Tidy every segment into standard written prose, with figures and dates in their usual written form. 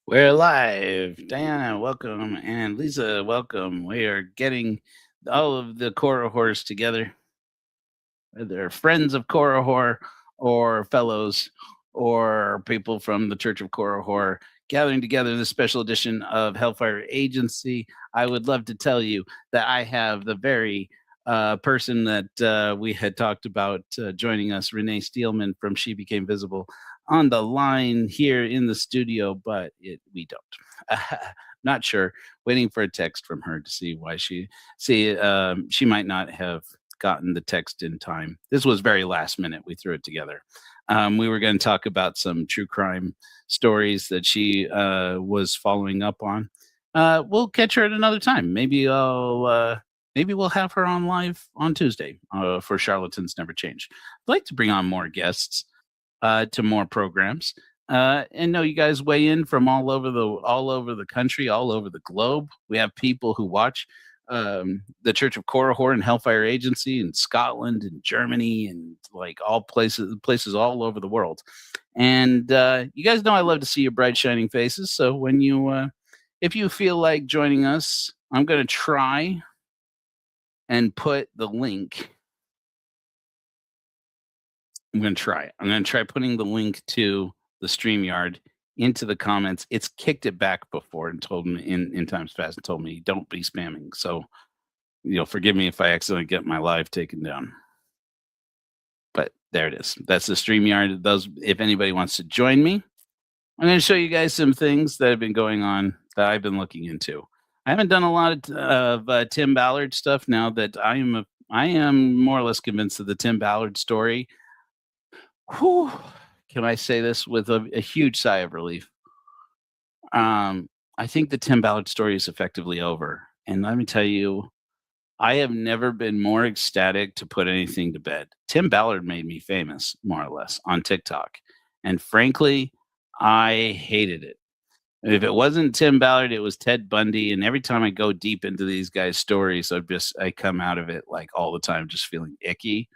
We're live. Diana, welcome. And Lisa, welcome. We are getting all of the Korihors together. They're friends of Korihor or fellows or people from the Church of Korihor gathering together in this special edition of Hellfire Agency. I would love to tell you that I have the very person that we had talked about joining us, Rene Steelman from She Became Visible, on the line here in the studio, but we don't. Not sure. Waiting for a text from her to see why she might not have gotten the text in time. This was very last minute. We threw it together. We were going to talk about some true crime stories that she was following up on. We'll catch her at another time. Maybe we'll have her on live on Tuesday for Charlatans Never Change. I'd like to bring on more guests to more programs. And know you guys weigh in from all over the country, all over the globe. We have people who watch the Church of Korihor and Hellfire Agency in Scotland and Germany and like all places all over the world. And you guys know I love to see your bright shining faces. So when if you feel like joining us, I'm going to try and put the link. I'm going to try putting the link to the StreamYard into the comments. It's kicked it back before and told me in times past and told me don't be spamming. So, forgive me if I accidentally get my live taken down. But there it is. That's the StreamYard. If anybody wants to join me, I'm going to show you guys some things that have been going on that I've been looking into. I haven't done a lot of Tim Ballard stuff now that I am more or less convinced of the Tim Ballard story. Whew, can I say this with a huge sigh of relief? I think the Tim Ballard story is effectively over. And let me tell you, I have never been more ecstatic to put anything to bed. Tim Ballard made me famous, more or less, on TikTok. And frankly, I hated it. If it wasn't Tim Ballard, it was Ted Bundy. And every time I go deep into these guys' stories, I come out of it like all the time just feeling icky.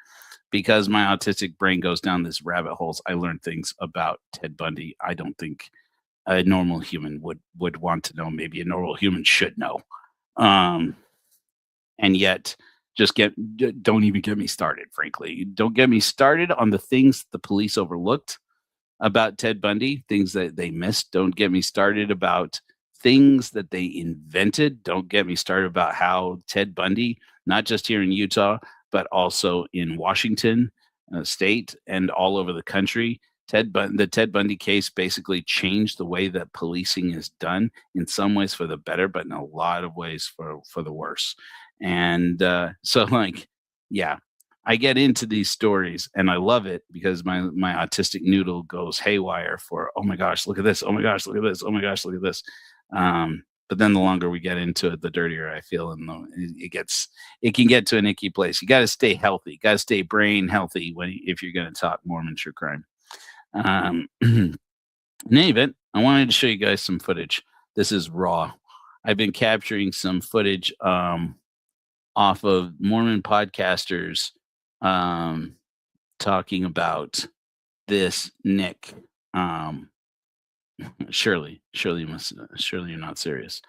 Because my autistic brain goes down this rabbit holes, I learned things about Ted Bundy I don't think a normal human would want to know. Maybe a normal human should know. And yet, don't even get me started. Frankly, don't get me started on the things the police overlooked about Ted Bundy, things that they missed. Don't get me started about things that they invented. Don't get me started about how Ted Bundy, not just here in Utah, but also in Washington state and all over the country. The Ted Bundy case basically changed the way that policing is done, in some ways for the better, but in a lot of ways for the worse. And so, yeah, I get into these stories and I love it because my autistic noodle goes haywire for, oh my gosh, look at this. Oh my gosh, look at this. Oh my gosh, look at this. But then the longer we get into it, the dirtier I feel, and it can get to an icky place. You got to stay healthy, got to stay brain healthy if you're going to talk Mormon true crime. In any event, I wanted to show you guys some footage. This is raw. I've been capturing some footage off of Mormon podcasters talking about this Nick. Surely you're not serious.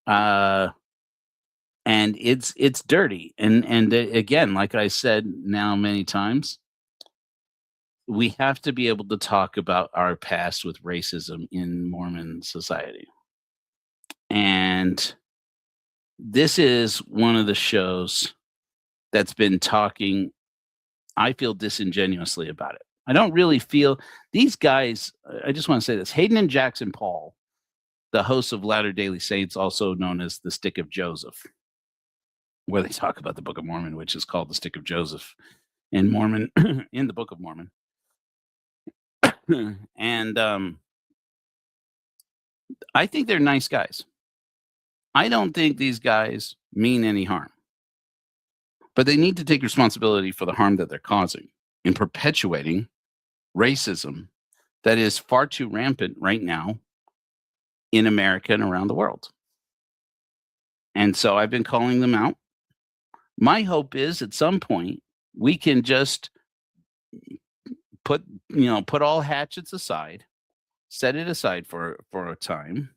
And it's dirty. And again, like I said now many times, we have to be able to talk about our past with racism in Mormon society. And this is one of the shows that's been talking, I feel, disingenuously about it. I don't really feel these guys. I just want to say this. Hayden and Jackson Paul, the hosts of Latter Daily Saints, also known as the Stick of Joseph, where they talk about the Book of Mormon, which is called the Stick of Joseph in Mormon, in the Book of Mormon. And I think they're nice guys. I don't think these guys mean any harm, but they need to take responsibility for the harm that they're causing in perpetuating racism that is far too rampant right now in America and around the world. And so I've been calling them out. My hope is at some point we can just put all hatchets aside set it aside for a time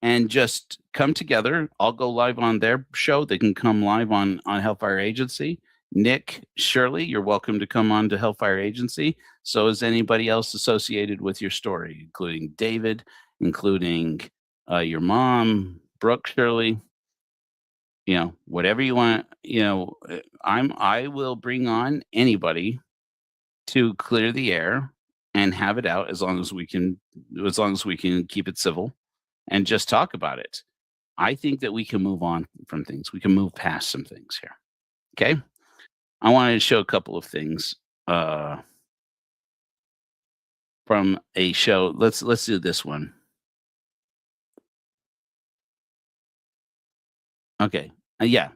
and just come together. I'll go live on their show. They can come live on Hellfire Agency. Nick, Shirley, you're welcome to come on to Hellfire Agency. So is anybody else associated with your story, including David, including your mom, Brooke, Shirley. You know, whatever you want. You know, I will bring on anybody to clear the air and have it out as long as we can keep it civil and just talk about it. I think that we can move on from things. We can move past some things here. Okay? I wanted to show a couple of things from a show. Let's do this one. Okay. Yeah.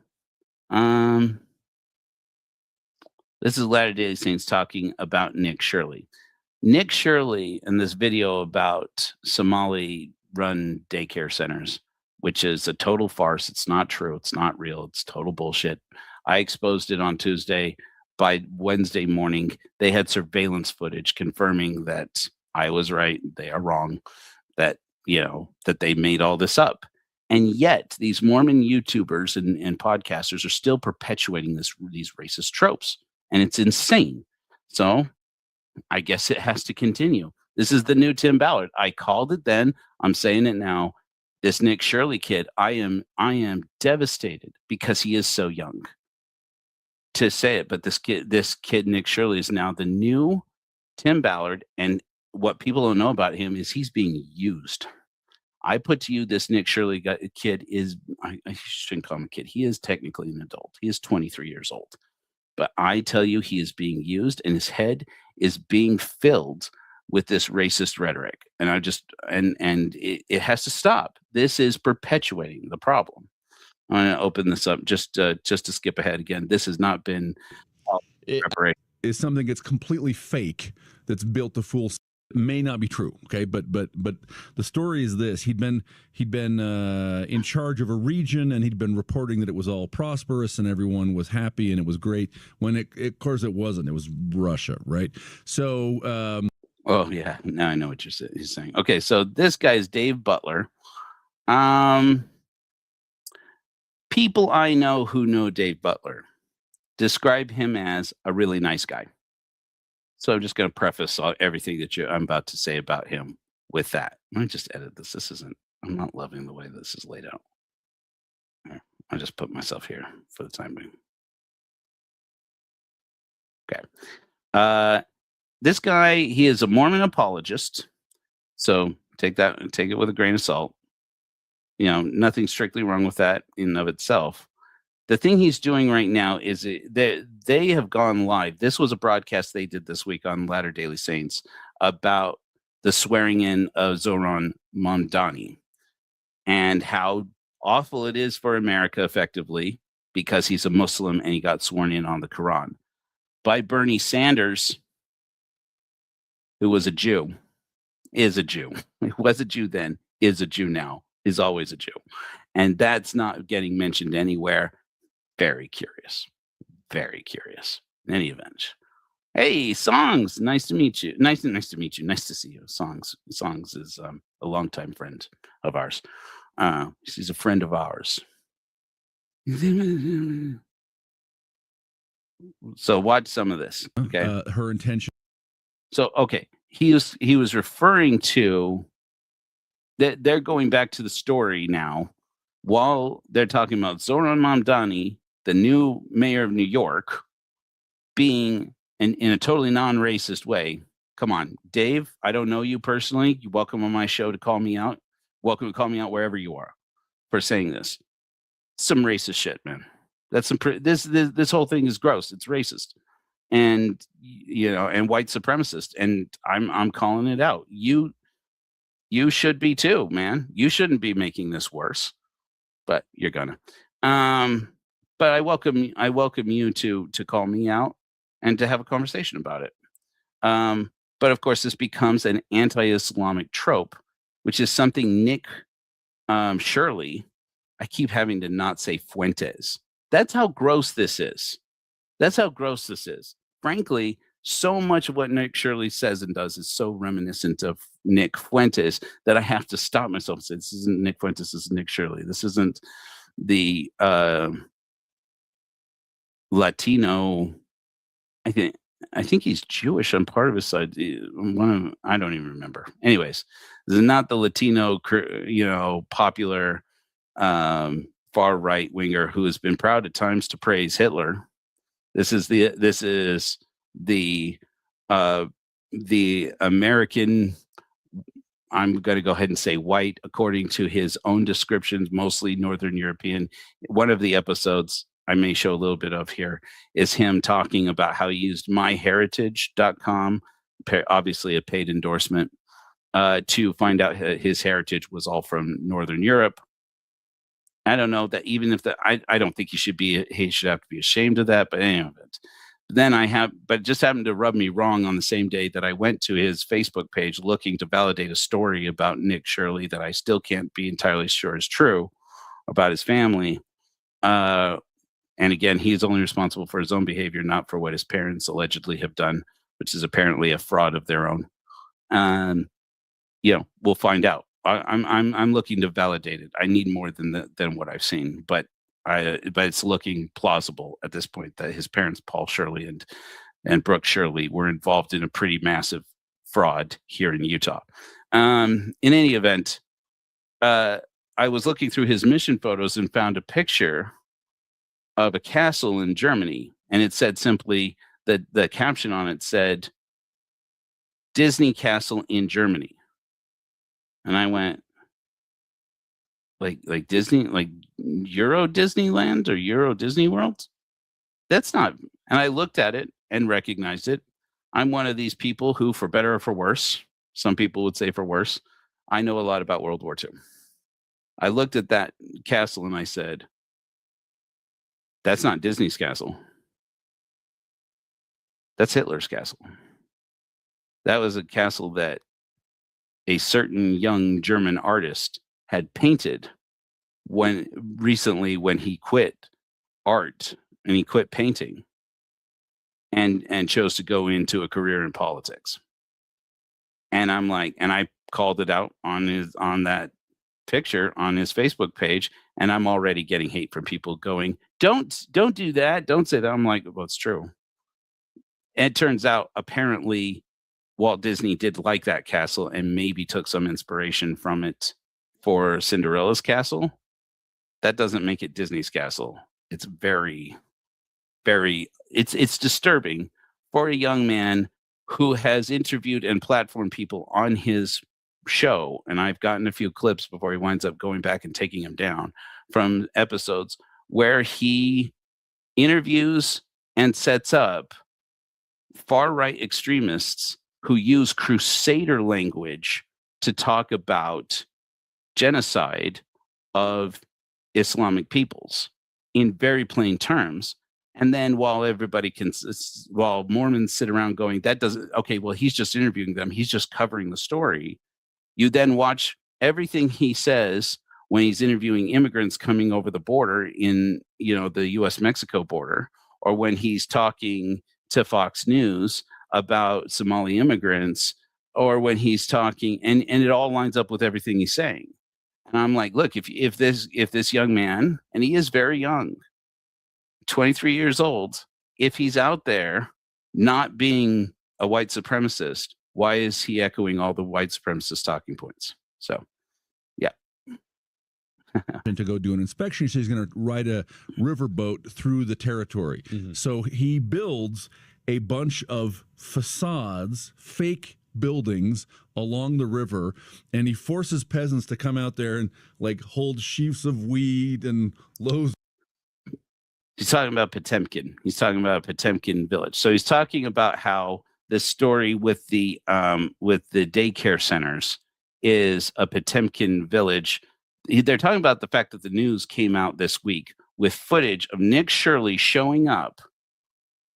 This is Latter-day Saints talking about Nick Shirley. Nick Shirley in this video about Somali-run daycare centers, which is a total farce. It's not true. It's not real. It's total bullshit. I exposed it on Tuesday. By Wednesday morning, they had surveillance footage confirming that I was right. They are wrong. That, you know, that they made all this up. And yet these Mormon YouTubers and podcasters are still perpetuating these racist tropes. And it's insane. So I guess it has to continue. This is the new Tim Ballard. I called it then. I'm saying it now. This Nick Shirley kid, I am devastated because he is so young to say it. But this kid, Nick Shirley, is now the new Tim Ballard. And what people don't know about him is he's being used. I put to you, this Nick Shirley kid is, I shouldn't call him a kid. He is technically an adult. He is 23 years old. But I tell you, he is being used and his head is being filled with this racist rhetoric. And it has to stop. This is perpetuating the problem. I'm going to open this up just to skip ahead again. This has not been preparation. Is something that's completely fake that's built to fool. May not be true, okay, but the story is this: he'd been in charge of a region, and he'd been reporting that it was all prosperous and everyone was happy and it was great. When of course it wasn't. It was Russia, right? So, oh yeah, now I know what you're saying. Okay, so this guy is Dave Butler. People I know who know Dave Butler describe him as a really nice guy. So I'm just going to preface everything that I'm about to say about him with that. Let me just edit this. I'm not loving the way this is laid out. I'll just put myself here for the time being. Okay. This guy, he is a Mormon apologist. So take it with a grain of salt. You know, nothing strictly wrong with that in and of itself. The thing he's doing right now is they have gone live. This was a broadcast they did this week on Latter-day Saints about the swearing in of Zoran Mamdani and how awful it is for America, effectively, because he's a Muslim and he got sworn in on the Quran by Bernie Sanders, who was a Jew, is a Jew. He was a Jew then, is a Jew now, is always a Jew. And that's not getting mentioned anywhere. Very curious. Very curious. In any event. Hey, Songs. Nice to meet you. Nice to meet you. Nice to see you. Songs is a longtime friend of ours. She's a friend of ours. So watch some of this. Okay. Her intention. So okay. He was referring to that. They're going back to the story now while they're talking about Zoran Mamdani, the new mayor of New York, being in a totally non-racist way. Come on, Dave, I don't know you personally. You're welcome on my show to call me out. Welcome to call me out wherever you are for saying this. Some racist shit, man. That's some this whole thing is gross. It's racist. And you know, and white supremacist. And I'm calling it out. You should be too, man. You shouldn't be making this worse. But you're gonna. But I welcome you to call me out and to have a conversation about it. But of course, this becomes an anti-Islamic trope, which is something Nick Shirley. I keep having to not say Fuentes. That's how gross this is. Frankly, so much of what Nick Shirley says and does is so reminiscent of Nick Fuentes that I have to stop myself and say, this isn't Nick Fuentes, this is Nick Shirley. This isn't the Latino. I think he's Jewish on part of his side. I don't even remember. Anyways, this is not the Latino, popular far right winger who has been proud at times to praise Hitler. This is the American. I'm going to go ahead and say white, according to his own descriptions, mostly Northern European. One of the episodes I may show a little bit of here is him talking about how he used myheritage.com, obviously a paid endorsement, to find out his heritage was all from Northern Europe. I don't know that even if I don't think he should have to be ashamed of that, but any of it. Then but it just happened to rub me wrong on the same day that I went to his Facebook page looking to validate a story about Nick Shirley that I still can't be entirely sure is true about his family. And again, he's only responsible for his own behavior, not for what his parents allegedly have done, which is apparently a fraud of their own. We'll find out. I'm looking to validate it. I need more than what I've seen, but it's looking plausible at this point that his parents, Paul Shirley and Brooke Shirley, were involved in a pretty massive fraud here in Utah. In any event, I was looking through his mission photos and found a picture of a castle in Germany, and it said simply that the caption on it said Disney Castle in Germany. And I went, like Disney, like Euro Disneyland or Euro Disney World? That's not. And I looked at it and recognized it. I'm one of these people who, for better or for worse, some people would say for worse, I know a lot about World War II. I looked at that castle and I said, that's not Disney's castle. That's Hitler's castle. That was a castle that a certain young German artist had painted recently when he quit art and he quit painting and chose to go into a career in politics. And I'm like, and I called it out on that picture on his Facebook page, and I'm already getting hate from people going, don't do that, don't say that. I'm like, well, it's true. And it turns out apparently Walt Disney did like that castle and maybe took some inspiration from it for Cinderella's castle. That doesn't make it Disney's castle. It's very, very, it's disturbing for a young man who has interviewed and platformed people on his show. And I've gotten a few clips before he winds up going back and taking him down from episodes where he interviews and sets up far-right extremists who use crusader language to talk about genocide of Islamic peoples in very plain terms. And then while Mormons sit around going, that doesn't, okay, well, he's just interviewing them, he's just covering the story. You then watch everything he says when he's interviewing immigrants coming over the border in, the US-Mexico border, or when he's talking to Fox News about Somali immigrants, or when he's talking, and it all lines up with everything he's saying. And I'm like, look, if this young man, and he is very young, 23 years old, if he's out there not being a white supremacist, why is he echoing all the white supremacist talking points? So, yeah. And to go do an inspection, she's going to ride a riverboat through the territory. Mm-hmm. So he builds a bunch of facades, fake buildings along the river, and he forces peasants to come out there and hold sheaves of weed and loaves. He's talking about Potemkin. He's talking about Potemkin village. So he's talking about how this story with the daycare centers is a Potemkin village. They're talking about the fact that the news came out this week with footage of Nick Shirley showing up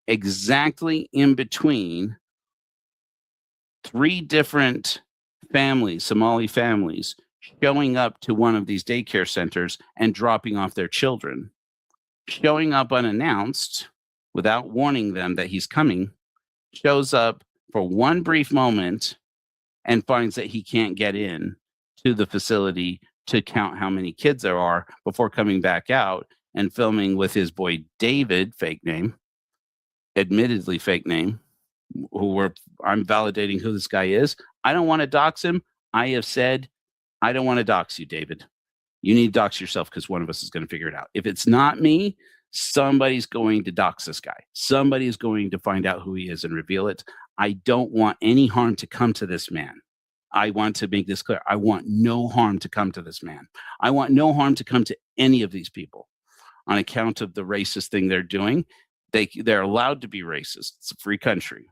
exactly in between 3 different families, Somali families, showing up to one of these daycare centers and dropping off their children, showing up unannounced without warning them that he's coming, shows up for one brief moment and finds that he can't get in to the facility to count how many kids there are before coming back out and filming with his boy David, fake name, admittedly fake name, I'm validating who this guy is. I don't want to dox him. I have said, I don't want to dox you, David. You need to dox yourself because one of us is going to figure it out. If it's not me, somebody's going to dox this guy. Somebody is going to find out who he is and reveal it. I don't want any harm to come to this man. I want to make this clear. I want no harm to come to this man. I want no harm to come to any of these people on account of the racist thing they're doing. They're allowed to be racist. It's a free country.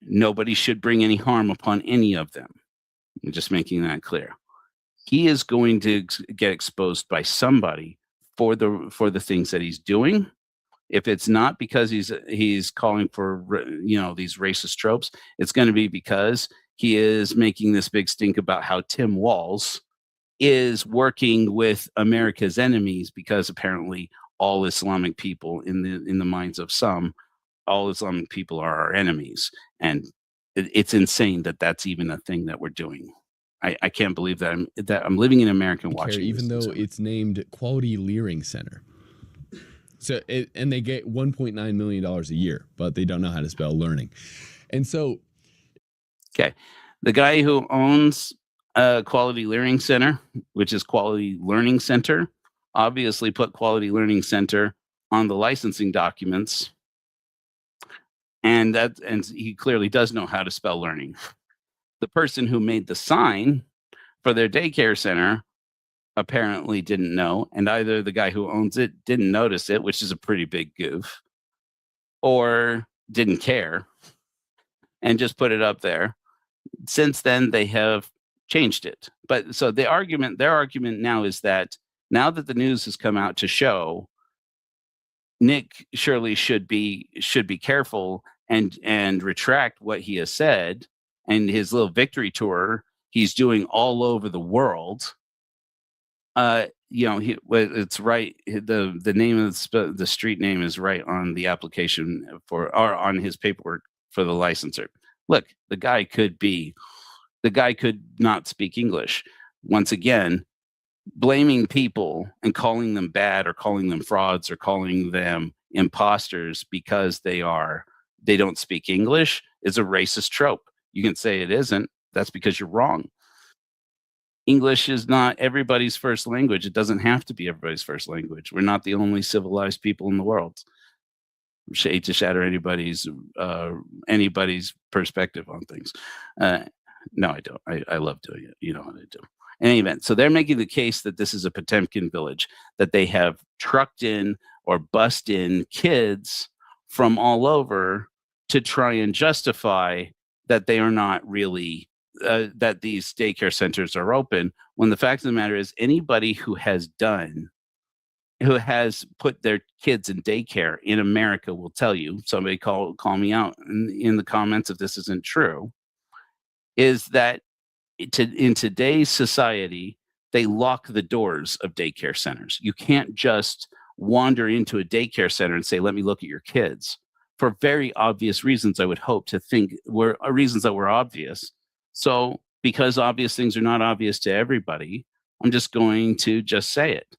Nobody should bring any harm upon any of them. I'm just making that clear. He is going to get exposed by somebody for the things that he's doing. If it's not because he's calling for these racist tropes, it's going to be because he is making this big stink about how Tim Walz is working with America's enemies, because apparently all Islamic people in the minds of some, all Islamic people are our enemies, and it's insane that that's even a thing that we're doing. I can't believe that I'm living in America and watching. Even though it's named Quality Learning Center. So and they get $1.9 million a year, but they don't know how to spell learning. And so, okay, the guy who owns Quality Learning Center, which is Quality Learning Center, obviously put Quality Learning Center on the licensing documents, and he clearly does know how to spell learning. The person who made the sign for their daycare center apparently didn't know, and either the guy who owns it didn't notice it, which is a pretty big goof, or didn't care and just put it up there. Since then, they have changed it. But so their argument now is that now that the news has come out to show, Nick Shirley should be careful and retract what he has said, and his little victory tour he's doing all over the world. It's right. The name of the street name is right on the application or on his paperwork for the licenser. Look, the guy could not speak English. Once again, blaming people and calling them bad or calling them frauds or calling them imposters because they don't speak English is a racist trope. You can say it isn't. That's because you're wrong. English is not everybody's first language. It doesn't have to be everybody's first language. We're not the only civilized people in the world. I hate to shatter anybody's perspective on things. No, I don't. I love doing it. You know what I do. In any event, so they're making the case that this is a Potemkin village, that they have trucked in or bussed in kids from all over to try and justify that they are not really that these daycare centers are open, when the fact of the matter is anybody who has put their kids in daycare in America will tell you, somebody call me out in the comments if this isn't true, is that in today's society, they lock the doors of daycare centers. You can't just wander into a daycare center and say, let me look at your kids, for very obvious reasons. I would hope to think were reasons that were obvious. So because obvious things are not obvious to everybody, I'm just going to just say it.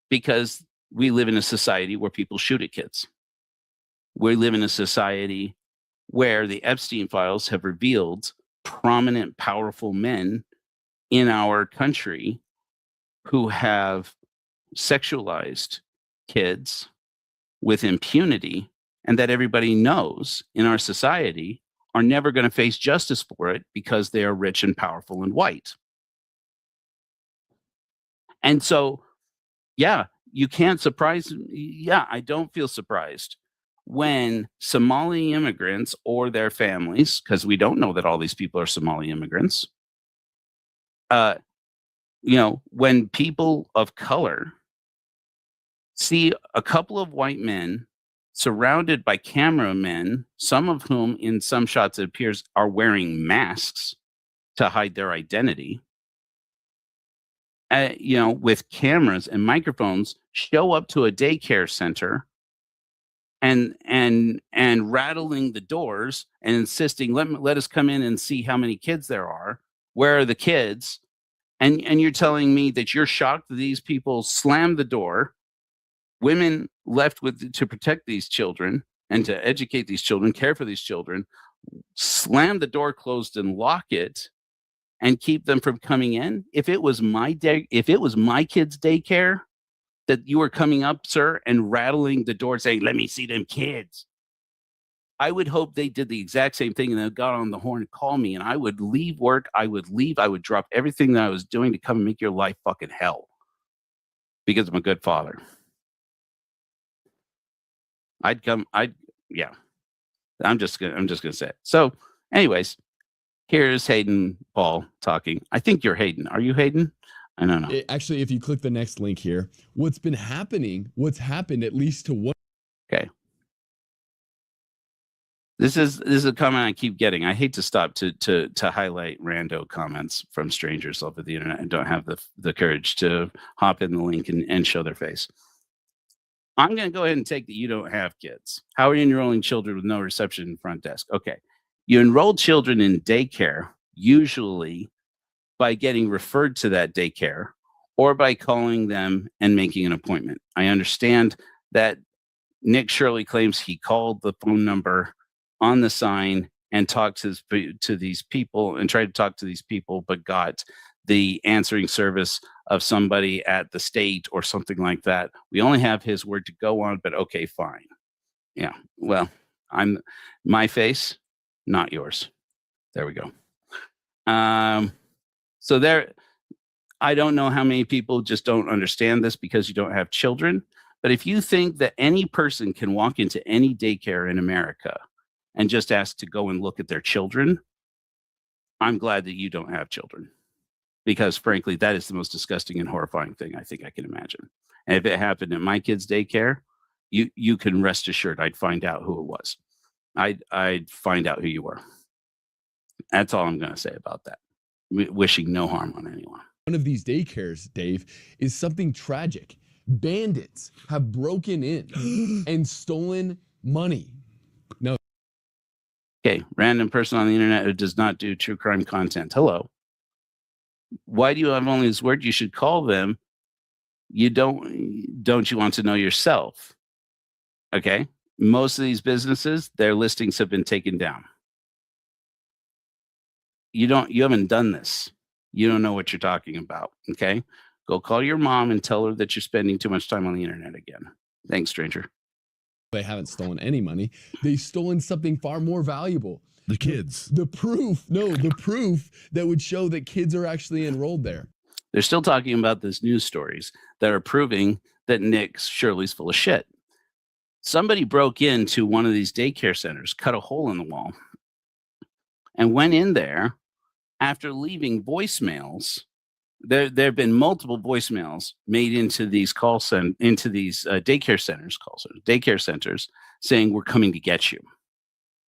Because we live in a society where people shoot at kids. We live in a society where the Epstein files have revealed prominent, powerful men in our country who have sexualized kids with impunity, and that everybody knows in our society are never going to face justice for it because they are rich and powerful and white. And so, yeah, you can't surprise. Yeah, I don't feel surprised when Somali immigrants or their families, because we don't know that all these people are Somali immigrants, when people of color see a couple of white men surrounded by cameramen, some of whom in some shots it appears are wearing masks to hide their identity, with cameras and microphones, show up to a daycare center and rattling the doors and insisting, let us come in and see how many kids there are. Where are the kids? And you're telling me that you're shocked that these people slammed the door, women left to protect these children and to educate these children, care for these children, slam the door closed and lock it and keep them from coming in. If it was my kids' daycare that you were coming up, sir, and rattling the door saying, let me see them kids, I would hope they did the exact same thing and they got on the horn and call me, and I would leave work. I would leave. I would drop everything that I was doing to come and make your life fucking hell because I'm a good father. Yeah. I'm just gonna say it. So, anyways, here's Hayden Paul talking. I think you're Hayden. Are you Hayden? I don't know. Actually, if you click the next link here, what's happened at least to one. Okay. This is a comment I keep getting. I hate to stop to highlight rando comments from strangers over the internet and don't have the courage to hop in the link and show their face. I'm going to go ahead and take that you don't have kids. How are you enrolling children with no reception in front desk? Okay. You enroll children in daycare, usually by getting referred to that daycare or by calling them and making an appointment. I understand that Nick Shirley claims he called the phone number on the sign and talked to these people and tried to talk to these people, but got the answering service of somebody at the state or something like that. We only have his word to go on, but okay, fine. Yeah, well, my face, not yours. There we go. So there, I don't know how many people just don't understand this because you don't have children. But if you think that any person can walk into any daycare in America and just ask to go and look at their children, I'm glad that you don't have children. Because frankly, that is the most disgusting and horrifying thing I think I can imagine. And if it happened at my kid's daycare, you can rest assured I'd find out who it was. I'd find out who you were. That's all I'm going to say about that. Wishing no harm on anyone. One of these daycares, Dave, is something tragic. Bandits have broken in and stolen money. No. Okay, random person on the internet who does not do true crime content. Hello. Why do you have only this word? You should call them. Don't you want to know yourself? Okay. Most of these businesses, their listings have been taken down. You haven't done this. You don't know what you're talking about. Okay. Go call your mom and tell her that you're spending too much time on the internet again. Thanks, stranger. They haven't stolen any money. They've stolen something far more valuable. The kids. The proof that would show that kids are actually enrolled there. They're still talking about these news stories that are proving that Nick Shirley's full of shit. Somebody broke into one of these daycare centers, cut a hole in the wall, and went in there after leaving voicemails. There have been multiple voicemails made into these daycare centers saying, we're coming to get you.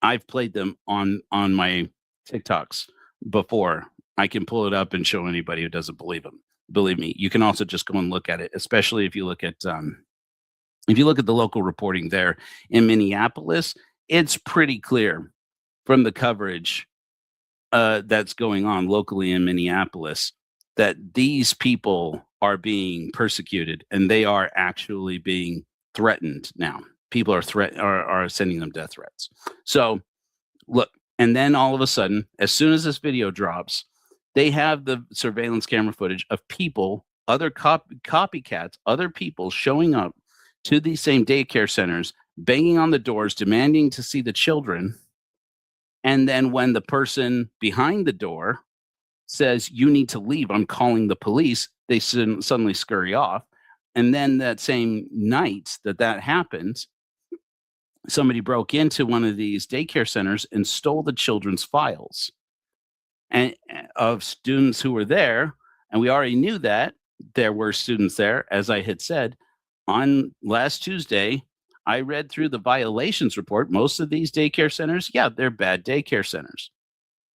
I've played them on my TikToks before. I can pull it up and show anybody who doesn't believe them. Believe me, you can also just go and look at it, especially if you look at the local reporting there in Minneapolis. It's pretty clear from the coverage that's going on locally in Minneapolis that these people are being persecuted and they are actually being threatened now. People are sending them death threats. So look, and then all of a sudden, as soon as this video drops, they have the surveillance camera footage of people, other copycats, other people showing up to these same daycare centers, banging on the doors, demanding to see the children. And then when the person behind the door says, you need to leave, I'm calling the police, they suddenly scurry off. And then that same night that happens, somebody broke into one of these daycare centers and stole the children's files and of students who were there. And we already knew that there were students there, as I had said. On last Tuesday, I read through the violations report. Most of these daycare centers, yeah, they're bad daycare centers.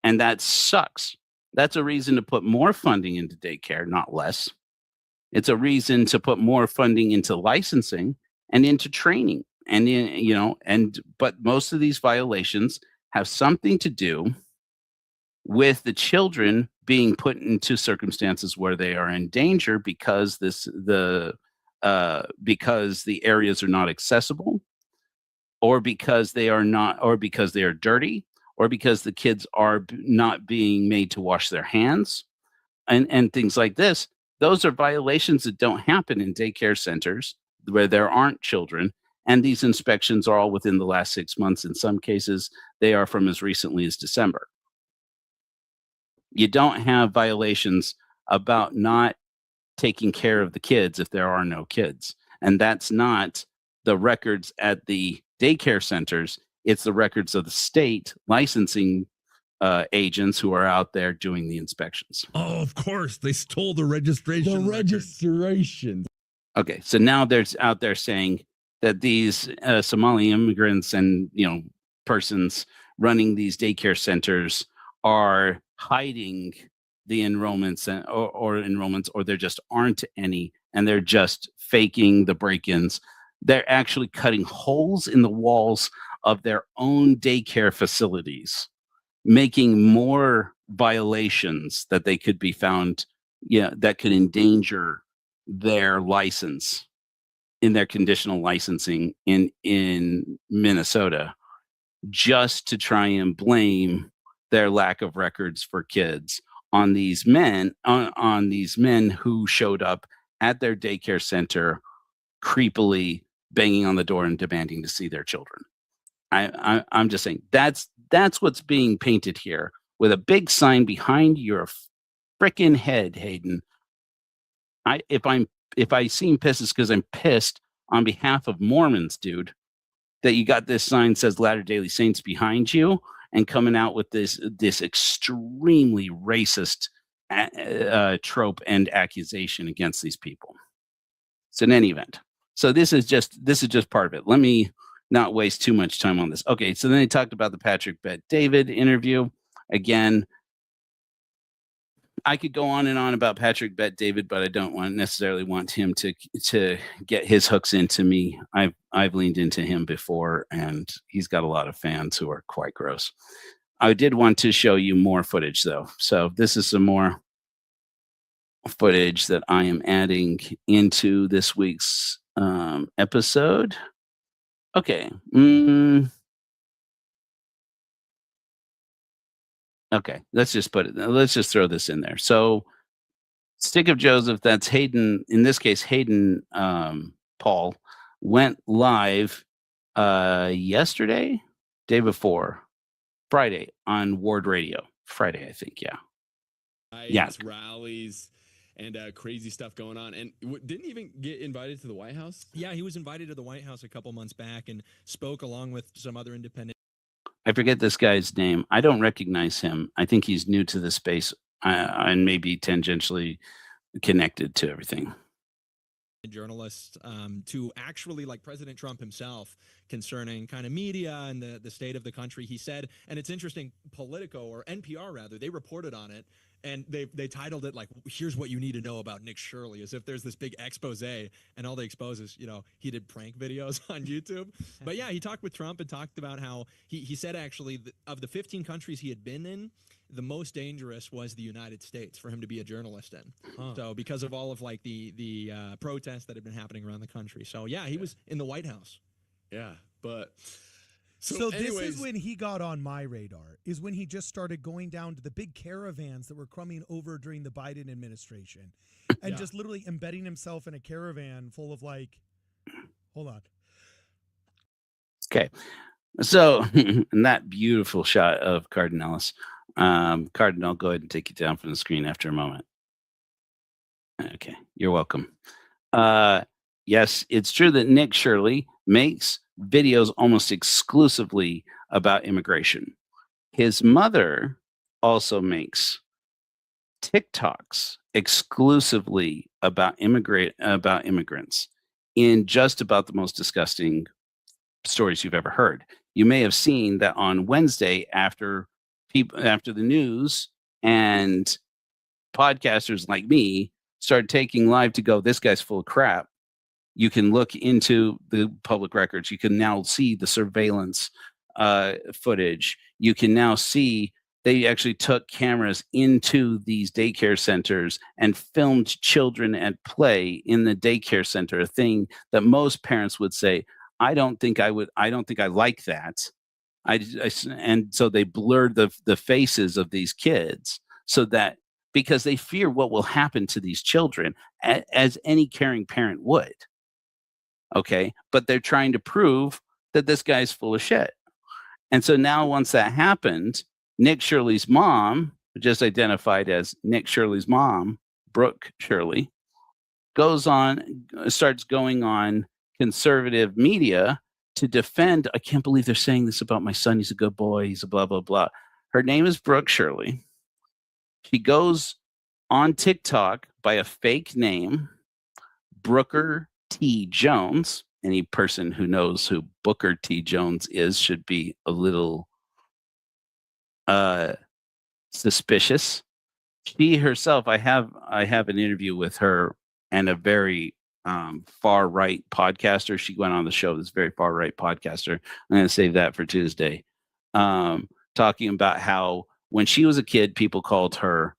And that sucks. That's a reason to put more funding into daycare, not less. It's a reason to put more funding into licensing and into training And but most of these violations have something to do with the children being put into circumstances where they are in danger because because the areas are not accessible, or because they are not, or because they are dirty, or because the kids are not being made to wash their hands, and things like this. Those are violations that don't happen in daycare centers where there aren't children. And these inspections are all within the last 6 months. In some cases, they are from as recently as December. You don't have violations about not taking care of the kids if there are no kids. And that's not the records at the daycare centers. It's the records of the state licensing agents who are out there doing the inspections. Oh, of course. They stole the registration. The registration. Okay, so now there's out there saying that these Somali immigrants and persons running these daycare centers are hiding the enrollments or enrollments, or there just aren't any, and they're just faking the break-ins. They're actually cutting holes in the walls of their own daycare facilities, making more violations that they could be found, that could endanger their license in their conditional licensing in Minnesota, just to try and blame their lack of records for kids on these men, on these men who showed up at their daycare center creepily banging on the door and demanding to see their children. I'm just saying that's what's being painted here with a big sign behind your frickin' head, Hayden. If I seem pissed, it's because I'm pissed on behalf of Mormons, dude, that you got this sign says Latter-day Saints behind you and coming out with this extremely racist trope and accusation against these people. So in any event, so this is just part of it. Let me not waste too much time on this. Okay, so then they talked about the Patrick Bet-David interview. Again, I could go on and on about Patrick Bet-David, but I don't necessarily want him to get his hooks into me. I've leaned into him before, and he's got a lot of fans who are quite gross. I did want to show you more footage, though. So this is some more footage that I am adding into this week's episode. Okay. Okay, let's just throw this in there. So, Stick of Joseph, that's Hayden, in this case, Hayden Paul, went live yesterday, day before, Friday on Ward Radio. Friday, I think, yeah. Yeah. Rallies and crazy stuff going on. And didn't even get invited to the White House? Yeah, he was invited to the White House a couple months back and spoke along with some other independent. I forget this guy's name. I don't recognize him. I think he's new to the space and maybe tangentially connected to everything. Journalists to actually, like President Trump himself, concerning kind of media and the state of the country. He said, and it's interesting, Politico, or NPR rather, they reported on it, and they titled it like, "Here's what you need to know about Nick Shirley," as if there's this big expose, and all they expose is, he did prank videos on YouTube. But yeah, he talked with Trump and talked about how he said actually of the 15 countries he had been in, the most dangerous was the United States for him to be a journalist in. So because of all of like the protests that had been happening around the country. So yeah, he was in the White House. Yeah, but so this is when he got on my radar, is when he just started going down to the big caravans that were coming over during the Biden administration and just literally embedding himself in a caravan full of hold on. Okay. So in that beautiful shot of Cardinalis, Cardinal, go ahead and take it down from the screen after a moment. Okay, you're welcome. Yes, it's true that Nick Shirley makes videos almost exclusively about immigration. His mother also makes TikToks exclusively about immigrants in just about the most disgusting stories you've ever heard. You may have seen that on Wednesday after the news and podcasters like me started taking live to go, this guy's full of crap. You can look into the public records. You can now see the surveillance footage. You can now see they actually took cameras into these daycare centers and filmed children at play in the daycare center, a thing that most parents would say, I don't think I like that. And so they blurred the faces of these kids so that, because they fear what will happen to these children, as any caring parent would. Okay. But they're trying to prove that this guy's full of shit. And so now, once that happened, Nick Shirley's mom, just identified as Nick Shirley's mom, Brooke Shirley, starts going on conservative media to defend. I can't believe they're saying this about my son. He's a good boy. He's a blah, blah, blah. Her name is Brooke Shirley. She goes on TikTok by a fake name, Brooker T. Jones. Any person who knows who Booker T. Jones is should be a little suspicious. She herself, I have an interview with her and a very far right podcaster. She went on the show, this very far right podcaster. I'm going to save that for Tuesday. Talking about how when she was a kid, people called her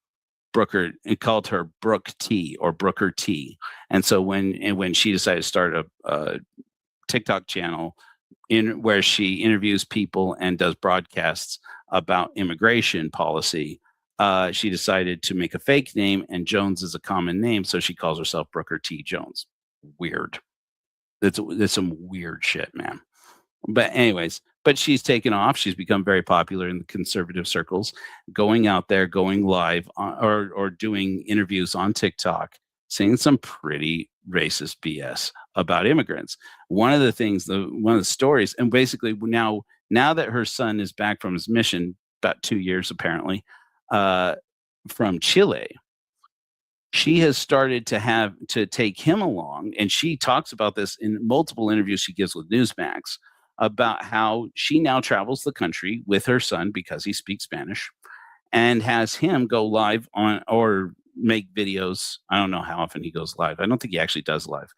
Brooker and called her Brooke T or Brooker T. And so when she decided to start a TikTok channel where she interviews people and does broadcasts about immigration policy, she decided to make a fake name, and Jones is a common name, so she calls herself Brooker T. Jones. Weird. That's some weird shit, man. But anyways, she's taken off. She's become very popular in the conservative circles, going out there, going live or doing interviews on TikTok, saying some pretty racist BS about immigrants. One of the stories, and basically now that her son is back from his mission, about 2 years apparently, from Chile, she has started to take him along, and she talks about this in multiple interviews she gives with Newsmax, about how she now travels the country with her son because he speaks Spanish, and has him go live on or make videos. I don't know how often he goes live. I don't think he actually does live.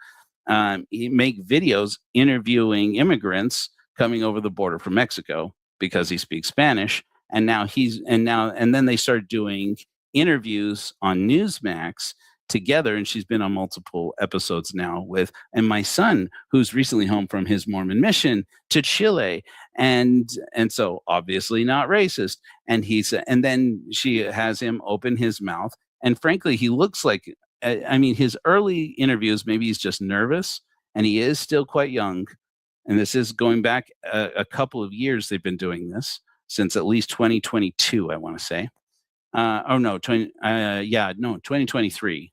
He make videos interviewing immigrants coming over the border from Mexico because he speaks Spanish. And then they start doing interviews on Newsmax together, and she's been on multiple episodes now and my son, who's recently home from his Mormon mission to Chile, and so obviously not racist. And then she has him open his mouth, and frankly, he looks like, I mean, his early interviews, maybe he's just nervous, and he is still quite young, and this is going back a couple of years. They've been doing this since at least 2022, I want to say. 2023.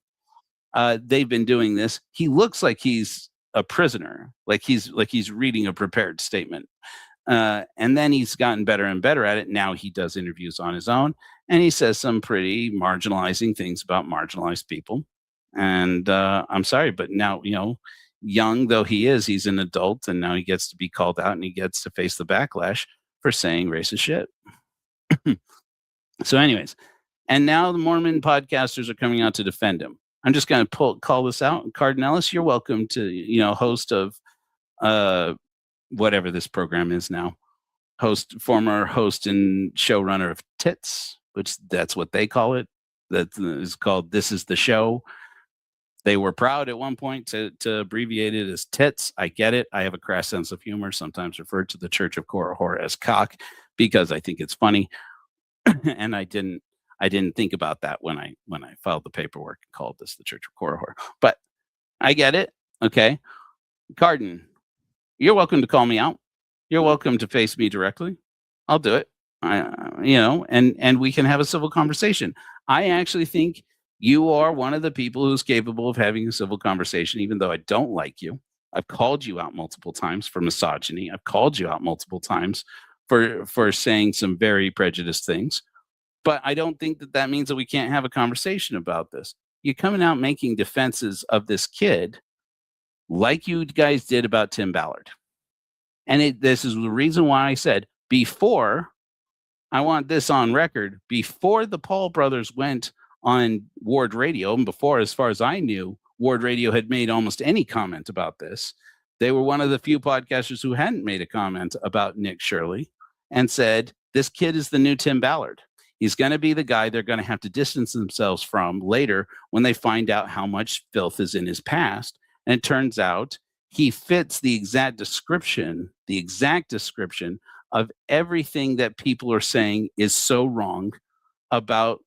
They've been doing this. He looks like he's a prisoner, like he's reading a prepared statement. And then he's gotten better and better at it. Now he does interviews on his own, and he says some pretty marginalizing things about marginalized people. And I'm sorry, but now, young though he is, he's an adult, and now he gets to be called out and he gets to face the backlash for saying racist shit. So anyways, and now the Mormon podcasters are coming out to defend him. I'm just going to call this out. Cardinellis, you're welcome to, host of whatever this program is now. Former host and showrunner of Tits, which that's what they call it. That is called This Is the Show. They were proud at one point to abbreviate it as Tits. I get it. I have a crass sense of humor, sometimes referred to the Church of Korihor as cock, because I think it's funny. And I didn't think about that when I filed the paperwork and called this the Church of Korihor. But I get it. Okay. Cardin, you're welcome to call me out. You're welcome to face me directly. I'll do it. And we can have a civil conversation. I actually think you are one of the people who's capable of having a civil conversation, even though I don't like you. I've called you out multiple times for misogyny. I've called you out multiple times for saying some very prejudiced things. But I don't think that means that we can't have a conversation about this. You're coming out making defenses of this kid like you guys did about Tim Ballard. And this is the reason why I said before, I want this on record, before the Paul brothers went on Ward Radio, and before, as far as I knew, Ward Radio had made almost any comment about this. They were one of the few podcasters who hadn't made a comment about Nick Shirley and said, this kid is the new Tim Ballard. He's going to be the guy they're going to have to distance themselves from later when they find out how much filth is in his past. And it turns out he fits the exact description of everything that people are saying is so wrong about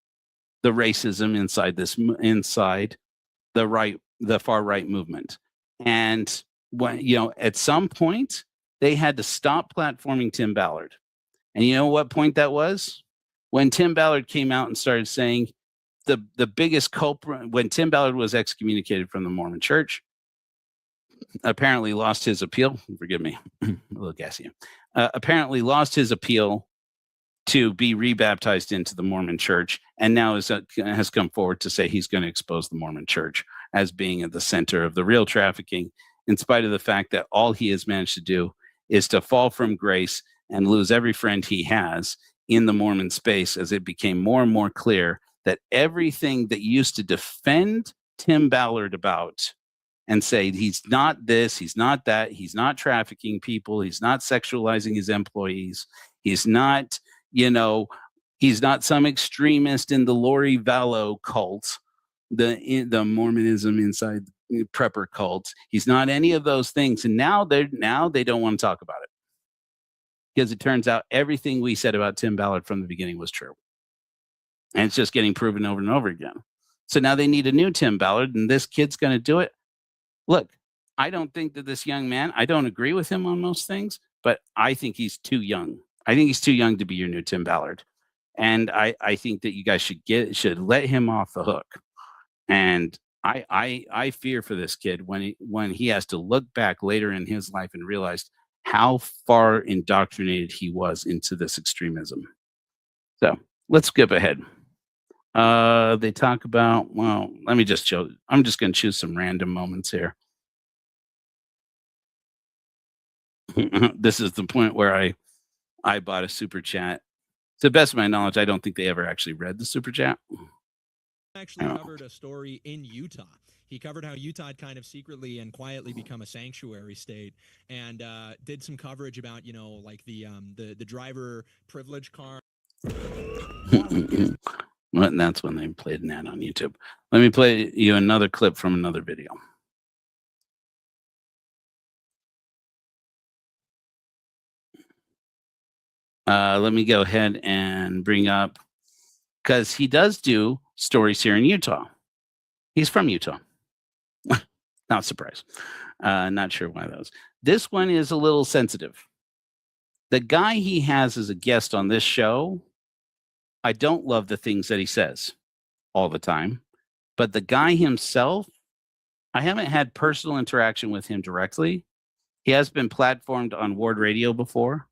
the racism inside the far right movement. And when, at some point they had to stop platforming Tim Ballard. And you know what point that was? When Tim Ballard came out and started saying the biggest culprit, when Tim Ballard was excommunicated from the Mormon Church, apparently lost his appeal. Forgive me, a little gassy. Apparently lost his appeal to be rebaptized into the Mormon Church, and now has come forward to say he's going to expose the Mormon Church as being at the center of the real trafficking, in spite of the fact that all he has managed to do is to fall from grace and lose every friend he has in the Mormon space, as it became more and more clear that everything that used to defend Tim Ballard about and say he's not this, he's not that, he's not trafficking people, he's not sexualizing his employees, he's not, he's not some extremist in the Lori Vallow cult, the Mormonism inside prepper cult. He's not any of those things. And now they don't want to talk about it, because it turns out everything we said about Tim Ballard from the beginning was true. And it's just getting proven over and over again. So now they need a new Tim Ballard, and this kid's going to do it. Look, I don't think that this young man, I don't agree with him on most things, but I think he's too young. I think he's too young to be your new Tim Ballard. And I think that you guys should let him off the hook. And I fear for this kid when he has to look back later in his life and realize how far indoctrinated he was into this extremism. So let's skip ahead. They talk about, well, let me just show. I'm just going to choose some random moments here. This is the point where I bought a super chat. To the best of my knowledge, I don't think they ever actually read the super chat. Actually covered a story in Utah. He covered how Utah had kind of secretly and quietly become a sanctuary state, and did some coverage about, like the driver privilege car. And that's when they played an ad on YouTube. Let me play you another clip from another video. Let me go ahead and bring up, because he does do stories here in Utah. He's from Utah. Not surprised. Not sure why that was. This one is a little sensitive. The guy he has as a guest on this show, I don't love the things that he says all the time, but the guy himself, I haven't had personal interaction with him directly. He has been platformed on Ward Radio before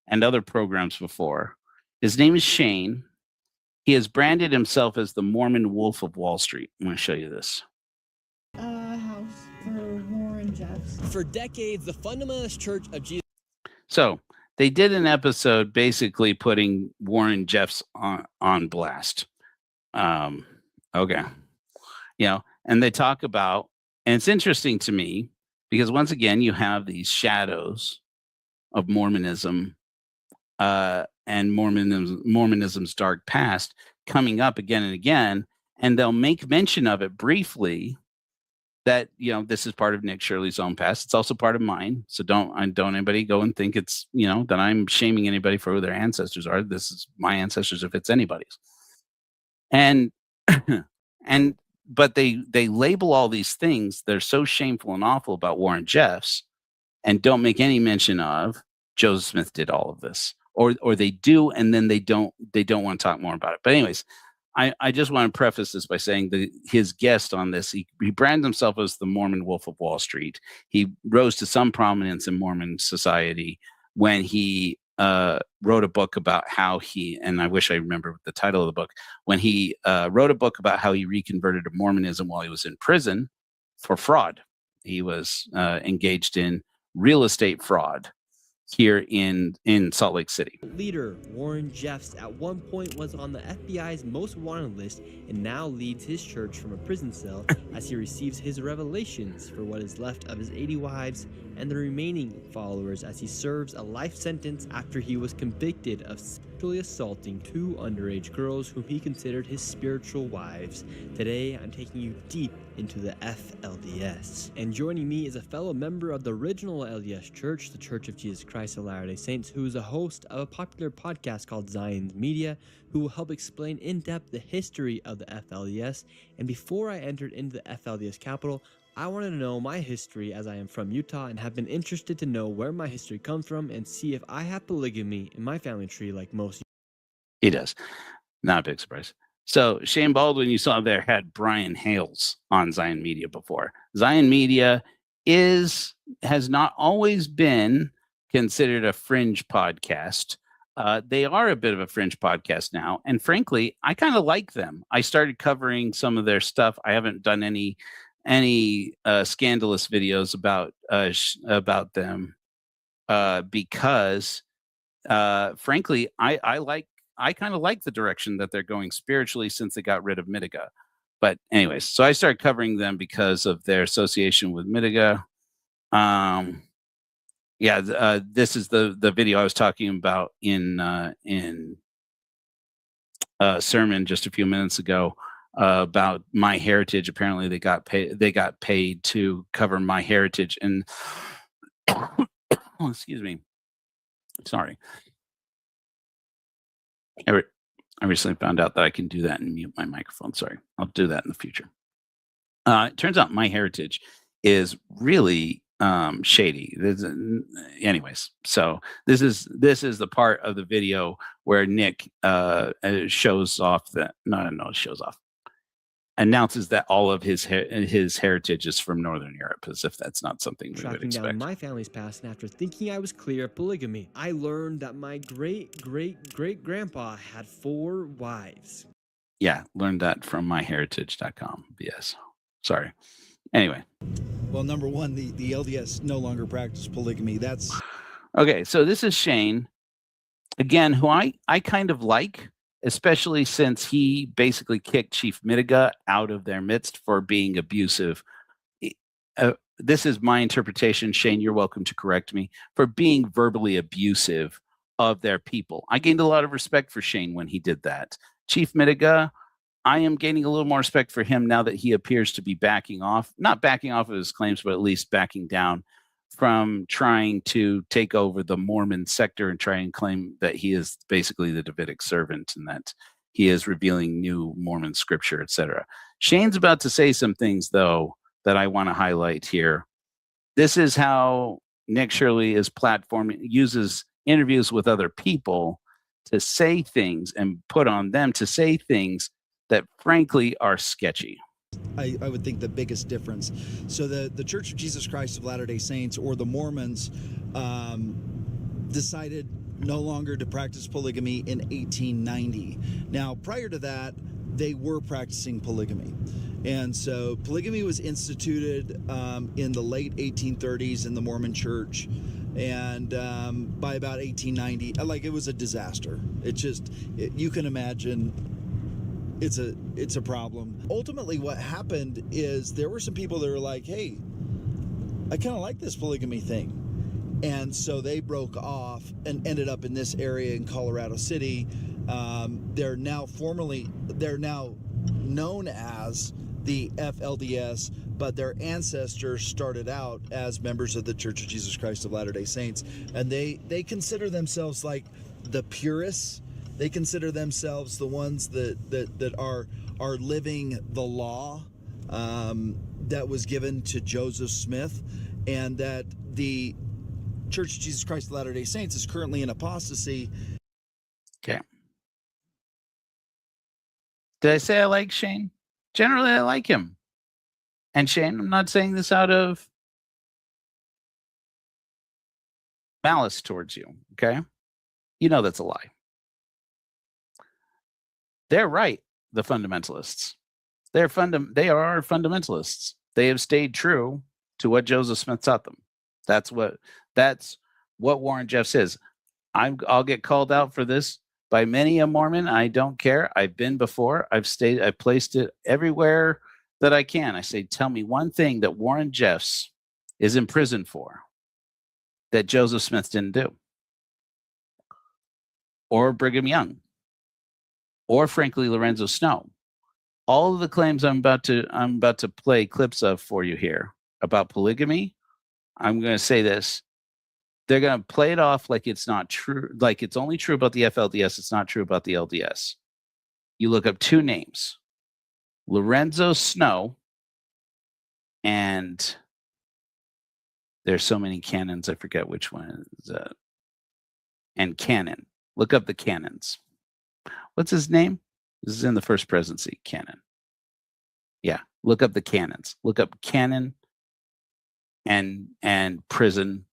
and other programs before. His name is Shane. He has branded himself as the Mormon Wolf of Wall Street. I'm going to show you this. House for Warren Jeffs. For decades, the Fundamentalist Church of Jesus. So they did an episode basically putting Warren Jeffs on blast. Okay. And they talk about, and it's interesting to me because once again, you have these shadows of Mormonism and Mormonism's dark past coming up again and again. And they'll make mention of it briefly that, this is part of Nick Shirley's own past. It's also part of mine. So don't anybody go and think it's, that I'm shaming anybody for who their ancestors are. This is my ancestors if it's anybody's. And, but they label all these things. They're so shameful and awful about Warren Jeffs and don't make any mention of Joseph Smith did all of this, or they do. And then they don't want to talk more about it. But anyways, I just want to preface this by saying that his guest on this, he branded himself as the Mormon Wolf of Wall Street. He rose to some prominence in Mormon society when he wrote a book about how and I wish I remember the title of the book, when he wrote a book about how he reconverted to Mormonism while he was in prison for fraud. He was engaged in real estate fraud. here in Salt Lake City. Leader Warren Jeffs at one point was on the FBI's most wanted list and now leads his church from a prison cell as he receives his revelations for what is left of his 80 wives and the remaining followers as he serves a life sentence after he was convicted of sexually assaulting 2 underage girls whom he considered his spiritual wives. Today, I'm taking you deep into the FLDS. And joining me is a fellow member of the original LDS Church, the Church of Jesus Christ of Latter-day Saints, who is a host of a popular podcast called Zion's Media, who will help explain in depth the history of the FLDS. And before I entered into the FLDS capital, I wanted to know my history as I am from Utah and have been interested to know where my history comes from and see if I have polygamy in my family tree like most. He does. Not a big surprise. So Shane Baldwin, you saw there, had Brian Hales on Zion Media before. Zion Media has not always been considered a fringe podcast. They are a bit of a fringe podcast now. And frankly, I kind of like them. I started covering some of their stuff. I haven't done any scandalous videos about them because frankly, I kind of like the direction that they're going spiritually since they got rid of Mitiga. But anyways, so I started covering them because of their association with Mitiga. This is the video I was talking about in sermon just a few minutes ago about my heritage. Apparently, they got paid to cover my heritage, and oh, excuse me, sorry. I recently found out that I can do that and mute my microphone. Sorry, I'll do that in the future. It turns out my heritage is really shady. Anyways, so this is the part of the video where Nick shows off that announces that all of his heritage is from Northern Europe, as if that's not something we would expect. Tracking down my family's past, and after thinking I was clear of polygamy, I learned that my great-great-great-grandpa had 4 wives. Yeah, learned that from myheritage.com. Yes. Sorry. Anyway. Well, number one, the LDS no longer practice polygamy. That's okay. So this is Shane, again, who I kind of like, especially since he basically kicked Chief Mitiga out of their midst for being abusive. This is my interpretation. Shane, you're welcome to correct me, for being verbally abusive of their people. I gained a lot of respect for Shane when he did that. Chief Mitiga, I am gaining a little more respect for him now that he appears to be not backing off of his claims, but at least backing down from trying to take over the Mormon sector and try and claim that he is basically the Davidic servant and that he is revealing new Mormon scripture, etc. Shane's about to say some things, though, that I want to highlight here. This is how Nick Shirley is uses interviews with other people to say things and put on them to say things that frankly are sketchy. I would think the biggest difference. So the Church of Jesus Christ of Latter-day Saints, or the Mormons, decided no longer to practice polygamy in 1890. Now, prior to that, they were practicing polygamy. And so polygamy was instituted in the late 1830s in the Mormon Church. And by about 1890, it was a disaster. You can imagine it's a problem. Ultimately, what happened is there were some people that were like, hey, I kind of like this polygamy thing. And so they broke off and ended up in this area in Colorado City. They're now known as the FLDS, but their ancestors started out as members of the Church of Jesus Christ of Latter-day Saints. And they consider themselves like the purists. They consider themselves the ones that are living the law that was given to Joseph Smith, and that the Church of Jesus Christ of Latter-day Saints is currently in apostasy. Okay. Did I say I like Shane? Generally, I like him. And Shane, I'm not saying this out of malice towards you, okay? You know that's a lie. They're right, the fundamentalists. They are fundamentalists. They have stayed true to what Joseph Smith taught them. That's what Warren Jeffs is. I'll get called out for this by many a Mormon. I don't care. I've been before. I've placed it everywhere that I can. I say, tell me one thing that Warren Jeffs is in prison for that Joseph Smith didn't do, or Brigham Young, or frankly Lorenzo Snow. All of the claims I'm about to play clips of for you here about polygamy, I'm going to say this. They're going to play it off like it's not true, like it's only true about the FLDS. It's not true about the LDS. You look up two names, Lorenzo Snow, and there's so many canons, I forget which one is that. And Canon. Look up the canons. What's his name? This is in the First Presidency, Canon. Yeah, look up the canons. Look up canon and prison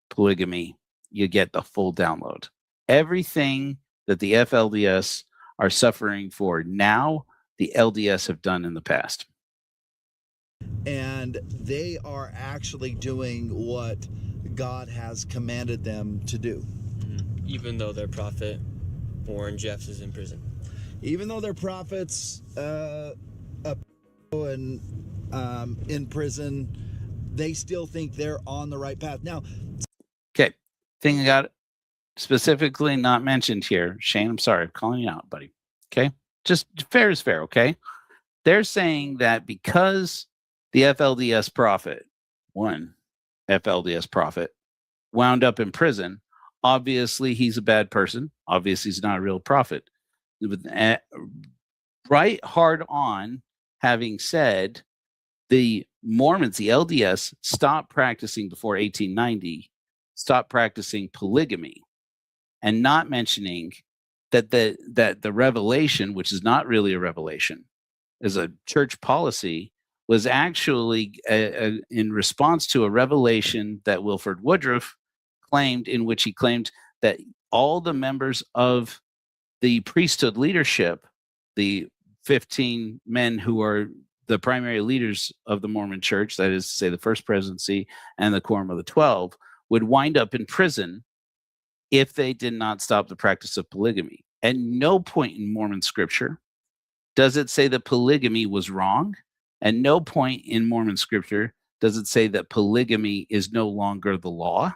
polygamy. You get the full download. Everything that the FLDS are suffering for now, the LDS have done in the past. And they are actually doing what God has commanded them to do. Even though their prophet, Warren Jeffs, is in prison. Even though their prophets and in prison, they still think they're on the right path. Now, okay, thing I got specifically not mentioned here, Shane, I'm sorry, I'm calling you out, buddy. Okay, just fair is fair, okay? They're saying that because the FLDS prophet, one FLDS prophet, wound up in prison, obviously he's a bad person. Obviously he's not a real prophet. Right hard on having said the Mormons, the LDS, stopped practicing before 1890, stopped practicing polygamy, and not mentioning that the revelation, which is not really a revelation, is a church policy, was actually in response to a revelation that Wilford Woodruff claimed, in which he claimed that all the members of the priesthood leadership, the 15 men who are the primary leaders of the Mormon church, that is to say the First Presidency and the Quorum of the 12, would wind up in prison if they did not stop the practice of polygamy. At no point in Mormon scripture does it say that polygamy was wrong. At no point in Mormon scripture does it say that polygamy is no longer the law,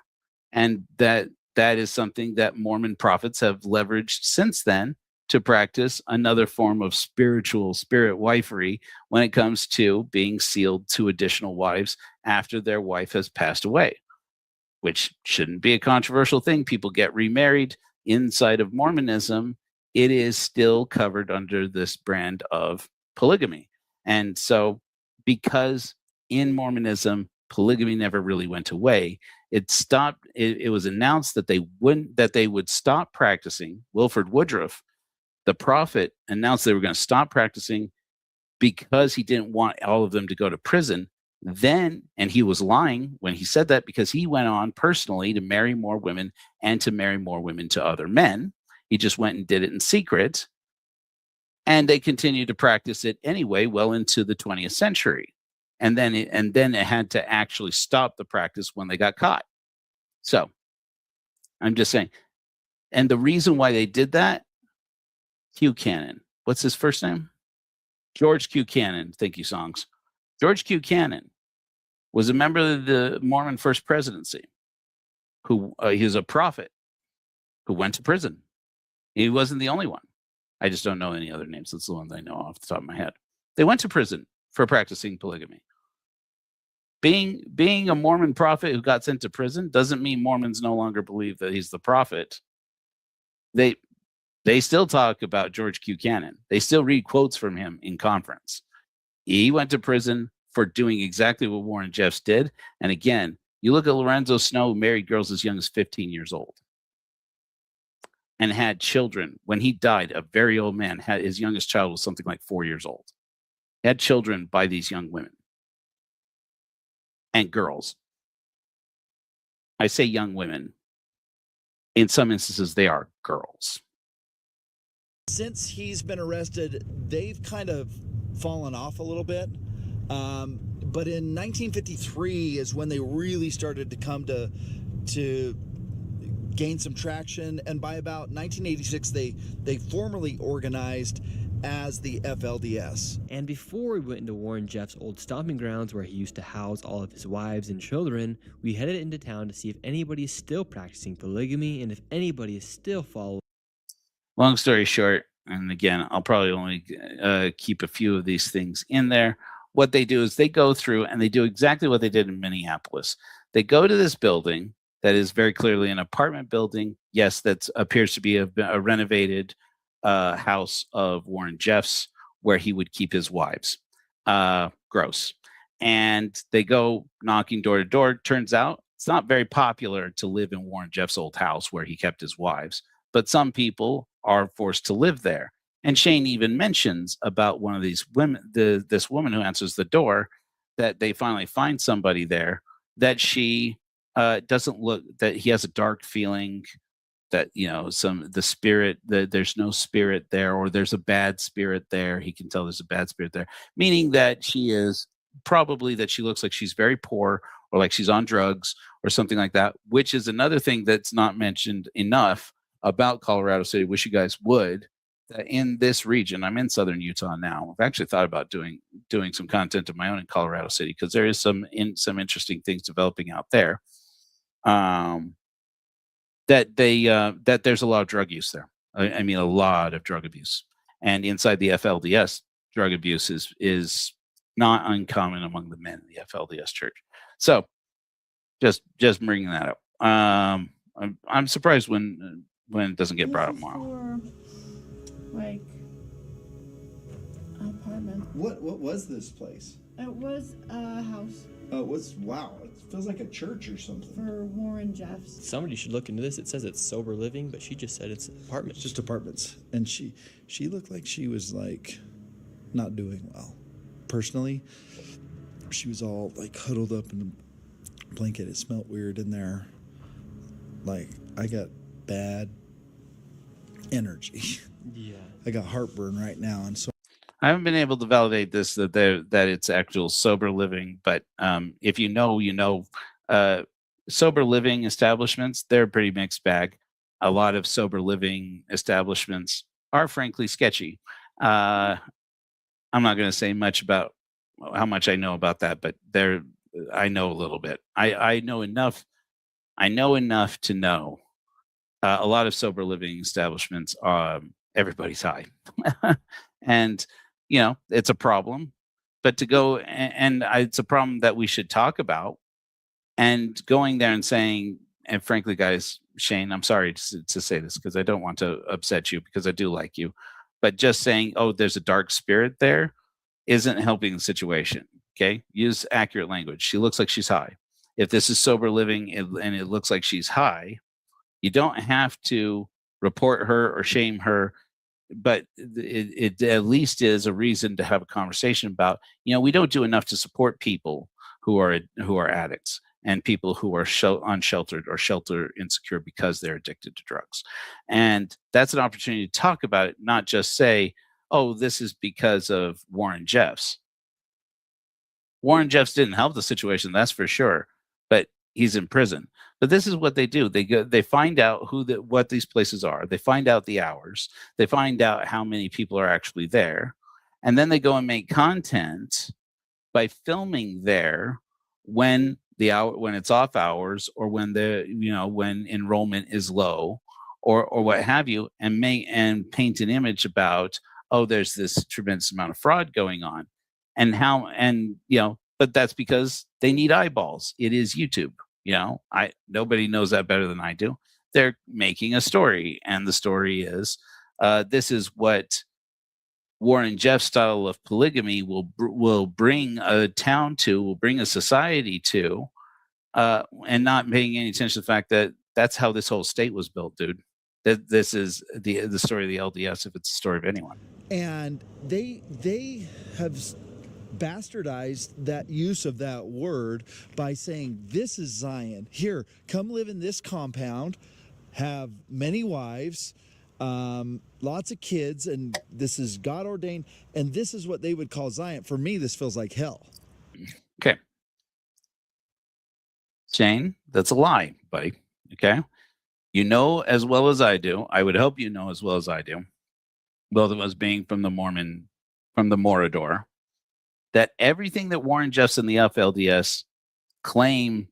and that is something that Mormon prophets have leveraged since then to practice another form of spiritual spirit wifery when it comes to being sealed to additional wives after their wife has passed away, which shouldn't be a controversial thing. People get remarried inside of Mormonism. It is still covered under this brand of polygamy. And so because in Mormonism, polygamy never really went away, it stopped. It was announced that they would stop practicing. Wilford Woodruff, the prophet, announced they were going to stop practicing because he didn't want all of them to go to prison. Then, and he was lying when he said that, because he went on personally to marry more women and to marry more women to other men. He just went and did it in secret. And they continued to practice it anyway, well into the 20th century. And then it had to actually stop the practice when they got caught. So I'm just saying. And the reason why they did that, Q Cannon. What's his first name? George Q. Cannon. Thank you, Songs. George Q. Cannon was a member of the Mormon First Presidency, who he was a prophet who went to prison. He wasn't the only one. I just don't know any other names. That's the ones I know off the top of my head. They went to prison for practicing polygamy. Being a Mormon prophet who got sent to prison doesn't mean Mormons no longer believe that he's the prophet. They still talk about George Q. Cannon. They still read quotes from him in conference. He went to prison for doing exactly what Warren Jeffs did. And again, you look at Lorenzo Snow, who married girls as young as 15 years old and had children. When he died, a very old man, had his youngest child was something like 4 years old. He had children by these young women and girls. I say young women. In some instances, they are girls. Since he's been arrested, they've kind of fallen off a little bit. But in 1953 is when they really started to come to gained some traction, and by about 1986, they formally organized as the FLDS. And before we went into Warren Jeff's old stomping grounds where he used to house all of his wives and children, we headed into town to see if anybody is still practicing polygamy and if anybody is still following. Long story short, and again, I'll probably only keep a few of these things in there. What they do is they go through and they do exactly what they did in Minneapolis. They go to this building that is very clearly an apartment building. Yes, that appears to be a renovated house of Warren Jeff's where he would keep his wives. Gross. And they go knocking door to door. Turns out it's not very popular to live in Warren Jeff's old house where he kept his wives, but some people are forced to live there. And Shane even mentions about one of these women, this woman who answers the door, that they finally find somebody there, that she doesn't look, that he has a dark feeling, that the spirit, that there's no spirit there, or there's a bad spirit there. He can tell there's a bad spirit there, meaning that she is probably, that she looks like she's very poor, or like she's on drugs or something like that, which is another thing that's not mentioned enough about Colorado City. Wish you guys would. That in this region, I'm in southern Utah now. I've actually thought about doing some content of my own in Colorado City, because there is some interesting things developing out there. That there's a lot of drug use there. I mean, a lot of drug abuse, and inside the FLDS, drug abuse is not uncommon among the men in the FLDS church. So, just bringing that up. I'm surprised when it doesn't get brought up more. Like apartment. What was this place? It was a house. Oh, it was, wow. It feels like a church or something. For Warren Jeffs. Somebody should look into this. It says it's sober living, but she just said it's apartments. Just apartments. And she looked like she was like not doing well. Personally, she was all like huddled up in a blanket. It smelled weird in there. Like, I got bad energy. Yeah. I got heartburn right now, and so I haven't been able to validate this that it's actual sober living, but if you know, sober living establishments, they're a pretty mixed bag. A lot of sober living establishments are frankly sketchy. I'm not going to say much about how much I know about that, but I know a little bit. I know enough. I know enough to know a lot of sober living establishments. Everybody's high, and it's a problem. But to go and it's a problem that we should talk about. And going there and saying, and frankly, guys, Shane, I'm sorry to say this because I don't want to upset you, because I do like you, but just saying, oh, there's a dark spirit there, isn't helping the situation. Okay, use accurate language. She looks like she's high. If this is sober living and it looks like she's high, you don't have to report her or shame her, but it at least is a reason to have a conversation about, we don't do enough to support people who are addicts and people who are unsheltered or shelter insecure because they're addicted to drugs. And that's an opportunity to talk about it, not just say, oh, this is because of Warren Jeffs. Warren Jeffs didn't help the situation, that's for sure, but he's in prison. But this is what they do. They find out what these places are. They find out the hours. They find out how many people are actually there. And then they go and make content by filming there when it's off hours, or when when enrollment is low, or what have you, and paint an image about, oh, there's this tremendous amount of fraud going on. But that's because they need eyeballs. It is YouTube. Nobody knows that better than I do. They're making a story, and the story is, this is what Warren Jeff's style of polygamy will bring a town to, will bring a society to, and not paying any attention to the fact that that's how this whole state was built, dude. That this is the story of the LDS, if it's the story of anyone. And they have bastardized that use of that word by saying, this is Zion. Here, come live in this compound, have many wives, lots of kids, and this is God ordained, and this is what they would call Zion. For me, this feels like hell. Okay. Shane, that's a lie, buddy. Okay. You know as well as I do, I would hope you know as well as I do, both of us being from the Morridor, that everything that Warren Jeffs and the FLDS claim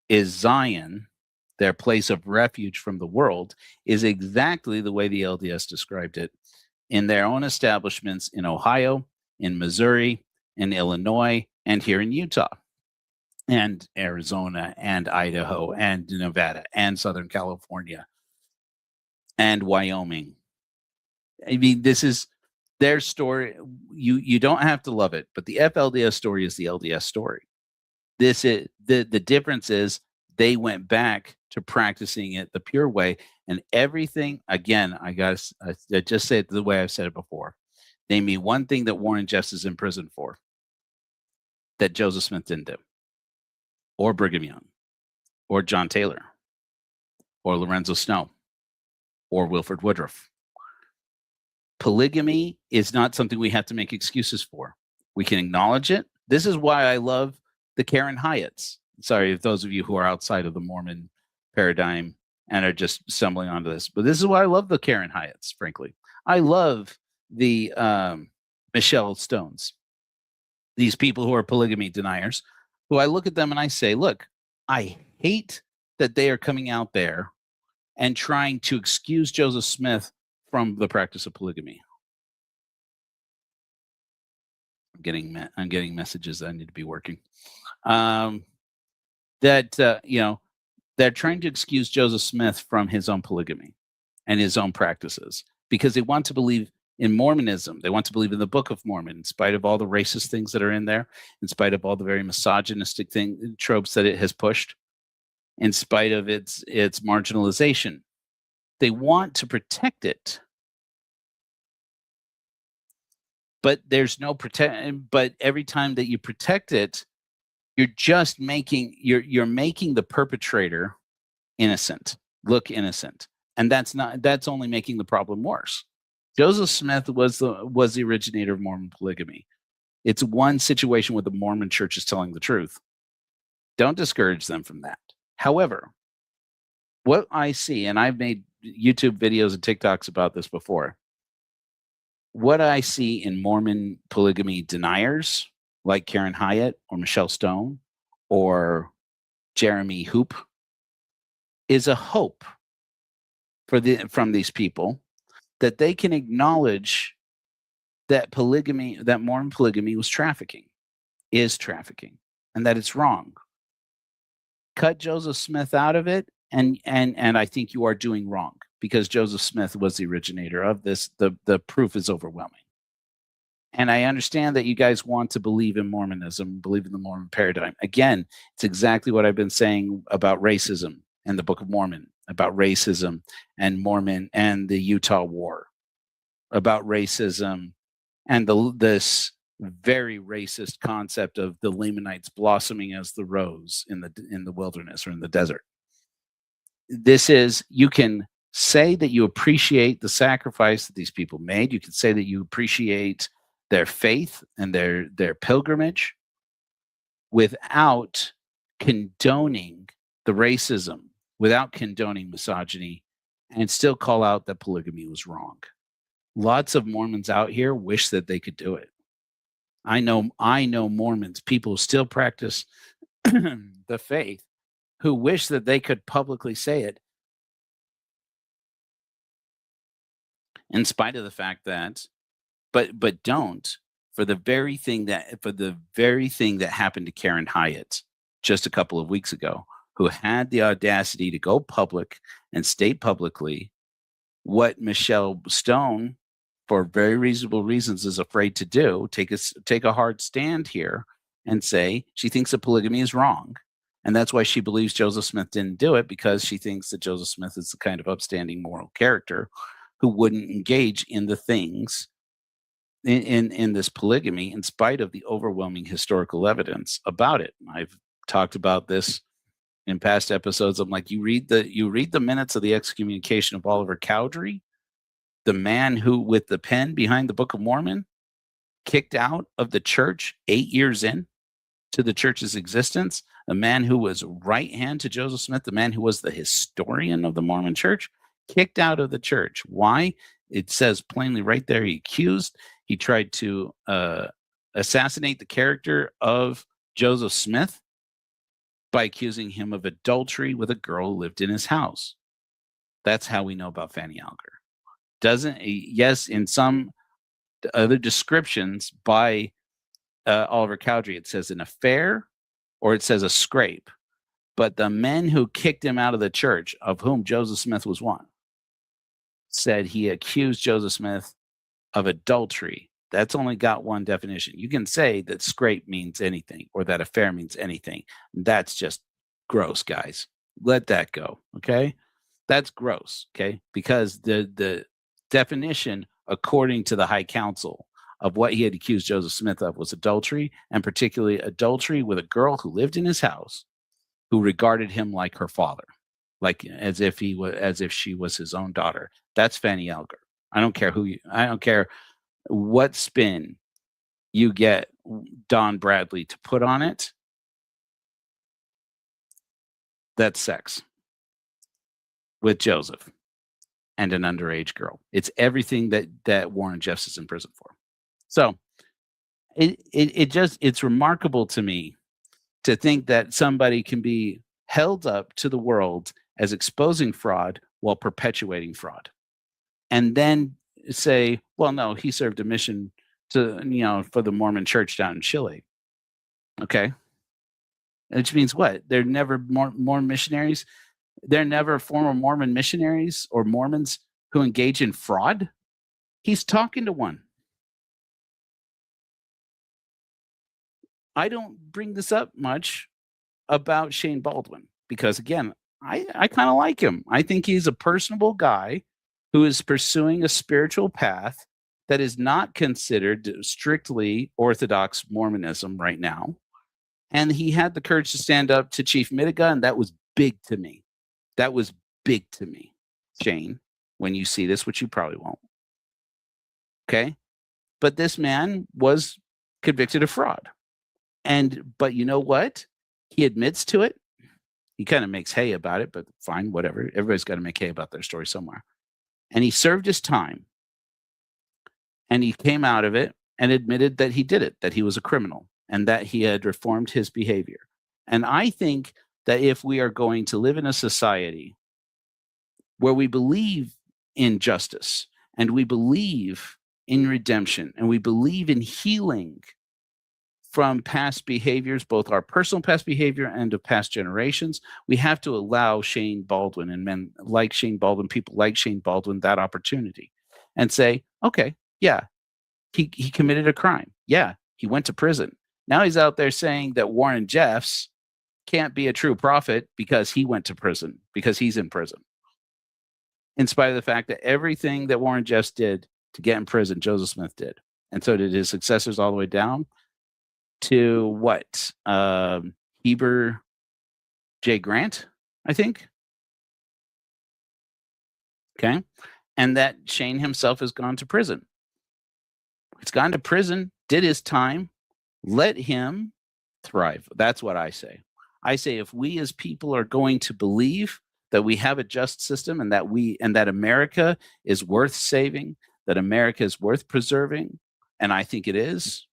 is Zion, their place of refuge from the world, is exactly the way the LDS described it in their own establishments in Ohio, in Missouri, in Illinois, and here in Utah, and Arizona, and Idaho, and Nevada, and Southern California, and Wyoming. I mean, this is their story. You don't have to love it, but the FLDS story is the LDS story. This is the difference is they went back to practicing it the pure way, and everything. Again, I just say it the way I've said it before. Name me one thing that Warren Jeffs is in prison for that Joseph Smith didn't do, or Brigham Young, or John Taylor, or Lorenzo Snow, or Wilford Woodruff. Polygamy is not something we have to make excuses for. We can acknowledge it. This is why I love the Karen Hyatts. Sorry if those of you who are outside of the Mormon paradigm and are just stumbling onto this, but this is why I love the Karen Hyatts, frankly. I love the Michelle Stones, these people who are polygamy deniers, who I look at them and I say, look, I hate that they are coming out there and trying to excuse Joseph Smith from the practice of polygamy. I'm getting messages that I need to be working. They're trying to excuse Joseph Smith from his own polygamy and his own practices because they want to believe in Mormonism. They want to believe in the Book of Mormon, in spite of all the racist things that are in there, in spite of all the very misogynistic tropes that it has pushed, in spite of its marginalization. They want to protect it. But there's no but every time that you protect it, you're just making the perpetrator innocent, look innocent. And that's only making the problem worse. Joseph Smith was the originator of Mormon polygamy. It's one situation where the Mormon church is telling the truth. Don't discourage them from that. However, what I see, and I've made YouTube videos and TikToks about this before, what I see in Mormon polygamy deniers like Karen Hyatt or Michelle Stone or Jeremy Hoop is a hope from these people that they can acknowledge that Mormon polygamy is trafficking, and that it's wrong. Cut Joseph Smith out of it, and I think you are doing wrong because Joseph Smith was the originator of this. The proof is overwhelming. And I understand that you guys want to believe in Mormonism, believe in the Mormon paradigm. Again, it's exactly what I've been saying about racism and the Book of Mormon, about racism and Mormon and the Utah War, about racism and this very racist concept of the Lamanites blossoming as the rose in the wilderness or in the desert. You can say that you appreciate the sacrifice that these people made. You can say that you appreciate their faith and their pilgrimage without condoning the racism, without condoning misogyny, and still call out that polygamy was wrong. Lots of Mormons out here wish that they could do it. I know Mormons, people who still practice the faith, who wish that they could publicly say it, in spite of the fact that, but don't, for the very thing that happened to Karen Hyatt just a couple of weeks ago, who had the audacity to go public and state publicly what Michelle Stone, for very reasonable reasons, is afraid to do, take a hard stand here and say she thinks that polygamy is wrong. And that's why she believes Joseph Smith didn't do it, because she thinks that Joseph Smith is the kind of upstanding moral character who wouldn't engage in the things in this polygamy in spite of the overwhelming historical evidence about it. I've talked about this in past episodes. I'm like, you read the minutes of the excommunication of Oliver Cowdery, the man who, with the pen behind the Book of Mormon, kicked out of the church 8 years in to the church's existence, the man who was right hand to Joseph Smith, the man who was the historian of the Mormon church, kicked out of the church. Why? It says plainly right there, he tried to assassinate the character of Joseph Smith by accusing him of adultery with a girl who lived in his house. That's how we know about Fanny Alger. Yes, in some other descriptions by Oliver Cowdery, it says an affair or it says a scrape. But the men who kicked him out of the church, of whom Joseph Smith was one, said he accused Joseph Smith of adultery. That's only got one definition. You can say that scrape means anything or that affair means anything. That's just gross, guys. Let that go, okay? That's gross, okay? Because the definition, according to the High Council, of what he had accused Joseph Smith of was adultery, and particularly adultery with a girl who lived in his house, who regarded him like her father, like as if she was his own daughter. That's Fanny Alger. I don't care what spin you get Don Bradley to put on it. That's sex with Joseph and an underage girl. It's everything that Warren Jeffs is in prison for. So it's remarkable to me to think that somebody can be held up to the world as exposing fraud while perpetuating fraud, and then say, well, no, he served a mission for the Mormon church down in Chile. Okay. Which means what? They're never more missionaries. They're never former Mormon missionaries or Mormons who engage in fraud. He's talking to one. I don't bring this up much about Shane Baldwin because, again, I kind of like him. I think he's a personable guy who is pursuing a spiritual path that is not considered strictly Orthodox Mormonism right now. And he had the courage to stand up to Chief Mitiga, and that was big to me. That was big to me, Shane, when you see this, which you probably won't. Okay? But this man was convicted of fraud. But you know what? He admits to it. He kind of makes hay about it, but fine, whatever. Everybody's got to make hay about their story somewhere. And he served his time. And he came out of it and admitted that he did it, that he was a criminal, and that he had reformed his behavior. And I think that if we are going to live in a society where we believe in justice, and we believe in redemption, and we believe in healing from past behaviors, both our personal past behavior and of past generations, we have to allow Shane Baldwin and men like Shane Baldwin, people like Shane Baldwin, that opportunity and say, okay, yeah, he committed a crime. Yeah, he went to prison. Now he's out there saying that Warren Jeffs can't be a true prophet because he went to prison, because he's in prison. In spite of the fact that everything that Warren Jeffs did to get in prison, Joseph Smith did. And so did his successors all the way down to what? Heber J. Grant, I think. Okay. And that Shane himself has gone to prison. He's gone to prison, did his time, let him thrive. That's what I say. I say if we as people are going to believe that we have a just system and that America is worth saving, that America is worth preserving, and I think it is,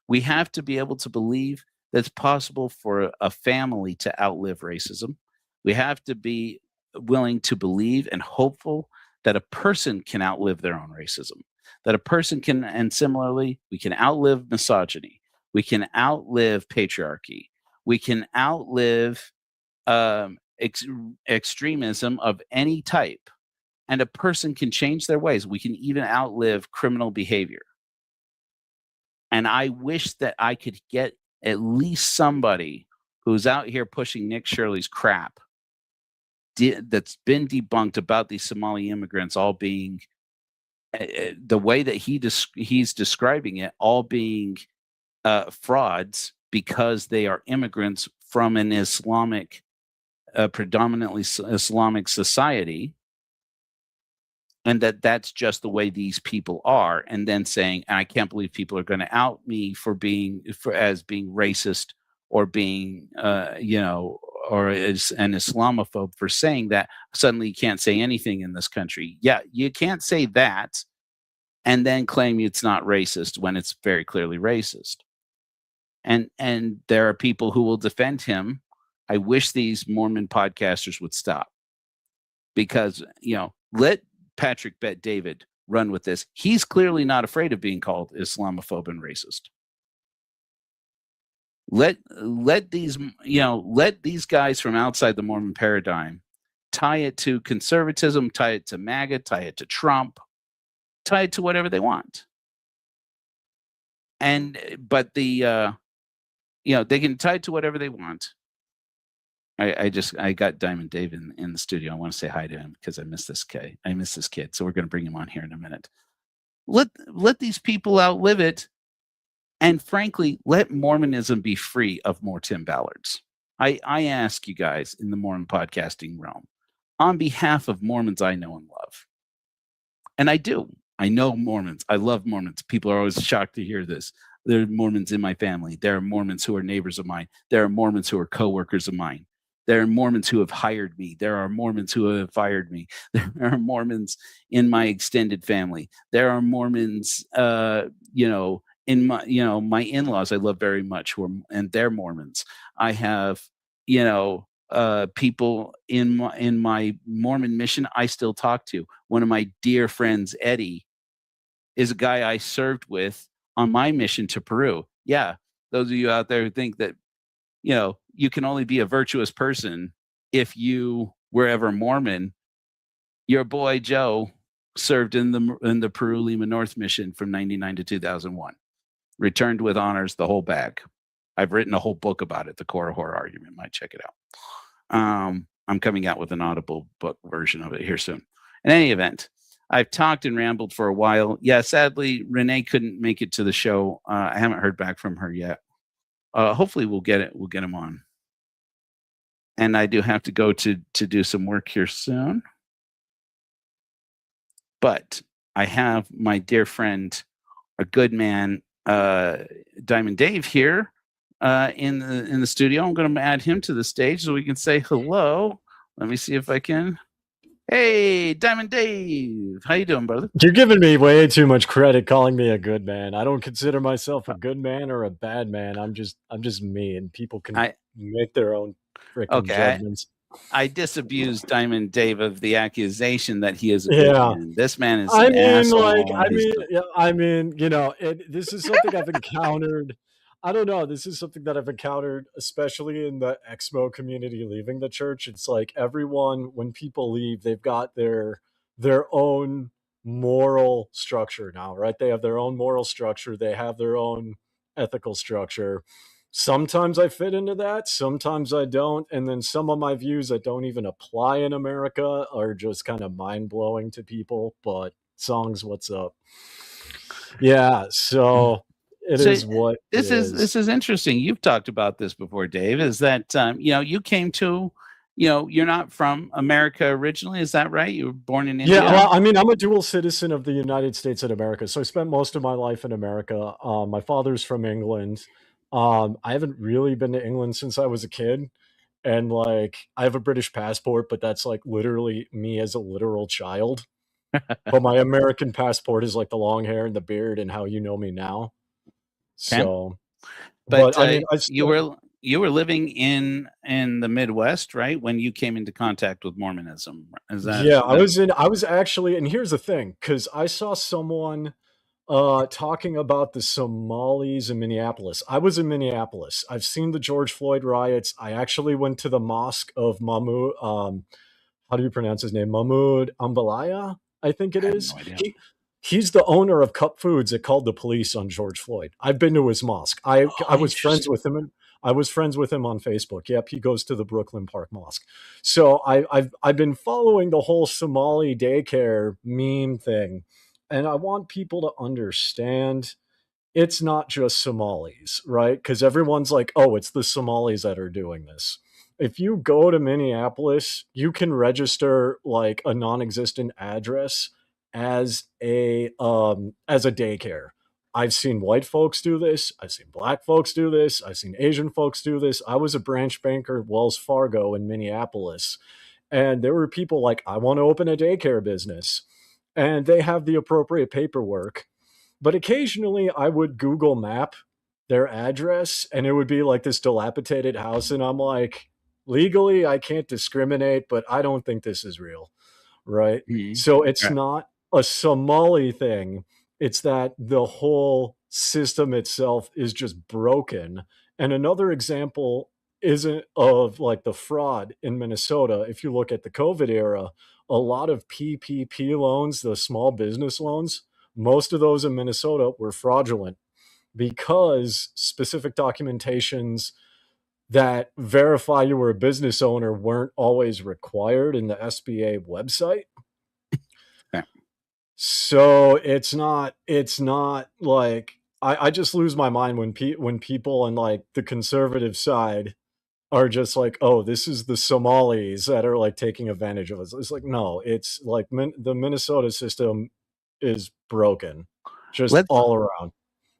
we have to be able to believe that it's possible for a family to outlive racism. We have to be willing to believe and hopeful that a person can outlive their own racism, that a person can, and similarly, we can outlive misogyny. We can outlive patriarchy. We can outlive extremism of any type. And a person can change their ways. We can even outlive criminal behavior. And I wish that I could get at least somebody who's out here pushing Nick Shirley's crap that's been debunked about these Somali immigrants all being the way that he's describing it, all being frauds because they are immigrants from an Islamic, predominantly Islamic society, and that's just the way these people are. And then saying, and I can't believe people are going to out me as being racist or being, or is an Islamophobe for saying that, suddenly you can't say anything in this country. Yeah, you can't say that and then claim it's not racist when it's very clearly racist. And there are people who will defend him. I wish these Mormon podcasters would stop, because, let Patrick Bet David run with this. He's clearly not afraid of being called Islamophobe and racist. Let these guys from outside the Mormon paradigm tie it to conservatism, tie it to MAGA, tie it to Trump, tie it to whatever they want. But they can tie it to whatever they want. I got Diamond Dave in the studio. I want to say hi to him because I miss this kid. So we're going to bring him on here in a minute. Let these people outlive it. And frankly, let Mormonism be free of more Tim Ballards. I ask you guys in the Mormon podcasting realm, on behalf of Mormons I know and love. And I do. I know Mormons. I love Mormons. People are always shocked to hear this. There are Mormons in my family. There are Mormons who are neighbors of mine. There are Mormons who are coworkers of mine. There are Mormons who have hired me. There are Mormons who have fired me. There are Mormons in my extended family. There are Mormons, in my, my in-laws I love very much, and they're Mormons. I have, people in my Mormon mission I still talk to. One of my dear friends, Eddie, is a guy I served with on my mission to Peru. Yeah, those of you out there who think that, you can only be a virtuous person if you were ever Mormon, your boy Joe served in the Peru Lima North mission from 1999 to 2001. Returned with honors, the whole bag. I've written a whole book about it, The Core Horror Argument. Might check it out. I'm coming out with an Audible book version of it here soon. In any event, I've talked and rambled for a while. Yeah, sadly, Rene couldn't make it to the show. I haven't heard back from her yet. Hopefully we'll get it. We'll get him on. And I do have to go to do some work here soon. But I have my dear friend, a good man, Diamond Dave here in the studio. I'm going to add him to the stage so we can say hello. Let me see if I can. Hey, Diamond Dave, how you doing, brother? You're giving me way too much credit calling me a good man. I don't consider myself a good man or a bad man. I'm just me, and people can make their own freaking judgments. I disabuse Diamond Dave of the accusation that he is a good man. This man is an asshole. This is something I've encountered. I don't know. This is something that I've encountered, especially in the Exmo community leaving the church. It's like everyone, when people leave, they've got their own moral structure now, right? They have their own moral structure. They have their own ethical structure. Sometimes I fit into that, sometimes I don't. And then some of my views that don't even apply in America are just kind of mind-blowing to people. But songs, what's up? Yeah, so it is what this is. This is interesting. You've talked about this before, Dave, is that you came to, you're not from America originally, is that right? You were born in India? Yeah, well, I'm a dual citizen of the United States and America. So I spent most of my life in America. My father's from England. I haven't really been to England since I was a kid, and I have a British passport, but that's literally me as a literal child. But my American passport is the long hair and the beard and how you know me now. So, but you were living in the Midwest, right? When you came into contact with Mormonism, is that? Yeah, I was actually, and here's the thing, because I saw someone talking about the Somalis in Minneapolis. I was in Minneapolis. I've seen the George Floyd riots. I actually went to the mosque of Mahmoud. How do you pronounce his name? Mahmoud Ambalaya, I think it is. No, he's the owner of Cup Foods that called the police on George Floyd. I've been to his mosque. I was friends with him. I was friends with him on Facebook. Yep, he goes to the Brooklyn Park Mosque. So I've been following the whole Somali daycare meme thing. And I want people to understand it's not just Somalis, right? Because everyone's like, oh, it's the Somalis that are doing this. If you go to Minneapolis, you can register a non-existent address as a daycare. I've seen white folks do this. I've seen black folks do this. I've seen Asian folks do this. I was a branch banker at Wells Fargo in Minneapolis, and there were people like, I want to open a daycare business, and they have the appropriate paperwork. But occasionally I would Google map their address, and it would be like this dilapidated house. And I'm like, legally, I can't discriminate, but I don't think this is real. Right. So it's Right. not a Somali thing. It's that the whole system itself is just broken. And another example isn't of like the fraud in Minnesota. If you look at the COVID era, a lot of PPP loans, the small business loans, most of those in Minnesota were fraudulent because specific documentations that verify you were a business owner weren't always required in the SBA website. Yeah. So it's not like I just lose my mind when people on like the conservative side are just like, oh, this is the Somalis that are like taking advantage of us. It's like, no, it's like the Minnesota system is broken just all around.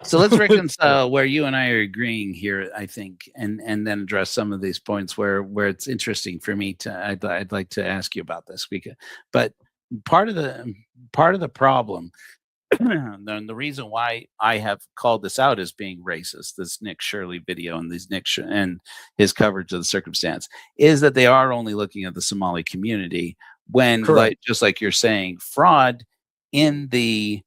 So let's reconcile where you and I are agreeing here, I think, and then address some of these points where it's interesting for me to. I'd like to ask you about this but part of the problem, and the reason why I have called this out as being racist, this Nick Shirley video and and his coverage of the circumstance, is that they are only looking at the Somali community when, like, just like you're saying, fraud in the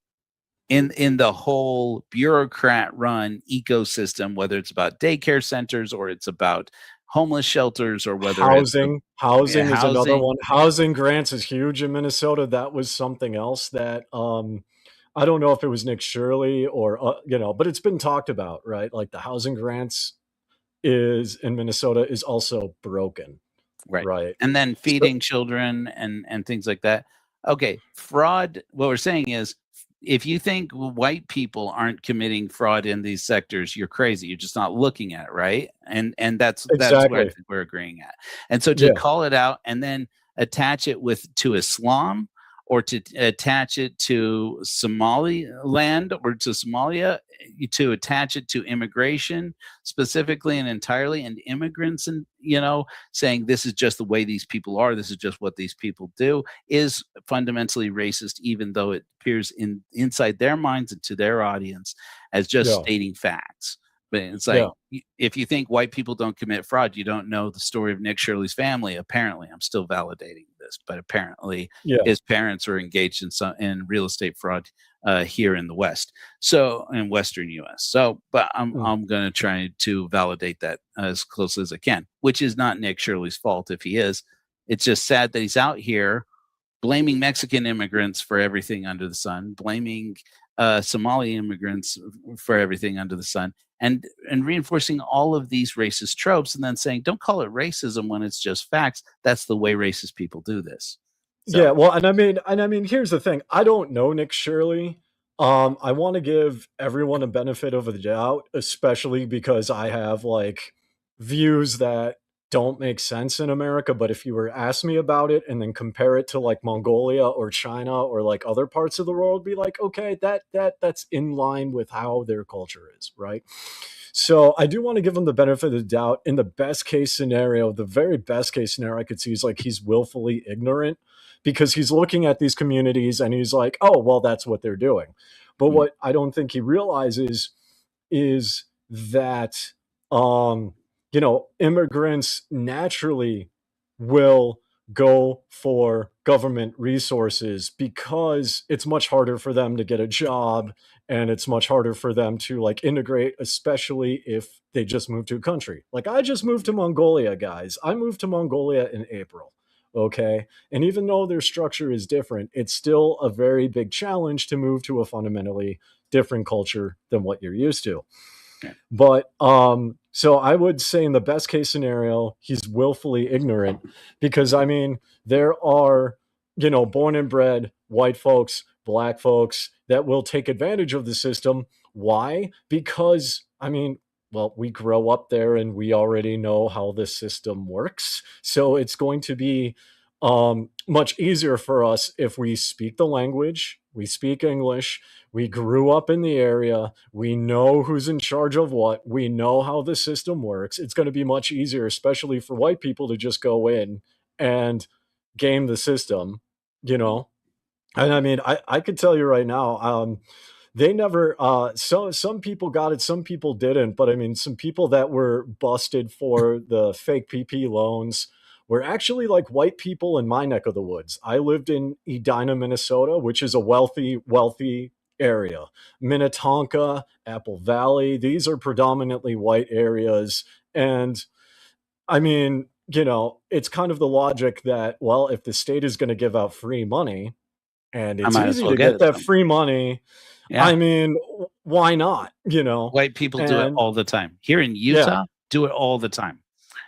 whole bureaucrat run ecosystem, whether it's about daycare centers or it's about homeless shelters or whether housing is another one. Housing grants is huge in Minnesota. That was something else that I don't know if it was Nick Shirley or but it's been talked about, right? Like the housing grants is in Minnesota is also broken. Right. And then feeding children and things like that. Okay, fraud, what we're saying is, if you think white people aren't committing fraud in these sectors, you're crazy. You're just not looking at it, right? And that's where I think we're agreeing at. And so to call it out and then attach it to Islam or to attach it to Somaliland or to Somalia, to attach it to immigration specifically and entirely, and immigrants, and saying this is just the way these people are, this is just what these people do, is fundamentally racist, even though it appears inside their minds and to their audience as just stating facts. But it's like, if you think white people don't commit fraud, you don't know the story of Nick Shirley's family. Apparently, I'm still validating this, but apparently his parents were engaged in real estate fraud here in the West, so in Western U.S. So, but I'm going to try to validate that as closely as I can, which is not Nick Shirley's fault if he is. It's just sad that he's out here blaming Mexican immigrants for everything under the sun, blaming Somali immigrants for everything under the sun, and reinforcing all of these racist tropes, and then saying, don't call it racism when it's just facts. That's the way racist people do this. So. Yeah, well, and I mean, here's the thing. I don't know Nick Shirley. I want to give everyone a benefit of the doubt, especially because I have like views that don't make sense in America. But if you were ask me about it and then compare it to like Mongolia or China or like other parts of the world, be like, okay, that's in line with how their culture is, right? So I do want to give him the benefit of the doubt. In the best case scenario, the very best case scenario I could see is like he's willfully ignorant because he's looking at these communities and he's like, oh, well, that's what they're doing. But what I don't think he realizes is that, immigrants naturally will go for government resources because it's much harder for them to get a job and it's much harder for them to like integrate, especially if they just move to a country. Like I just moved to Mongolia, guys. I moved to Mongolia in April. Okay. And even though their structure is different, it's still a very big challenge to move to a fundamentally different culture than what you're used to. Okay. But so I would say in the best case scenario, he's willfully ignorant because I mean, there are, born and bred white folks, black folks that will take advantage of the system. Why? Because I mean, well, we grow up there and we already know how the system works. So it's going to be much easier for us if we speak the language, We speak English. We grew up in the area. We know who's in charge of what. We know how the system works. It's going to be much easier, especially for white people, to just go in and game the system, you know? And I mean, I could tell you right now, they never, some people got it, some people didn't. But I mean, some people that were busted for the fake PP loans were actually like white people in my neck of the woods. I lived in Edina, Minnesota, which is a wealthy area. Minnetonka, Apple Valley, these are predominantly white areas. And I mean, you know, it's kind of the logic that, well, if the state is going to give out free money, and it's easy to get that free money. Yeah. I mean, why not? You know, white people do it all the time. Here in Utah, do it all the time.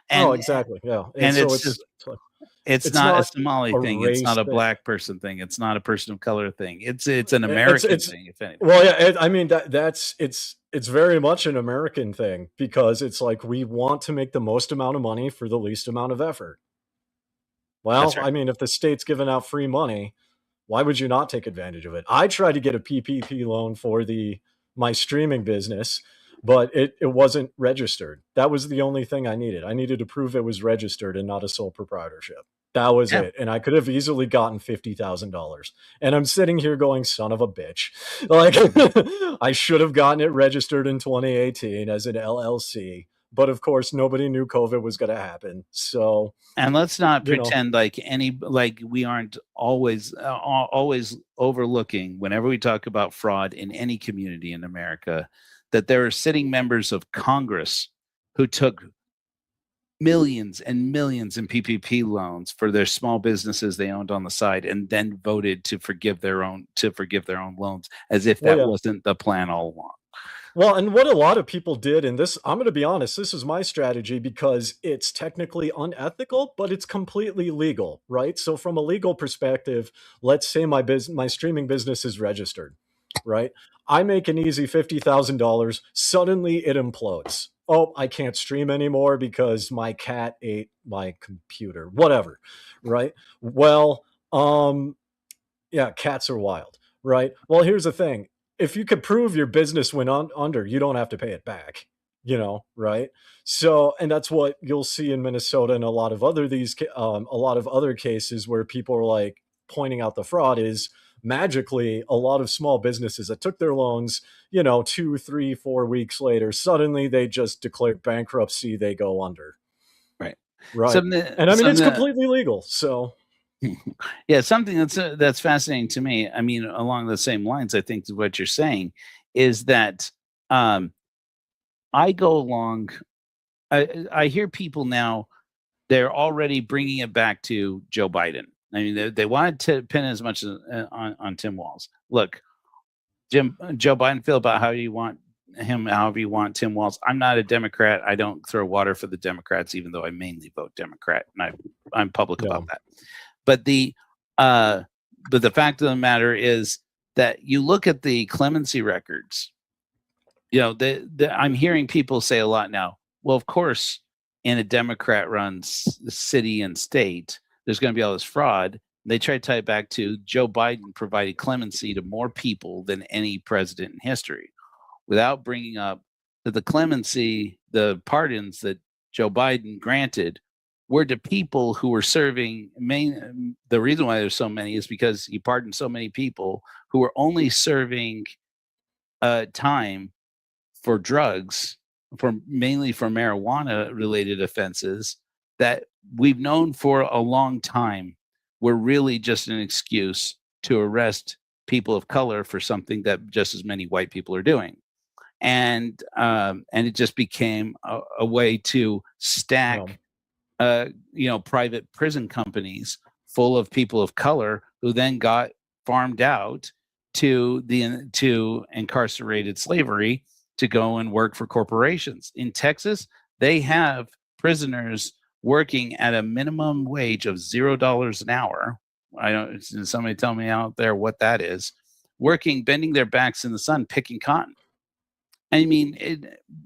And, exactly. Yeah. And so it's not a Somali thing. It's not a black person thing. It's not a person of color thing. It's an American thing, if anything. Well, yeah. I mean, it's very much an American thing, because it's like, we want to make the most amount of money for the least amount of effort. Well, right. I mean, if the state's giving out free money, why would you not take advantage of it? I tried to get a PPP loan for my streaming business, but it wasn't registered. That was the only thing I needed. I needed to prove it was registered and not a sole proprietorship. That was it. And I could have easily gotten $50,000. And I'm sitting here going, son of a bitch. Like, I should have gotten it registered in 2018 as an LLC. But of course, nobody knew COVID was going to happen. So, and let's not pretend like we aren't always overlooking, whenever we talk about fraud in any community in America, that there are sitting members of Congress who took millions and millions in PPP loans for their small businesses they owned on the side, and then voted to forgive their own loans, as if that wasn't the plan all along. Well, and what a lot of people did, and this, I'm going to be honest, this is my strategy, because it's technically unethical, but it's completely legal, right? So from a legal perspective, let's say my streaming business is registered, right? I make an easy $50,000. Suddenly it implodes. Oh, I can't stream anymore because my cat ate my computer, whatever, right? Well, yeah, cats are wild, right? Well, here's the thing. If you could prove your business went under, you don't have to pay it back, right? So, and that's what you'll see in Minnesota and a lot of other cases where people are like pointing out the fraud is magically a lot of small businesses that took their loans, 2, 3, 4 weeks later, suddenly they just declare bankruptcy, they go under. Right. And I mean, it's completely legal. So. Yeah, something that's fascinating to me. I mean, along the same lines, I think what you're saying is that I go along. I hear people now; they're already bringing it back to Joe Biden. I mean, they wanted to pin as much on Tim Walz. Look, Joe Biden, feel about how you want him, however you want Tim Walz. I'm not a Democrat. I don't throw water for the Democrats, even though I mainly vote Democrat, and I'm public about that. But the fact of the matter is that you look at the clemency records. I'm hearing people say a lot now. Well, of course, in a Democrat-run city and state, there's going to be all this fraud. They try to tie it back to Joe Biden provided clemency to more people than any president in history, without bringing up that the clemency, the pardons that Joe Biden granted, were to people who were serving. The reason why there's so many is because he pardoned so many people who were only serving time for drugs, mainly for marijuana-related offenses that we've known for a long time were really just an excuse to arrest people of color for something that just as many white people are doing. And it just became a way to stack private prison companies full of people of color who then got farmed out to incarcerated slavery to go and work for corporations. In Texas, they have prisoners working at a minimum wage of $0 an hour. Somebody tell me out there what that is. Working, bending their backs in the sun, picking cotton. I mean,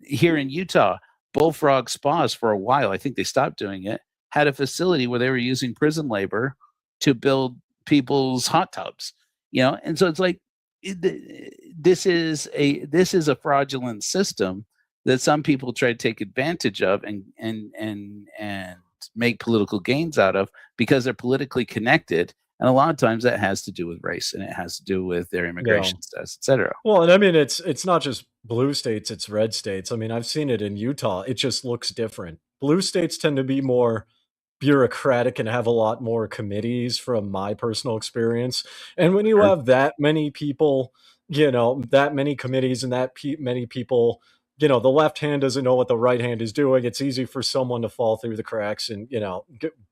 here in Utah, Bullfrog Spas, for a while, I think they stopped doing it, had a facility where they were using prison labor to build people's hot tubs. And so it's like this is a fraudulent system that some people try to take advantage of and make political gains out of because they're politically connected. And a lot of times that has to do with race, and it has to do with their immigration status, etc. Well, and I mean, it's not just blue states, it's red states. I mean, I've seen it in Utah. It just looks different. Blue states tend to be more bureaucratic and have a lot more committees from my personal experience. And when you have that many people, that many committees and many people, the left hand doesn't know what the right hand is doing. It's easy for someone to fall through the cracks and, a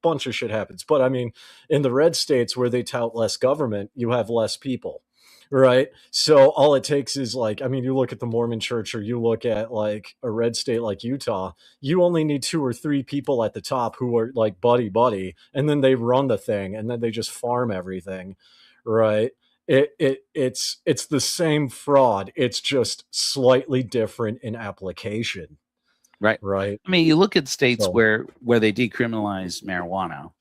bunch of shit happens. But I mean, in the red states where they tout less government, you have less people. Right. So all it takes is you look at the Mormon church or you look at like a red state like Utah, you only need 2 or 3 people at the top who are like buddy, and then they run the thing and then they just farm everything. Right. It's the same fraud. It's just slightly different in application. Right. Right. I mean, you look at states where they decriminalize marijuana,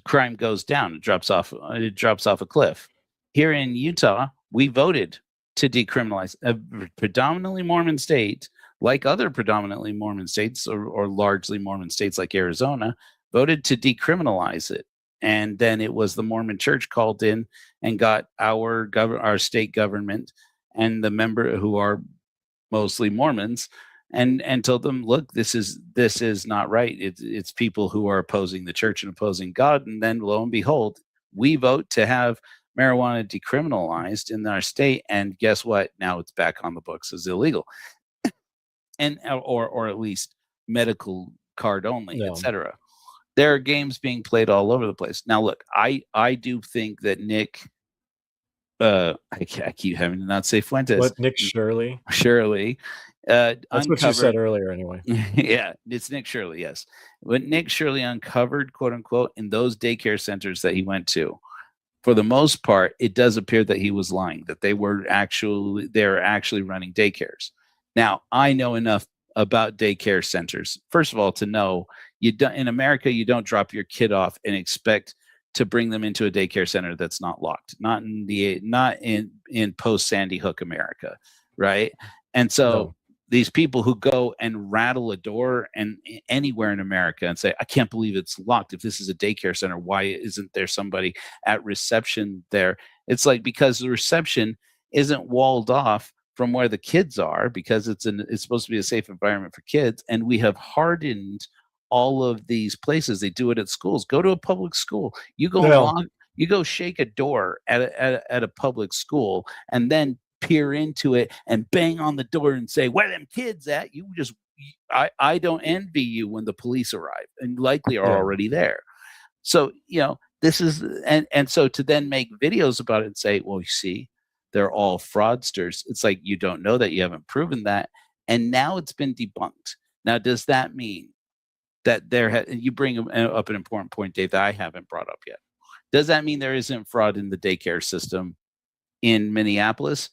crime goes down, it drops off a cliff. Here in Utah, we voted to decriminalize a predominantly Mormon state, like other predominantly Mormon states or largely Mormon states like Arizona, voted to decriminalize it. And then it was the Mormon church called in and got our state government and the member who are mostly Mormons and told them, look, this is not right. It's people who are opposing the church and opposing God. And then lo and behold, we vote to have marijuana decriminalized in our state, and guess what? Now it's back on the books as illegal, and or at least medical card only, etc. There are games being played all over the place. Now, look, I do think that Nick, I keep having to not say Fuentes. What, Nick Shirley? Shirley. That's what you said earlier, anyway. Yeah, it's Nick Shirley. Yes, but Nick Shirley uncovered, quote unquote, in those daycare centers that he went to. For the most part, it does appear that he was lying, that they're actually running daycares. Now, I know enough about daycare centers. First of all, to know in America, you don't drop your kid off and expect to bring them into a daycare center that's not locked. Not in post Sandy Hook America, right? And so these people who go and rattle a door and anywhere in America and say, I can't believe it's locked. If this is a daycare center, why isn't there somebody at reception there? It's like, because the reception isn't walled off from where the kids are, because it's supposed to be a safe environment for kids. And we have hardened all of these places. They do it at schools. Go to a public school. You go shake a door at a public school and then peer into it and bang on the door and say, where are them kids at? I don't envy you when the police arrive, and likely are already there. So, this is, and so to then make videos about it and say, well, you see, they're all fraudsters. It's like, you don't know that, you haven't proven that. And now it's been debunked. Now, does that mean that you bring up an important point, Dave, that I haven't brought up yet. Does that mean there isn't fraud in the daycare system in Minneapolis?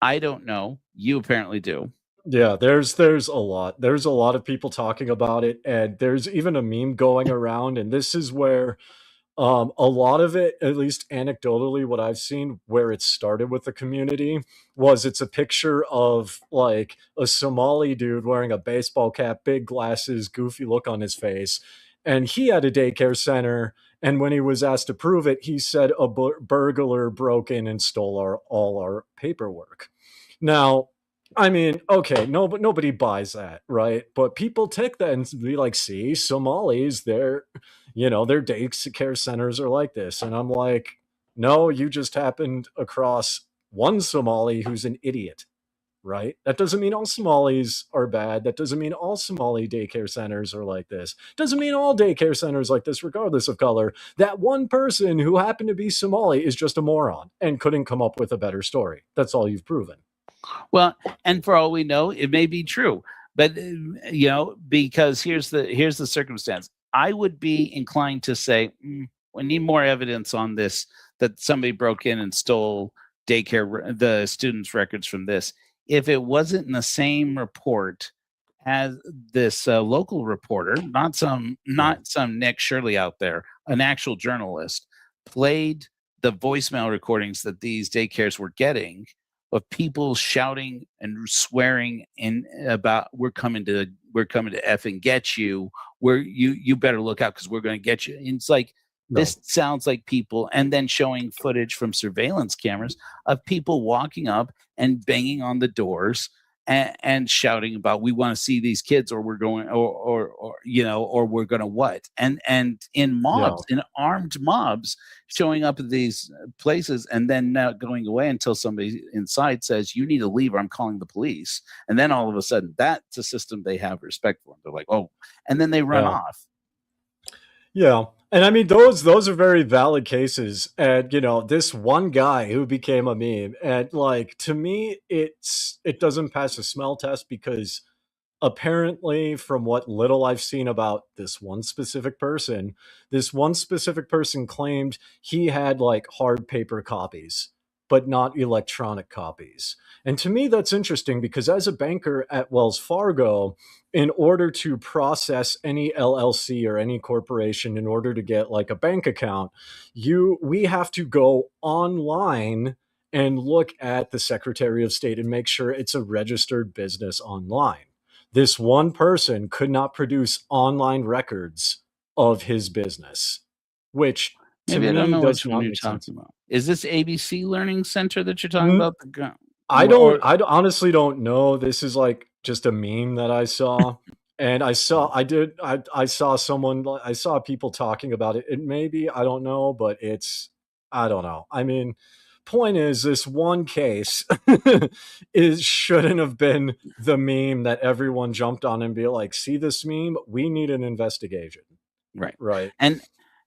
I don't know. You apparently do. Yeah, there's a lot. There's a lot of people talking about it, and there's even a meme going around, and this is where a lot of it, at least anecdotally, what I've seen, where it started with the community, was it's a picture of like a Somali dude wearing a baseball cap, big glasses, goofy look on his face, and he had a daycare center. And when he was asked to prove it, he said a burglar broke in and stole all our paperwork. Now, I mean, okay, but nobody buys that, right? But people take that and be like, see, Somalis, their daycare centers are like this. And I'm like, no, you just happened across one Somali who's an idiot, right? That doesn't mean all Somalis are bad. That doesn't mean all Somali daycare centers are like this. Doesn't mean all daycare centers like this, regardless of color. That one person who happened to be Somali is just a moron and couldn't come up with a better story. That's all you've proven. Well, and for all we know, it may be true, but because here's the circumstance. I would be inclined to say, we need more evidence on this, that somebody broke in and stole the students' records from this. If it wasn't in the same report as this local reporter, not some Nick Shirley out there, an actual journalist, played the voicemail recordings that these daycares were getting of people shouting and swearing and about we're coming to effing get you. You better look out because we're going to get you. And it's like this sounds like people, and then showing footage from surveillance cameras of people walking up and banging on the doors and shouting about we want to see these kids or we're going or we're going to what and in mobs, in armed mobs showing up at these places and then not going away until somebody inside says you need to leave or I'm calling the police. And then all of a sudden that's a system they have respect for. They're like, oh, and then they run off. Yeah. And I mean, those are very valid cases. And, this one guy who became a meme, and like, to me, it doesn't pass a smell test because apparently from what little I've seen about this one specific person claimed he had like hard paper copies, but not electronic copies. And to me, that's interesting because as a banker at Wells Fargo, in order to process any LLC or any corporation, in order to get like a bank account, we have to go online and look at the Secretary of State and make sure it's a registered business online. This one person could not produce online records of his business, which to Maybe me I don't know does which not one you're make sense. talking about. Is this ABC Learning Center that you're talking about? I honestly don't know. This is like just a meme that I saw. And I saw people talking about it. It maybe, I don't know, but I don't know. I mean, point is, this one case shouldn't have been the meme that everyone jumped on and be like, see this meme? We need an investigation. Right.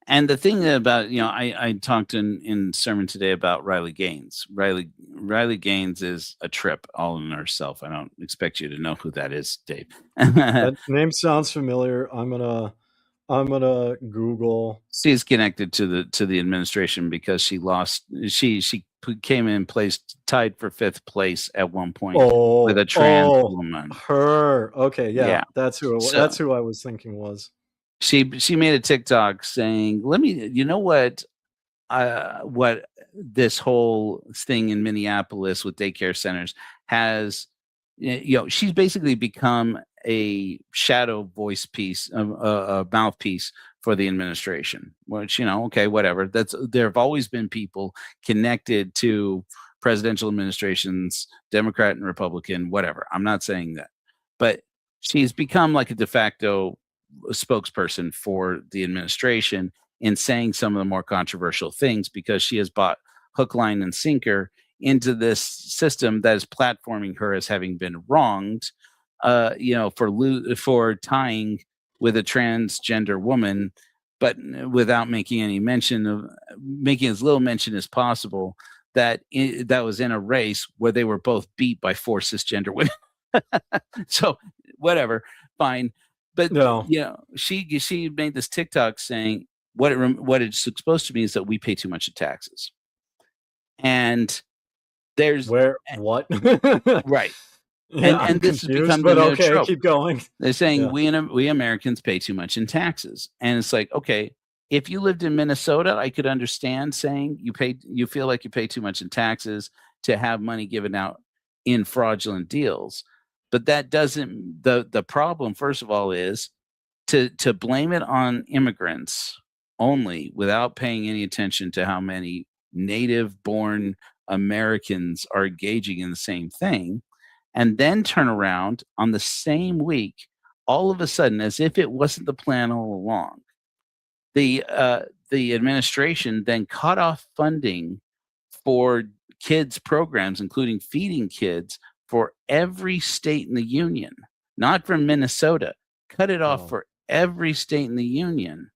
And the thing about, I talked in sermon today about Riley Gaines. Riley Gaines is a trip all in herself. I don't expect you to know who that is, Dave. That name sounds familiar. I'm gonna Google. She's connected to the administration because she lost. She came in tied for 5th place at one point with a trans woman. Her. Okay, yeah. That's who I was thinking was. She made a TikTok saying, you know what this whole thing in Minneapolis with daycare centers has, she's basically become a shadow voice piece, a mouthpiece for the administration, which, okay, whatever. There have always been people connected to presidential administrations, Democrat and Republican, whatever. I'm not saying that, but she's become like a de facto spokesperson for the administration in saying some of the more controversial things because she has bought hook, line, and sinker into this system that is platforming her as having been wronged, for tying with a transgender woman, but without making as little mention as possible that was in a race where they were both beat by 4 cisgender women. So whatever, fine. But she made this TikTok saying what it's supposed to mean is that we pay too much in taxes, and there's what right, and this confused, has become but the okay, trope. keep going. They're saying we Americans pay too much in taxes, and it's like, okay, if you lived in Minnesota, I could understand saying you feel like you pay too much in taxes to have money given out in fraudulent deals. But that doesn't, the problem, first of all, is to blame it on immigrants only without paying any attention to how many native-born Americans are engaging in the same thing, and then turn around on the same week, all of a sudden, as if it wasn't the plan all along, the administration then cut off funding for kids programs, including feeding kids, for every state in the union, not from Minnesota, cut it off for every state in the union,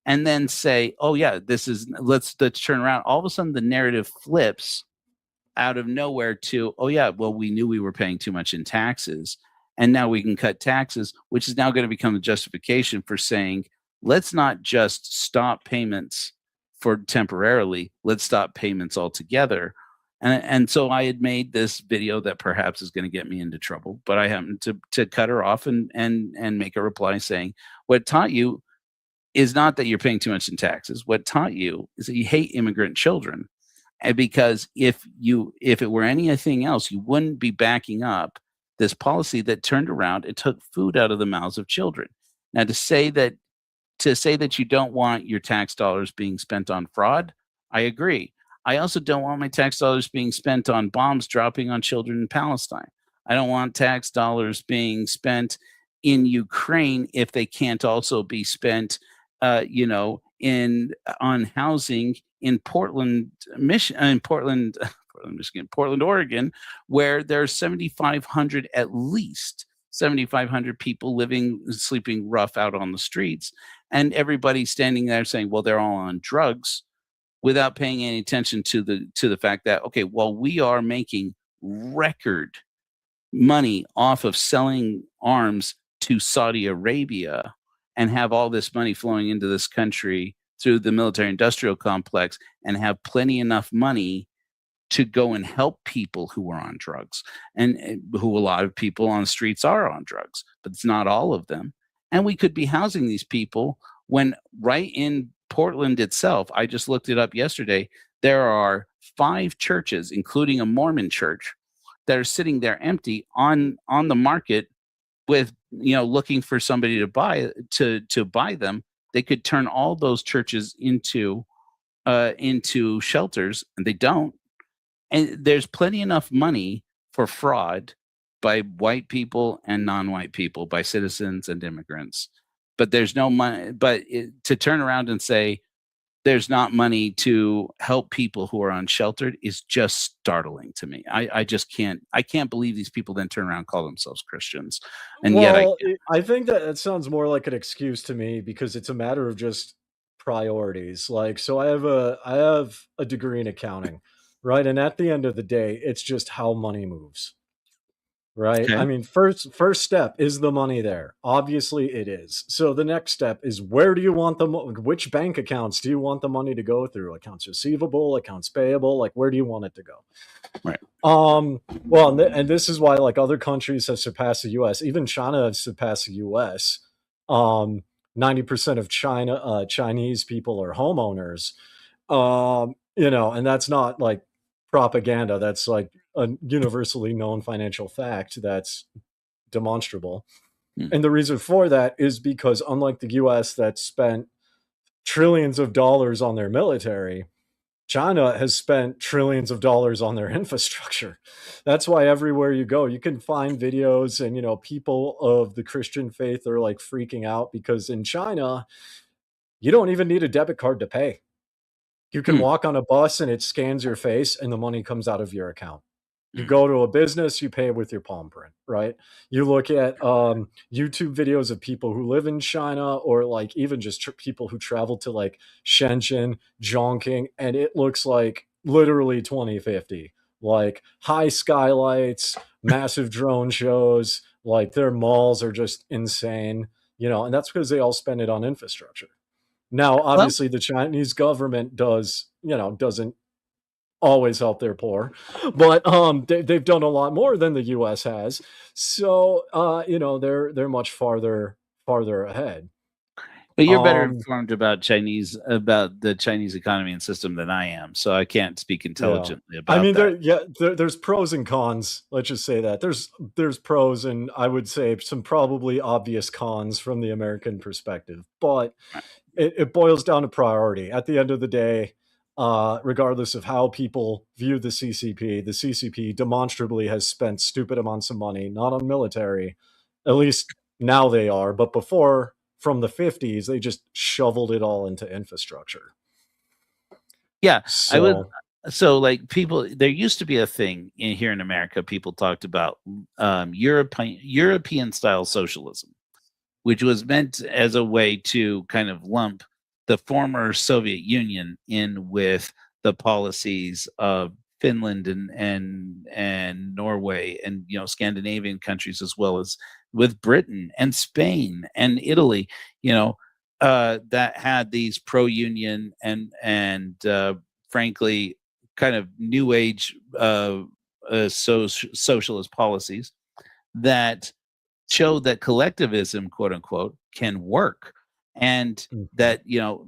and then say, oh yeah, let's turn around. All of a sudden the narrative flips out of nowhere to, oh yeah, well, we knew we were paying too much in taxes and now we can cut taxes, which is now going to become the justification for saying, let's not just stop payments for temporarily, let's stop payments altogether. And so I had made this video that perhaps is going to get me into trouble, but I happened to cut her off and make a reply saying, what taught you is not that you're paying too much in taxes. What taught you is that you hate immigrant children. And because if it were anything else, you wouldn't be backing up this policy that turned around and took food out of the mouths of children. Now, to say that you don't want your tax dollars being spent on fraud, I agree. I also don't want my tax dollars being spent on bombs dropping on children in Palestine. I don't want tax dollars being spent in Ukraine if they can't also be spent, on housing in Portland, Michigan, Portland, Oregon, where there's 7,500, at least 7,500 people sleeping rough out on the streets, and everybody standing there saying, "Well, they're all on drugs," without paying any attention to the fact that, okay, well, we are making record money off of selling arms to Saudi Arabia and have all this money flowing into this country through the military industrial complex, and have plenty enough money to go and help people who are on drugs, and who a lot of people on the streets are on drugs, but it's not all of them. And we could be housing these people when right in Portland itself, I just looked it up yesterday, there are 5 churches, including a Mormon church, that are sitting there empty on the market with, looking for somebody to buy them. They could turn all those churches into shelters, and they don't. And there's plenty enough money for fraud by white people and non-white people, by citizens and immigrants. But there's no money. But to turn around and say there's not money to help people who are unsheltered is just startling to me. I just can't. I can't believe these people then turn around and call themselves Christians. And I think that sounds more like an excuse to me, because it's a matter of just priorities. Like, so I have a degree in accounting, right? And at the end of the day, it's just how money moves. Right. Okay. I mean, first step, is the money there? Obviously it is. So the next step is, where do you want which bank accounts do you want the money to go through? Accounts receivable, accounts payable, like, where do you want it to go? Right. Well, and this is why, like, other countries have surpassed the US. Even China has surpassed the US. 90% of Chinese people are homeowners. And that's not like propaganda. That's like a universally known financial fact that's demonstrable. And the reason for that is because, unlike the US that spent trillions of dollars on their military, China has spent trillions of dollars on their infrastructure. That's why everywhere you go, you can find videos, and, people of the Christian faith are like freaking out, because in China, you don't even need a debit card to pay. You can walk on a bus and it scans your face and the money comes out of your account. You go to a business, you pay with your palm print, right? You look at YouTube videos of people who live in China, or like even just people who travel to like Shenzhen, Zhongqing, and it looks like literally 2050. Like high skylights, massive drone shows, like their malls are just insane, and that's because they all spend it on infrastructure. Now, obviously, the Chinese government doesn't always help their poor, but they've done a lot more than the U.S. has. So they're much farther ahead. But you're better informed about the Chinese economy and system than I am, so I can't speak intelligently about. I mean, there's pros and cons. Let's just say that there's pros, and I would say some probably obvious cons from the American perspective. But it boils down to priority. At the end of the day, regardless of how people view the CCP demonstrably has spent stupid amounts of money, not on military, at least now they are, but before, from the 50s, they just shoveled it all into infrastructure. Yeah, so like people, there used to be a thing here in America, people talked about European style socialism, which was meant as a way to kind of lump the former Soviet Union in with the policies of Finland and Norway and Scandinavian countries, as well as with Britain and Spain and Italy, that had these pro-union and frankly kind of new age socialist policies that show that collectivism, quote unquote, can work. and that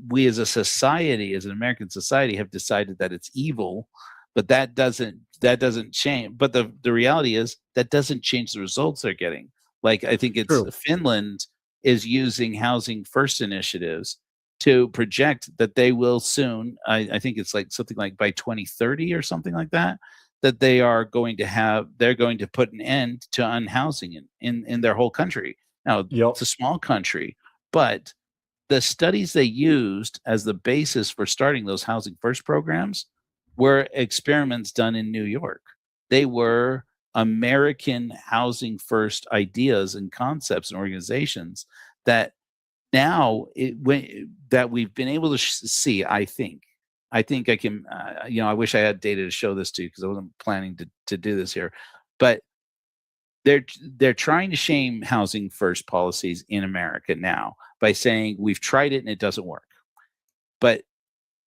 we as a society, as an American society, have decided that it's evil, but that doesn't change. But the reality is that doesn't change the results they're getting. Like, I think it's Finland is using housing first initiatives to project that they will soon, I think it's like something like by 2030 or something like that, that they're going to put an end to unhousing in their whole country. Now, it's a small country, but the studies they used as the basis for starting those housing first programs were experiments done in New York. They were American housing first ideas and concepts and organizations that now that we've been able to see. I think I can, I wish I had data to show this to you because I wasn't planning to do this here, but they're trying to shame housing first policies in America now by saying we've tried it and it doesn't work. But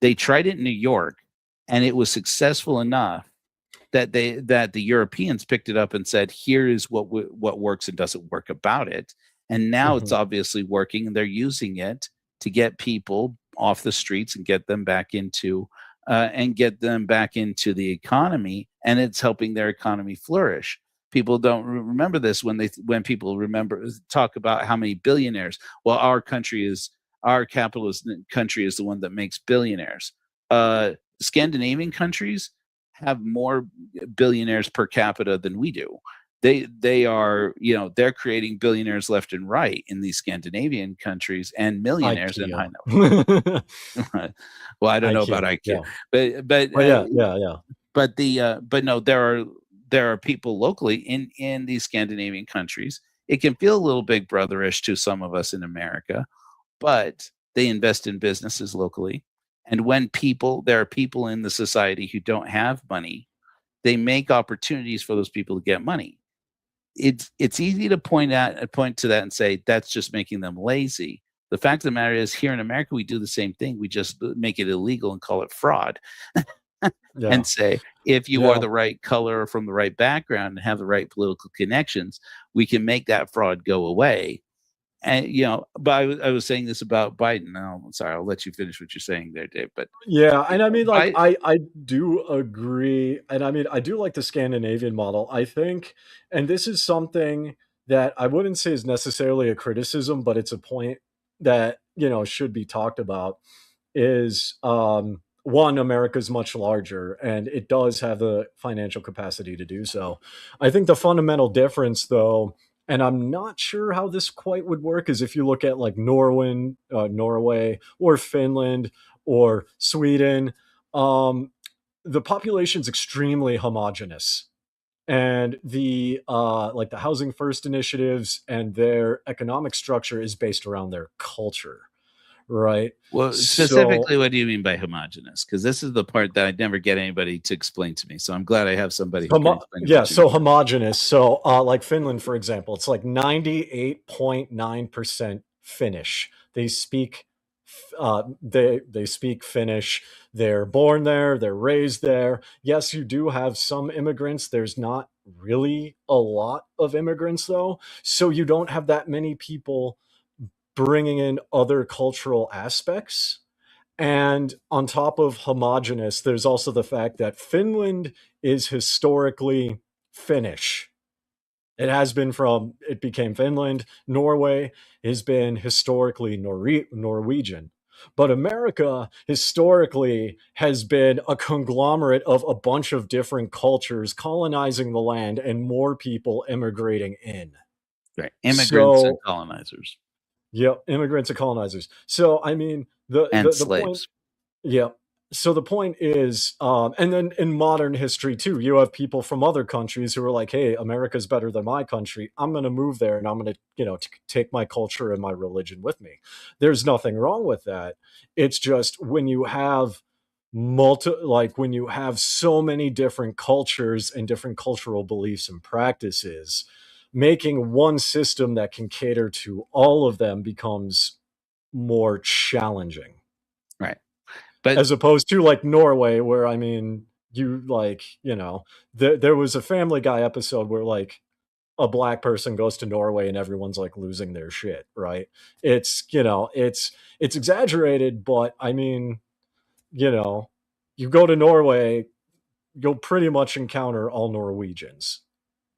they tried it in New York and it was successful enough that the Europeans picked it up and said, here is what works and doesn't work about it. And now it's obviously working, and they're using it to get people off the streets and get them back into the economy, and it's helping their economy flourish. People don't remember this when people talk about how many billionaires. Well, our capitalist country is the one that makes billionaires. Scandinavian countries have more billionaires per capita than we do. They are, they're creating billionaires left and right in these Scandinavian countries, and millionaires in high net worth. Well, I don't know about IQ, but no, there are people locally in these Scandinavian countries. It can feel a little big brotherish to some of us in America, but they invest in businesses locally. And when there are people in the society who don't have money, they make opportunities for those people to get money. It's easy to point to that and say that's just making them lazy. The fact of the matter is, here in America, we do the same thing. We just make it illegal and call it fraud. And say, if you are the right color or from the right background and have the right political connections, we can make that fraud go away. And but I was saying this about Biden. No, I'm sorry, I'll let you finish what you're saying there, Dave. But and I mean, like, I do agree, and I mean, I do like the Scandinavian model. I think, and this is something that I wouldn't say is necessarily a criticism, but it's a point that should be talked about. Is one, America's much larger, and it does have the financial capacity to do so. I think the fundamental difference, though, and I'm not sure how this quite would work, is if you look at like Norway or Finland or Sweden, the population's extremely homogenous. And the the housing first initiatives and their economic structure is based around their culture. Right. Well, specifically, what do you mean by homogenous? Because this is the part that I'd never get anybody to explain to me. So I'm glad I have somebody who can explain it. So homogenous. So like Finland, for example, it's like 98.9% Finnish. They speak they speak Finnish. They're born there. They're raised there. Yes, you do have some immigrants. There's not really a lot of immigrants, though. So you don't have that many people bringing in other cultural aspects. And on top of homogenous, there's also the fact that Finland is historically Finnish. It became Finland. Norway has been historically Norwegian. But America historically has been a conglomerate of a bunch of different cultures colonizing the land and more people immigrating in. Right. Immigrants and colonizers. Yep, immigrants and colonizers. So I mean, the slaves. point, yeah. So the point is, and then in modern history too, you have people from other countries who are like, "Hey, America's better than my country. I'm going to move there, and I'm going to, take my culture and my religion with me." There's nothing wrong with that. It's just when you have when you have so many different cultures and different cultural beliefs and practices, making one system that can cater to all of them becomes more challenging. Right. But as opposed to like Norway, where I mean, there was a Family Guy episode where like a black person goes to Norway and everyone's like losing their shit, right? It's, it's exaggerated, but I mean, you go to Norway, you'll pretty much encounter all Norwegians,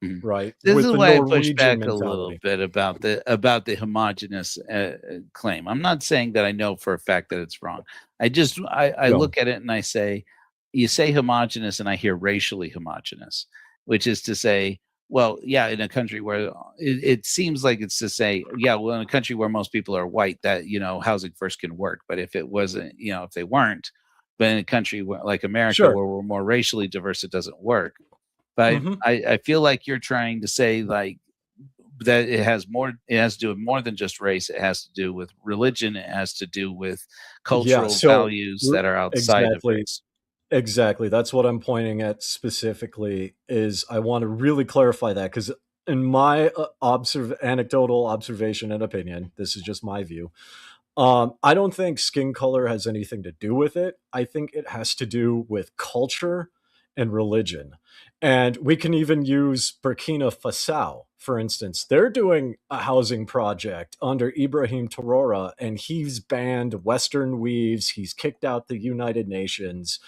Mhm. right? This With is the why I push Norwegian back a little mentality. bit about the homogenous claim. I'm not saying that I know for a fact that it's wrong. I Yeah. look at it and I say, you say homogenous, and I hear racially homogenous, which is to say, well, yeah, in a country where it seems like it's to say, yeah, well, in a country where most people are white, that housing first can work. But if it wasn't, if they weren't, but in a country like America, Sure. where we're more racially diverse, it doesn't work. But Mhm. I feel like you're trying to say like that it has to do with more than just race. It has to do with religion. It has to do with Yeah, cultural so values that are outside of exactly. race. Exactly. That's what I'm pointing at specifically is I want to really clarify that because in my anecdotal observation and opinion, this is just my view. I don't think skin color has anything to do with it. I think it has to do with culture and religion. And we can even use Burkina Faso, for instance. They're doing a housing project under Ibrahim Traoré, and he's banned Western weaves. He's kicked out the United Nations.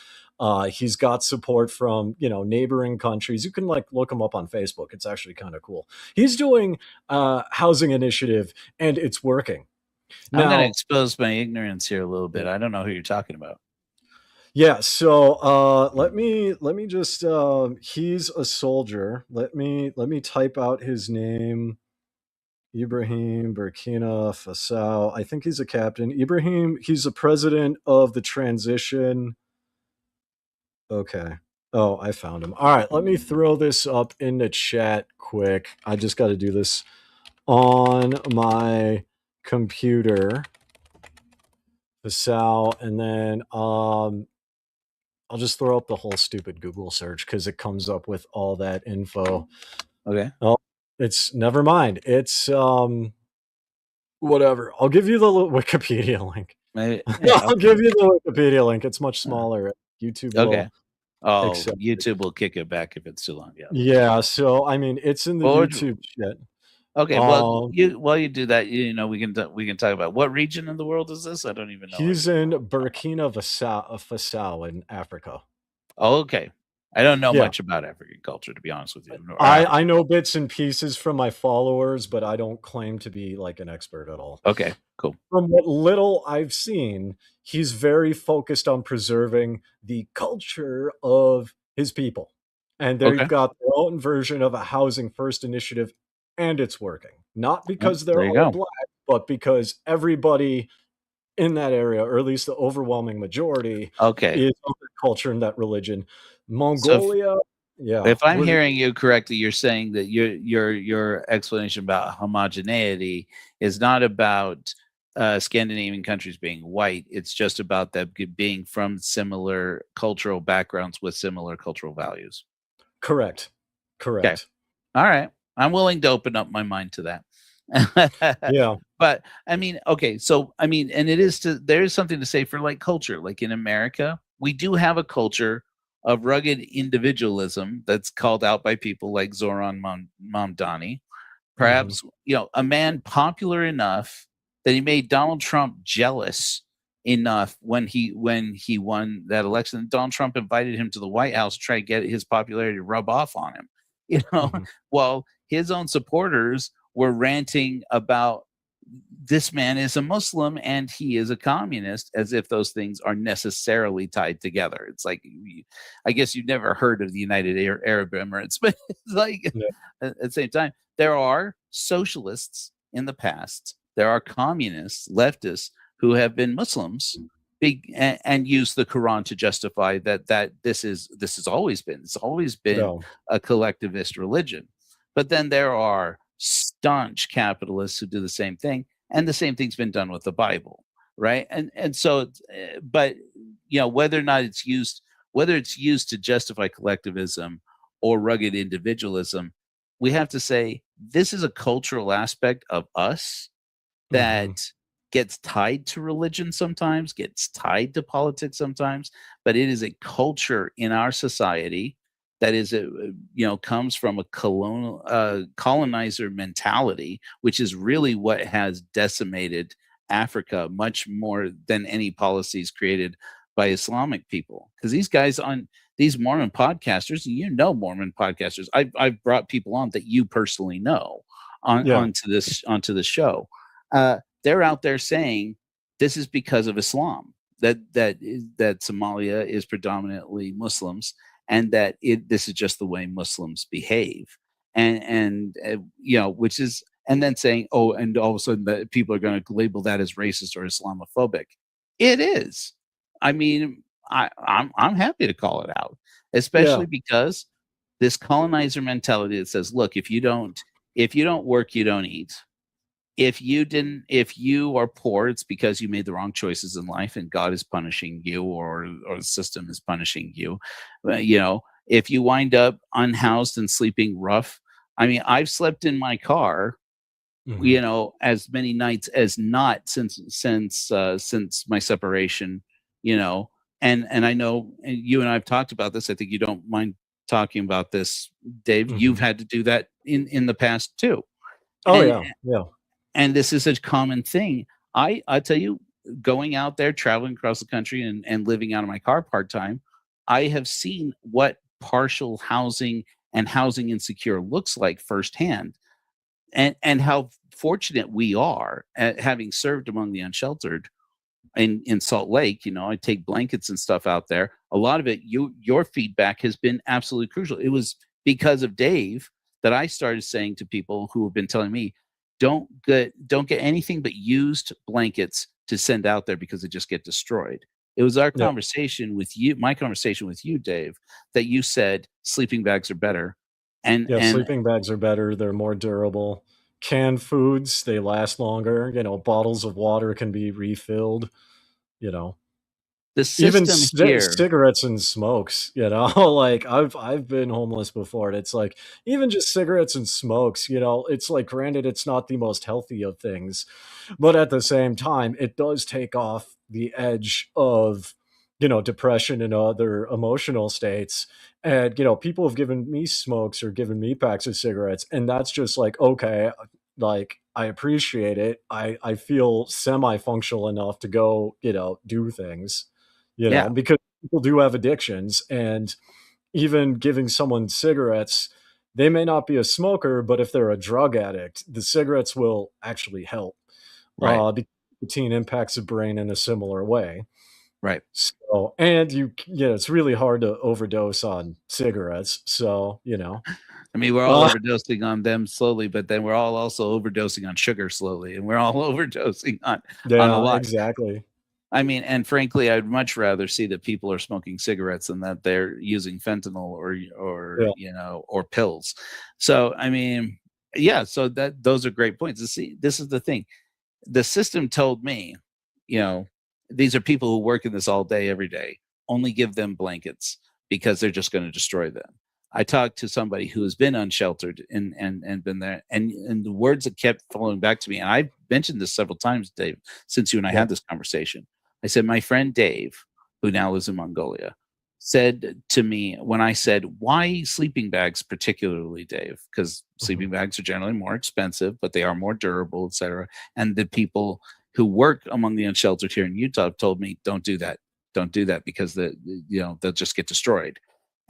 He's got support from neighboring countries. You can look him up on Facebook. It's actually kind of cool. He's doing a housing initiative, and it's working. I'm going to Now, expose my ignorance here a little bit. I don't know who you're talking about. yeah, so let me just he's a soldier. Let me type out his name. Ibrahim Burkina Faso. I think he's a captain. Ibrahim, he's the president of the transition. Okay. Oh, I found him. All right, let me throw this up in the chat quick. I just got to do this on my computer. Faso, and then I'll just throw up the whole stupid Google search because it comes up with all that info. Okay. Oh, it's never mind. It's whatever. I'll give you the Wikipedia link. Maybe, I'll give you the Wikipedia link. It's much smaller. YouTube okay. will Oh, accept it. YouTube will kick it back if it's too long. Yeah. Yeah, so I mean, it's in the Well, YouTube chat. okay. Well, while you do that, we can talk about what region in the world is this? I don't even know. He's in Burkina Faso in Africa. Oh, okay. I don't know Yeah. much about African culture, to be honest with you. I know bits and pieces from my followers, but I don't claim to be like an expert at all. Okay, cool. From what little I've seen, he's very focused on preserving the culture of his people. And they've Okay. got their own version of a housing first initiative, and it's working. Not because there they're you all go. black, but because everybody in that area, or at least the overwhelming majority, Okay. is of that culture and that religion. So Mongolia, yeah. if I'm we're- hearing you correctly, you're saying that your explanation about homogeneity is not about Scandinavian countries being white. It's just about them being from similar cultural backgrounds with similar cultural values. Correct. Okay. All right. I'm willing to open up my mind to that. Yeah. But I mean, okay. So, I mean, and there is something to say for like culture. Like in America, we do have a culture of rugged individualism that's called out by people like Zoran Mamdani. Perhaps, a man popular enough that he made Donald Trump jealous enough when he won that election. Donald Trump invited him to the White House to try to get his popularity to rub off on him. While his own supporters were ranting about this man is a Muslim and he is a communist, as if those things are necessarily tied together. It's like, I guess you've never heard of the United Arab Emirates, but it's like at the same time, there are socialists in the past. There are communists, leftists who have been Muslims and use the Quran to justify that this has always been. It's always been a collectivist religion. But then there are staunch capitalists who do the same thing, and the same thing's been done with the Bible, right? And so, but whether or not it's used to justify collectivism or rugged individualism, we have to say this is a cultural aspect of us that gets tied to religion sometimes, gets tied to politics sometimes, but it is a culture in our society that is comes from a colonizer mentality, which is really what has decimated Africa much more than any policies created by Islamic people. Because these guys on these Mormon podcasters, Mormon podcasters, I've brought people on that you personally know onto the show. They're out there saying this is because of Islam, that Somalia is predominantly Muslims, and that this is just the way Muslims behave, and which is, and then saying, oh, and all of a sudden that people are going to label that as racist or Islamophobic. It is. I mean, I'm happy to call it out, especially because this colonizer mentality that says, look, if you don't work, you don't eat. If you are poor, it's because you made the wrong choices in life and God is punishing you, or the system is punishing you. If you wind up unhoused and sleeping rough, I mean, I've slept in my car, as many nights as not since my separation, and I know you and I've talked about this. I think you don't mind talking about this, Dave. You've had to do that in the past too. Yeah. And this is a common thing. I tell you, going out there, traveling across the country and living out of my car part-time, I have seen what partial housing and housing insecure looks like firsthand, and how fortunate we are at having served among the unsheltered in Salt Lake. I take blankets and stuff out there. A lot of it, your feedback has been absolutely crucial. It was because of Dave that I started saying to people who have been telling me, don't get anything but used blankets to send out there because they just get destroyed. It was our conversation with you, my conversation with you, Dave, that you said sleeping bags are better. And sleeping bags are better. They're more durable. Canned foods, they last longer. Bottles of water can be refilled. The system even cigarettes and smokes, like I've been homeless before, and it's like even just cigarettes and smokes, it's like, granted, it's not the most healthy of things, but at the same time, it does take off the edge of depression and other emotional states. And people have given me smokes or given me packs of cigarettes, and that's just like, okay, like, I appreciate it. I feel semi-functional enough to go do things. Because people do have addictions, and even giving someone cigarettes, they may not be a smoker, but if they're a drug addict, the cigarettes will actually help. Right. Because nicotine impacts the brain in a similar way. Right. So, and it's really hard to overdose on cigarettes. So, I mean, we're all overdosing on them slowly, but then we're all also overdosing on sugar slowly, and we're all overdosing on a lot. Exactly. I mean, and frankly, I'd much rather see that people are smoking cigarettes than that they're using fentanyl or pills. So, I mean, so those are great points. See, this is the thing. The system told me, these are people who work in this all day, every day. Only give them blankets because they're just going to destroy them. I talked to somebody who has been unsheltered and been there, and the words that kept following back to me, and I've mentioned this several times, Dave, since you and I had this conversation. I said, my friend Dave, who now lives in Mongolia, said to me when I said, why sleeping bags particularly, Dave? Because sleeping bags are generally more expensive, but they are more durable, etc. And the people who work among the unsheltered here in Utah told me, don't do that. Don't do that, because they'll just get destroyed.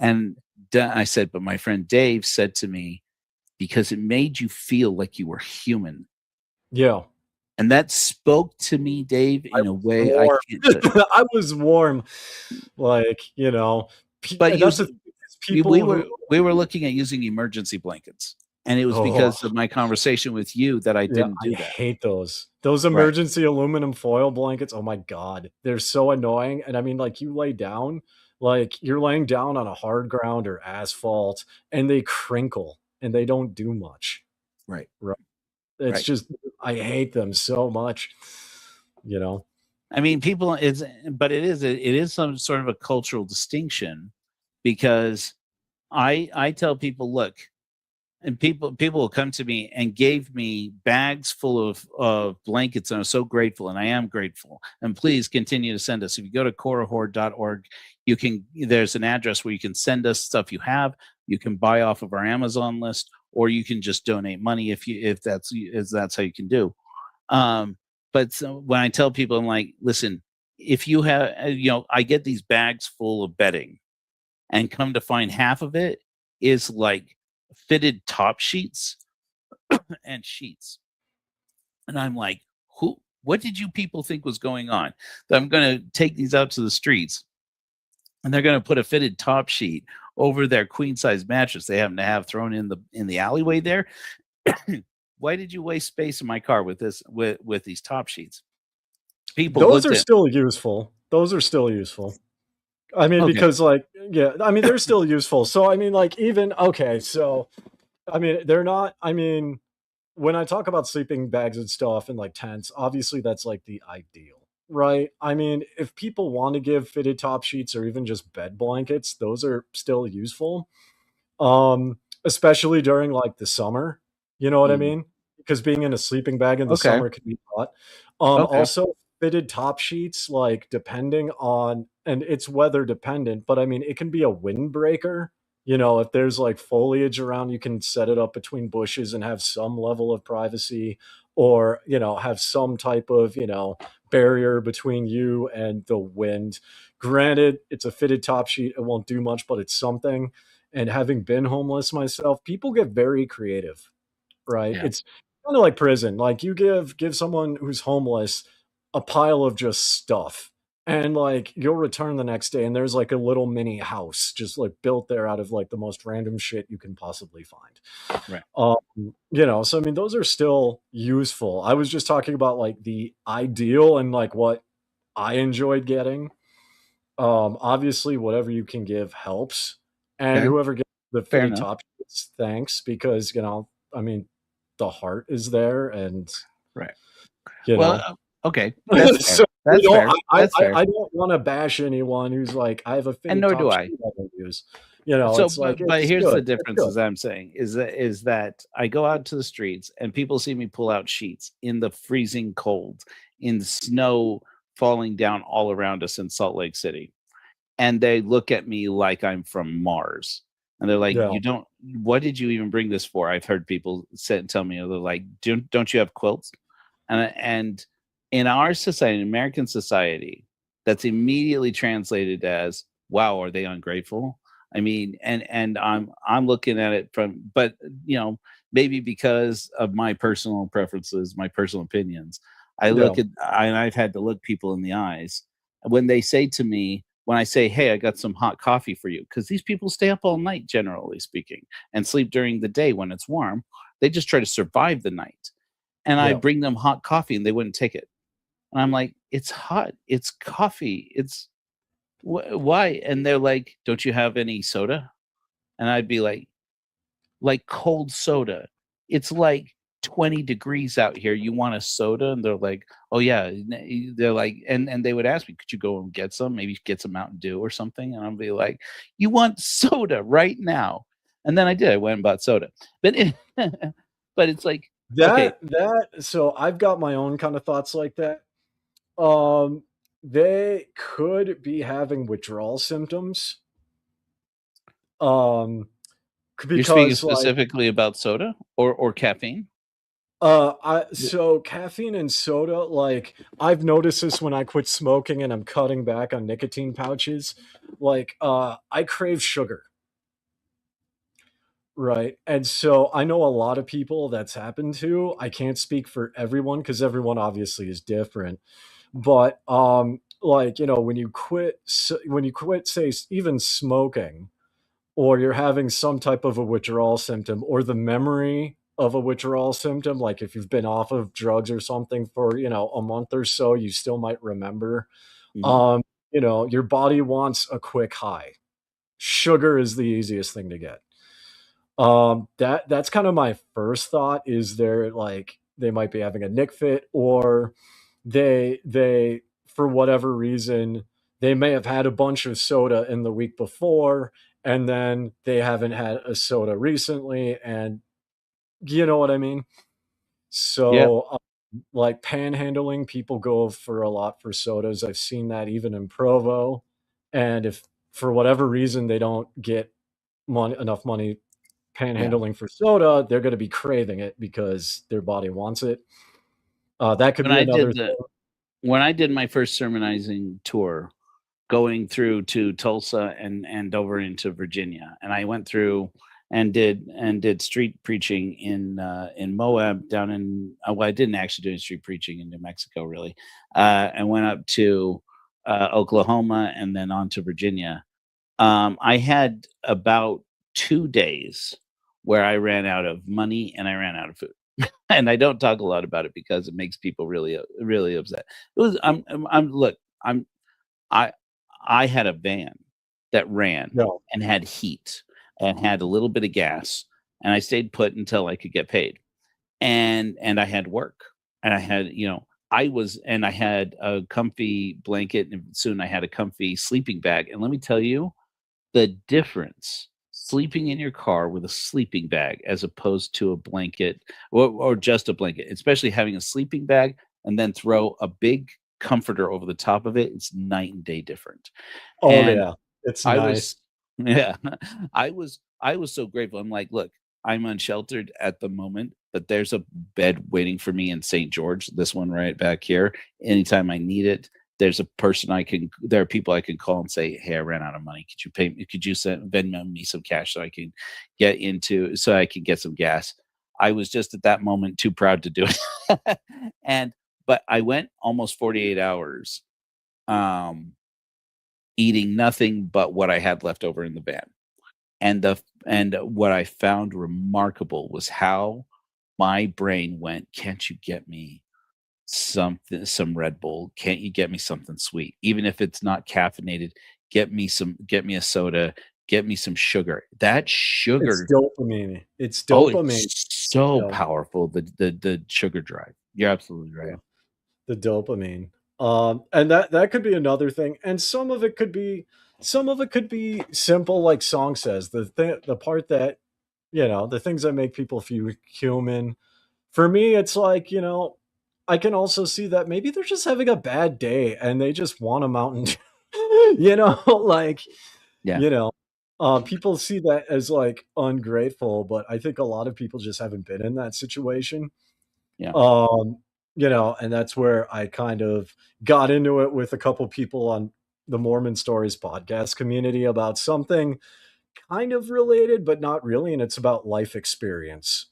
And I said, but my friend Dave said to me, because it made you feel like you were human. Yeah. And that spoke to me, Dave, in a way warm. I can't. I was warm, like, But we were looking at using emergency blankets, and it was because of my conversation with you that I didn't do that. I hate those emergency aluminum foil blankets. Oh my God, they're so annoying. And I mean, like, you lay down, like you're laying down on a hard ground or asphalt, and they crinkle and they don't do much. Right. It's just, I hate them so much, I mean, but it is some sort of a cultural distinction, because I tell people, look, and people will come to me and gave me bags full of blankets, and I'm so grateful, and I am grateful. And please continue to send us. If you go to korahor.org, there's an address where you can send us stuff you have. You can buy off of our Amazon list, or you can just donate money if that's how you can do. But when I tell people, I'm like, listen, if you have, I get these bags full of bedding, and come to find half of it is like fitted top sheets and sheets. And I'm like, what did you people think was going on? That I'm going to take these out to the streets, and they're going to put a fitted top sheet over their queen size mattress they happen to have thrown in the alleyway there. Why did you waste space in my car with these top sheets? People, those are still useful. Those are still useful. I mean, okay. Because they're still useful. So I mean, so I mean, they're not. I mean, when I talk about sleeping bags and stuff and like tents, obviously that's like the ideal, right? I mean, if people want to give fitted top sheets or even just bed blankets, those are still useful. Especially during like the summer, you know what I mean? Because being in a sleeping bag in the summer can be hot. Also fitted top sheets, like depending on, and it's weather dependent, but I mean, it can be a windbreaker. If there's like foliage around, you can set it up between bushes and have some level of privacy, or, have some type of, barrier between you and the wind. Granted, it's a fitted top sheet. It won't do much, but it's something. And having been homeless myself, people get very creative, right? Yeah. It's kind of like prison. Like you give someone who's homeless a pile of just stuff, and like you'll return the next day and there's like a little mini house just like built there out of like the most random shit you can possibly find. Right. So I mean, those are still useful. I was just talking about like the ideal and like what I enjoyed getting. Obviously whatever you can give helps, and whoever gets the fitted top sheets, thanks, because I mean, the heart is there, and right. Okay. That's fair. That's fair. I don't want to bash anyone who's like, I have a fitted and nor top do I. sheet I don't use. But here's the difference, as I'm saying, is that I go out to the streets and people see me pull out sheets in the freezing cold, in the snow falling down all around us in Salt Lake City, and they look at me like I'm from Mars. And they're like, what did you even bring this for? I've heard people tell me, they're like, don't you have quilts? And in our society, American society, that's immediately translated as, wow, are they ungrateful? I mean, and I'm looking at it but maybe because of my personal preferences, my personal opinions, I've had to look people in the eyes when they say to me, when I say, hey, I got some hot coffee for you, because these people stay up all night, generally speaking, and sleep during the day when it's warm. They just try to survive the night. And I bring them hot coffee and they wouldn't take it. And I'm like, it's hot. It's coffee. It's why? And they're like, don't you have any soda? And I'd be like cold soda. It's like 20 degrees out here. You want a soda? And they're like, oh yeah. They're like, and they would ask me, could you go and get some? Maybe get some Mountain Dew or something. And I'd be like, you want soda right now? And then I did. I went and bought soda. But but it's like so I've got my own kind of thoughts like that. They could be having withdrawal symptoms. Because you're speaking specifically about soda or caffeine? So caffeine and soda, like I've noticed this when I quit smoking and I'm cutting back on nicotine pouches. Like I crave sugar. Right. And so I know a lot of people that's happened to. I can't speak for everyone because everyone obviously is different. But when you quit, say, even smoking, or you're having some type of a withdrawal symptom, or the memory of a withdrawal symptom, like if you've been off of drugs or something for, a month or so, you still might remember. Your body wants a quick high. Sugar is the easiest thing to get. That's kind of my first thought, is they might be having a nick fit, or they for whatever reason, they may have had a bunch of soda in the week before, and then they haven't had a soda recently, and you know what I mean? So like panhandling, people go for a lot for sodas. I've seen that even in Provo. And if for whatever reason they don't get enough money Yeah. panhandling for soda, they're going to be craving it because their body wants it. That could When be I another did thing. when I did my first sermonizing tour, going through to Tulsa and over into Virginia, and I went through and did street preaching in Moab down in well, I didn't actually do any street preaching in New Mexico really, and went up to Oklahoma and then on to Virginia. I had about 2 days where I ran out of money and I ran out of food. And I don't talk a lot about it because it makes people really upset. It was I'm look, I I had a van that ran No. and had heat and had a little bit of gas, and I stayed put until I could get paid. And I had work, and I had, I had a comfy blanket, and soon I had a comfy sleeping bag. And let me tell you, the difference sleeping in your car with a sleeping bag as opposed to a blanket or just a blanket, especially having a sleeping bag and then throw a big comforter over the top of it, it's night and day different. Oh And yeah, it's I nice. was yeah, I was so grateful. I'm like, "Look, I'm unsheltered at the moment, but there's a bed waiting for me in St. George, this one right back here. Anytime I need it, there are people I can call and say, "Hey, I ran out of money. Could you send Venmo me some cash so I can get some gas?" I was just at that moment too proud to do it. And but I went almost 48 hours, um, eating nothing but what I had left over in the van. And what I found remarkable was how my brain went, "Can't you get me some Red Bull? Can't you get me something sweet? Even if it's not caffeinated, get me a soda, get me some sugar." That It's sugar, dopamine. It's oh, dopamine. it's so Yeah, powerful, the sugar drive. You're absolutely right. yeah. The dopamine. And that could be another thing. And some of it could be simple, like Song says. The part that the things that make people feel human. For me, it's like, I can also see that maybe they're just having a bad day and they just want a mountain Dew. Like, Yeah, you know, people see that as like ungrateful, but I think a lot of people just haven't been in that situation. yeah. Um, and that's where I kind of got into it with a couple people on the Mormon Stories podcast community about something kind of related, but not really. And it's about life experience,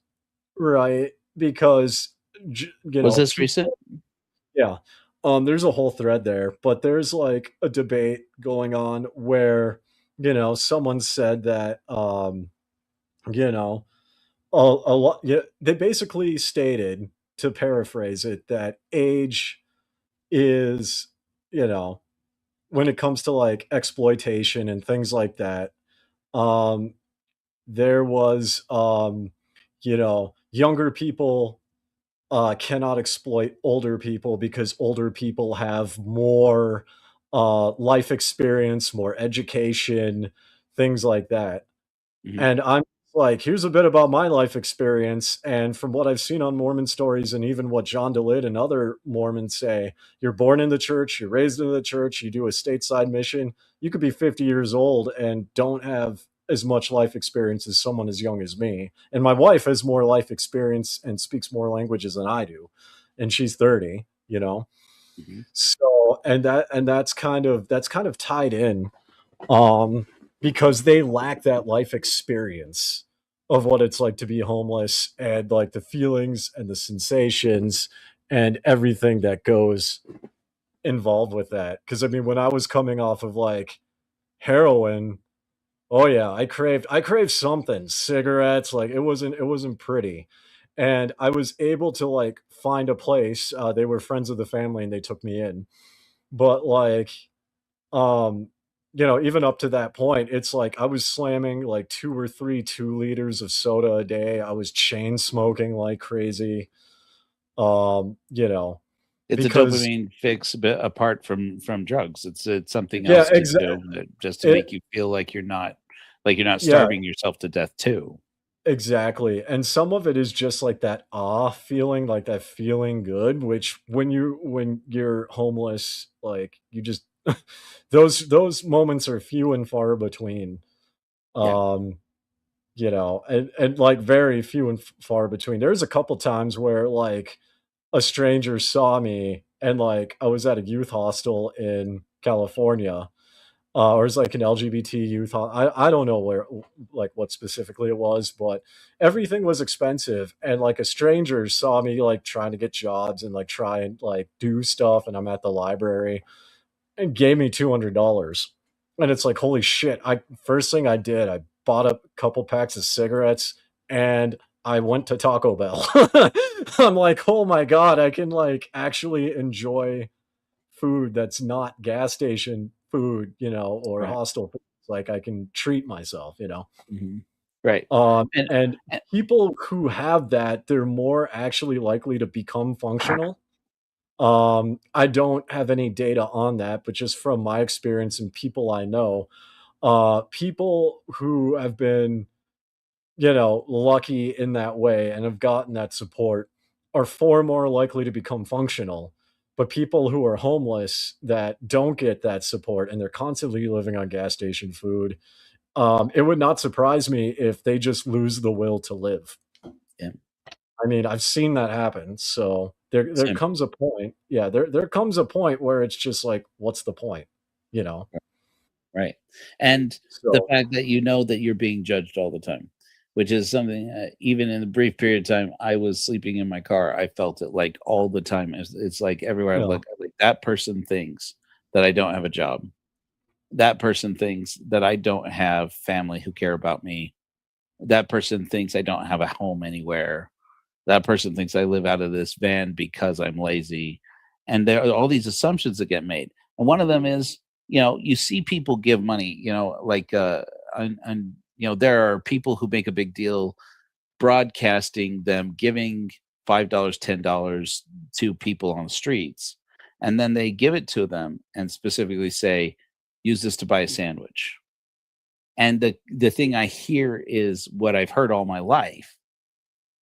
right? Because, Was this recent? people, yeah, there's a whole thread there, but there's like a debate going on where, someone said that, you know, a lot, yeah, they basically stated, to paraphrase it, that age is, you know, when it comes to like exploitation and things like that, um, there was, younger people cannot exploit older people because older people have more life experience, more education, things like that. Mhm. And I'm like, here's a bit about my life experience. And from what I've seen on Mormon stories and even what John DeLitt and other Mormons say, you're born in the church, you're raised in the church, you do a stateside mission. You could be 50 years old and don't have as much life experience as someone as young as me. And my wife has more life experience and speaks more languages than I do. And she's 30. Mhm. So, that's kind of tied in, um, because they lack that life experience of what it's like to be homeless and like the feelings and the sensations and everything that goes involved with that. Because I mean, when I was coming off of like heroin, oh yeah, I craved something, cigarettes. Like it wasn't pretty, and I was able to like find a place. They were friends of the family and they took me in, but like um, even up to that point, it's like I was slamming like 2 or 3 2 liters of soda a day. I was chain smoking like crazy. Um, you know, It's a because dopamine fix a bit apart from drugs. It's something yeah, else to exactly. do just to It, make you feel like you're not yeah, starving yourself to death too. exactly. And some of it is just like that feeling, like that feeling good, which when you're homeless, like you just those moments are few and far between. You know, and like very few and far between. There's a couple times where like a stranger saw me and like I was at a youth hostel in California, or it's like an LGBT youth. I don't know where, like what specifically it was, but everything was expensive. And like a stranger saw me like trying to get jobs and like try and like do stuff. And I'm at the library and gave me $200. And it's like, holy shit. First thing I did, I bought a couple packs of cigarettes and I went to Taco Bell. I'm like, oh my God, I can like actually enjoy food that's not gas station food, you know, or hostel food. Like I can treat myself, you know. Mm-hmm. Right. And people who have that, they're more actually likely to become functional. I don't have any data on that, but just from my experience and people I know, people who have been, you know, lucky in that way and have gotten that support are far more likely to become functional. But people who are homeless that don't get that support and they're constantly living on gas station food, it would not surprise me if they just lose the will to live. Yeah. I mean, I've seen that happen. So there comes a point. Yeah, there comes a point where it's just like, what's the point? You know? Right. And the fact that you know that you're being judged all the time, which is something, even in the brief period of time I was sleeping in my car, I felt it like all the time. It's like everywhere I look, like that person thinks that I don't have a job. That person thinks that I don't have family who care about me. That person thinks I don't have a home anywhere. That person thinks I live out of this van because I'm lazy. And there are all these assumptions that get made. And one of them is, you know, you see people give money, you know, like, and you know, there are people who make a big deal broadcasting them giving $5, $10 to people on the streets. And then they give it to them and specifically say, use this to buy a sandwich. And the thing I hear is what I've heard all my life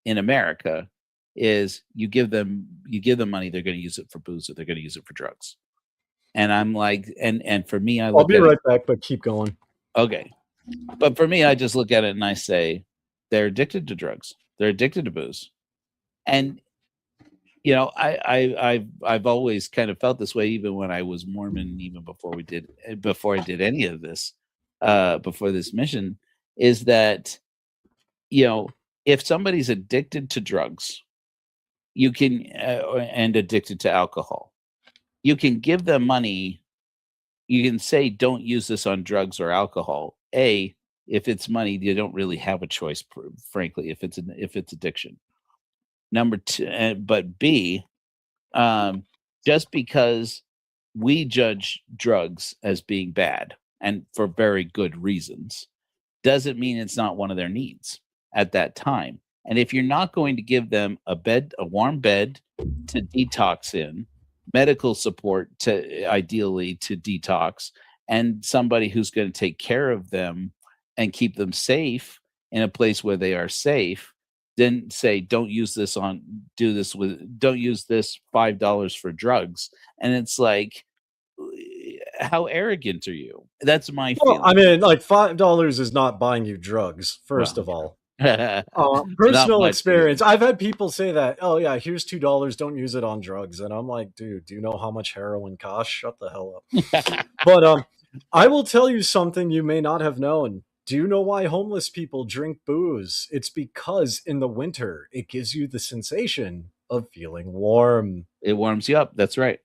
in America is you give them money, they're going to use it for booze or they're going to use it for drugs. And I'm like, and for me, I'll be right back, but keep going. Okay. But for me, I just look at it and I say, they're addicted to drugs. They're addicted to booze. And, you know, I've always kind of felt this way, even when I was Mormon, even before I did any of this, before this mission, is that, you know, if somebody's addicted to drugs, you can, and addicted to alcohol, you can give them money. You can say, don't use this on drugs or alcohol. If it's money, you don't really have a choice, frankly, if it's addiction. Number two, but B, just because we judge drugs as being bad and for very good reasons, doesn't mean it's not one of their needs at that time. And if you're not going to give them a warm bed to detox in, medical support ideally to detox, and somebody who's going to take care of them and keep them safe in a place where they are safe, then say, don't use this don't use this $5 for drugs. And it's like, how arrogant are you? That's my feeling. I mean, like $5 is not buying you drugs, first of all. Personal experience. I've had people say that, oh yeah, here's $2, don't use it on drugs. And I'm like, dude, do you know how much heroin costs? Shut the hell up. But I will tell you something you may not have known. Do you know why homeless people drink booze? It's because in the winter, it gives you the sensation of feeling warm. It warms you up. That's right.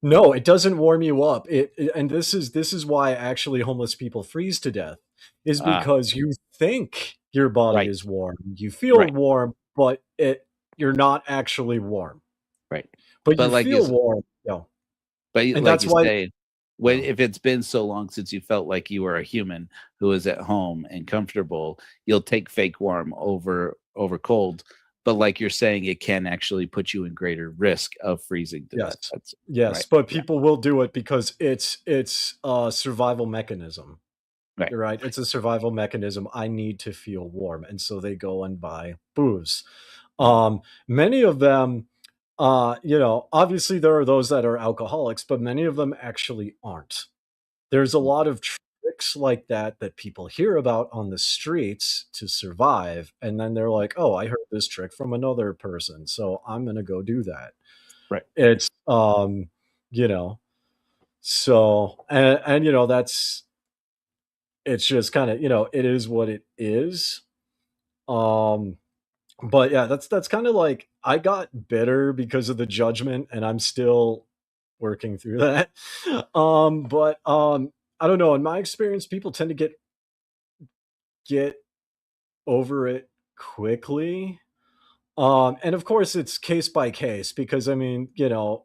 No, it doesn't warm you up. And this is why actually homeless people freeze to death, is because you think your body is warm. You feel warm, but you're not actually warm. Right. But you like feel warm. No. But and like that's why if it's been so long since you felt like you were a human who is at home and comfortable, you'll take fake warm over cold. But like you're saying, it can actually put you in greater risk of freezing to death. Yes, right. But people will do it because it's a survival mechanism. Right. You're right. It's a survival mechanism. I need to feel warm. And so they go and buy booze. Many of them obviously there are those that are alcoholics, but many of them actually aren't. There's a lot of tricks like that that people hear about on the streets to survive, and then they're like, "Oh, I heard this trick from another person, so I'm gonna go do that." Right. It's you know, so and that's it's just kind of, it is what it is. Um but yeah, that's kind of like I got bitter because of the judgment and I'm still working through that. But I don't know, in my experience people tend to get over it quickly. And of course it's case by case because I mean,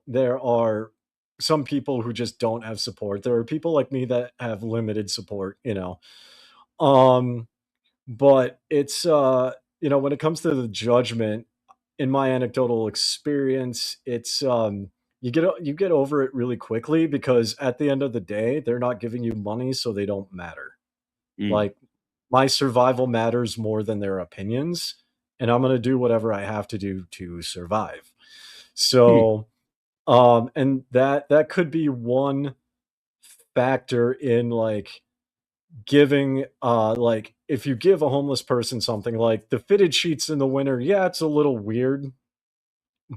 there are some people who just don't have support. There are people like me that have limited support. Um but it's when it comes to the judgment, in my anecdotal experience, it's you get over it really quickly because at the end of the day, they're not giving you money, so they don't matter. Mm. Like my survival matters more than their opinions, and I'm gonna do whatever I have to do to survive. So, and that could be one factor in like giving like if you give a homeless person something like the fitted sheets in the winter, yeah, it's a little weird,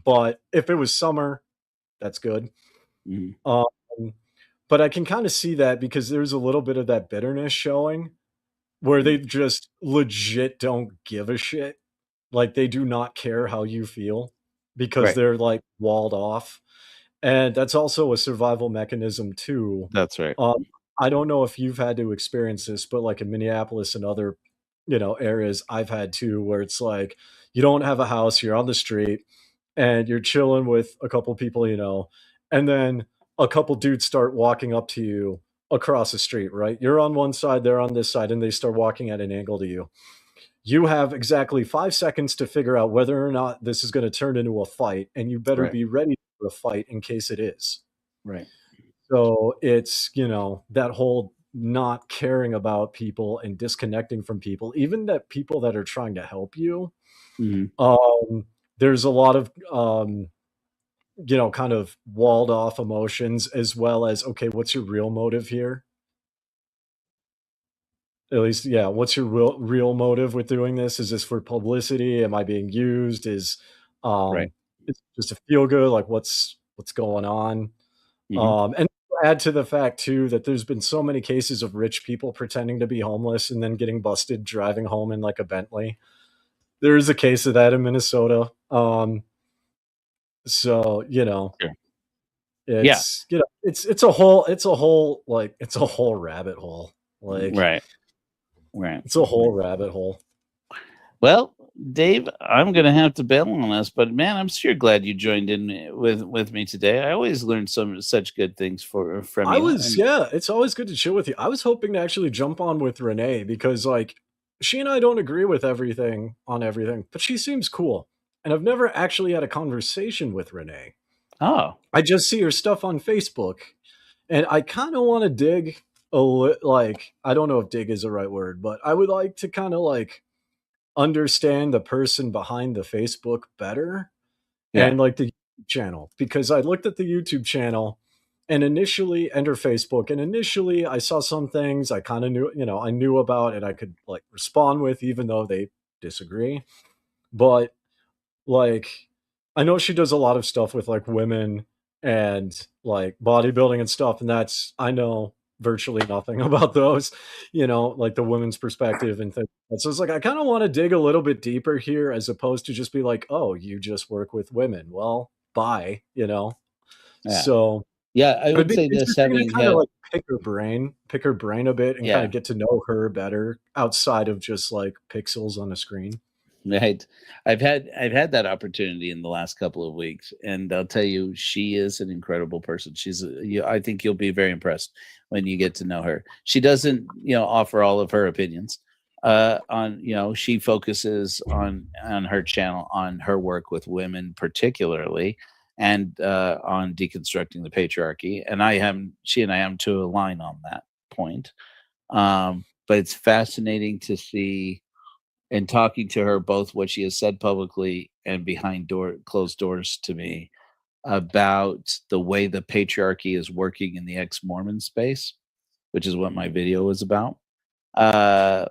but if it was summer, that's good. Mhm. Um, but I can kind of see that because there's a little bit of that bitterness showing where they just legit don't give a shit. Like they do not care how you feel because Right. they're like walled off. And that's also a survival mechanism too. That's right. I don't know if you've had to experience this, but like in Minneapolis and other, areas I've had too, where it's like you don't have a house, you're on the street, and you're chilling with a couple people, and then a couple dudes start walking up to you across the street, right? You're on one side, they're on this side, and they start walking at an angle to you. You have exactly 5 seconds to figure out whether or not this is going to turn into a fight, and you better Right. be ready for a fight in case it is. Right. So it's, that whole not caring about people and disconnecting from people, even that people that are trying to help you. Mhm. There's a lot of, kind of walled off emotions as well as, okay, what's your real motive here? At least, yeah, what's your real motive with doing this? Is this for publicity? Am I being used? Right. It's just a feel good? Like what's going on? Mhm. And add to the fact too that there's been so many cases of rich people pretending to be homeless and then getting busted driving home in like a Bentley. There is a case of that in Minnesota. So Sure. Yeah. it's a whole rabbit hole. Like Right. Right. it's a whole rabbit hole. Well, Dave, I'm going to have to bail on us, but man, I'm sure glad you joined in with me today. I always learn such good things from you. Yeah, it's always good to chill with you. I was hoping to actually jump on with Renee because like she and I don't agree with everything on everything, but she seems cool. And I've never actually had a conversation with Renee. Oh, I just see her stuff on Facebook and I kind of want to dig like I don't know if dig is the right word, but I would like to kind of like understand the person behind the Facebook better yeah. and like the YouTube channel because I looked at the YouTube channel and initially enter Facebook and initially I saw some things I kind of knew, I knew about and I could like respond with even though they disagree. But like I know she does a lot of stuff with like women and like bodybuilding and stuff and that's I know virtually nothing about those, like the women's perspective and things. So it's like I kind of want to dig a little bit deeper here as opposed to just be like, "Oh, you just work with women." Well, bye. Yeah. So Yeah, I it'd would be say this interesting to having kind of had like pick her brain a bit and kind yeah. of get to know her better outside of just like pixels on a screen. Right. I've had that opportunity in the last couple of weeks, and I'll tell you, she is an incredible person. I think you'll be very impressed when you get to know her. She doesn't, offer all of her opinions. She focuses on her channel on her work with women, particularly, and on deconstructing the patriarchy. And she and I am to align on that point. But it's fascinating to see and talking to her, both what she has said publicly and behind closed doors to me about the way the patriarchy is working in the ex-Mormon space, which is what my video was about. Yeah,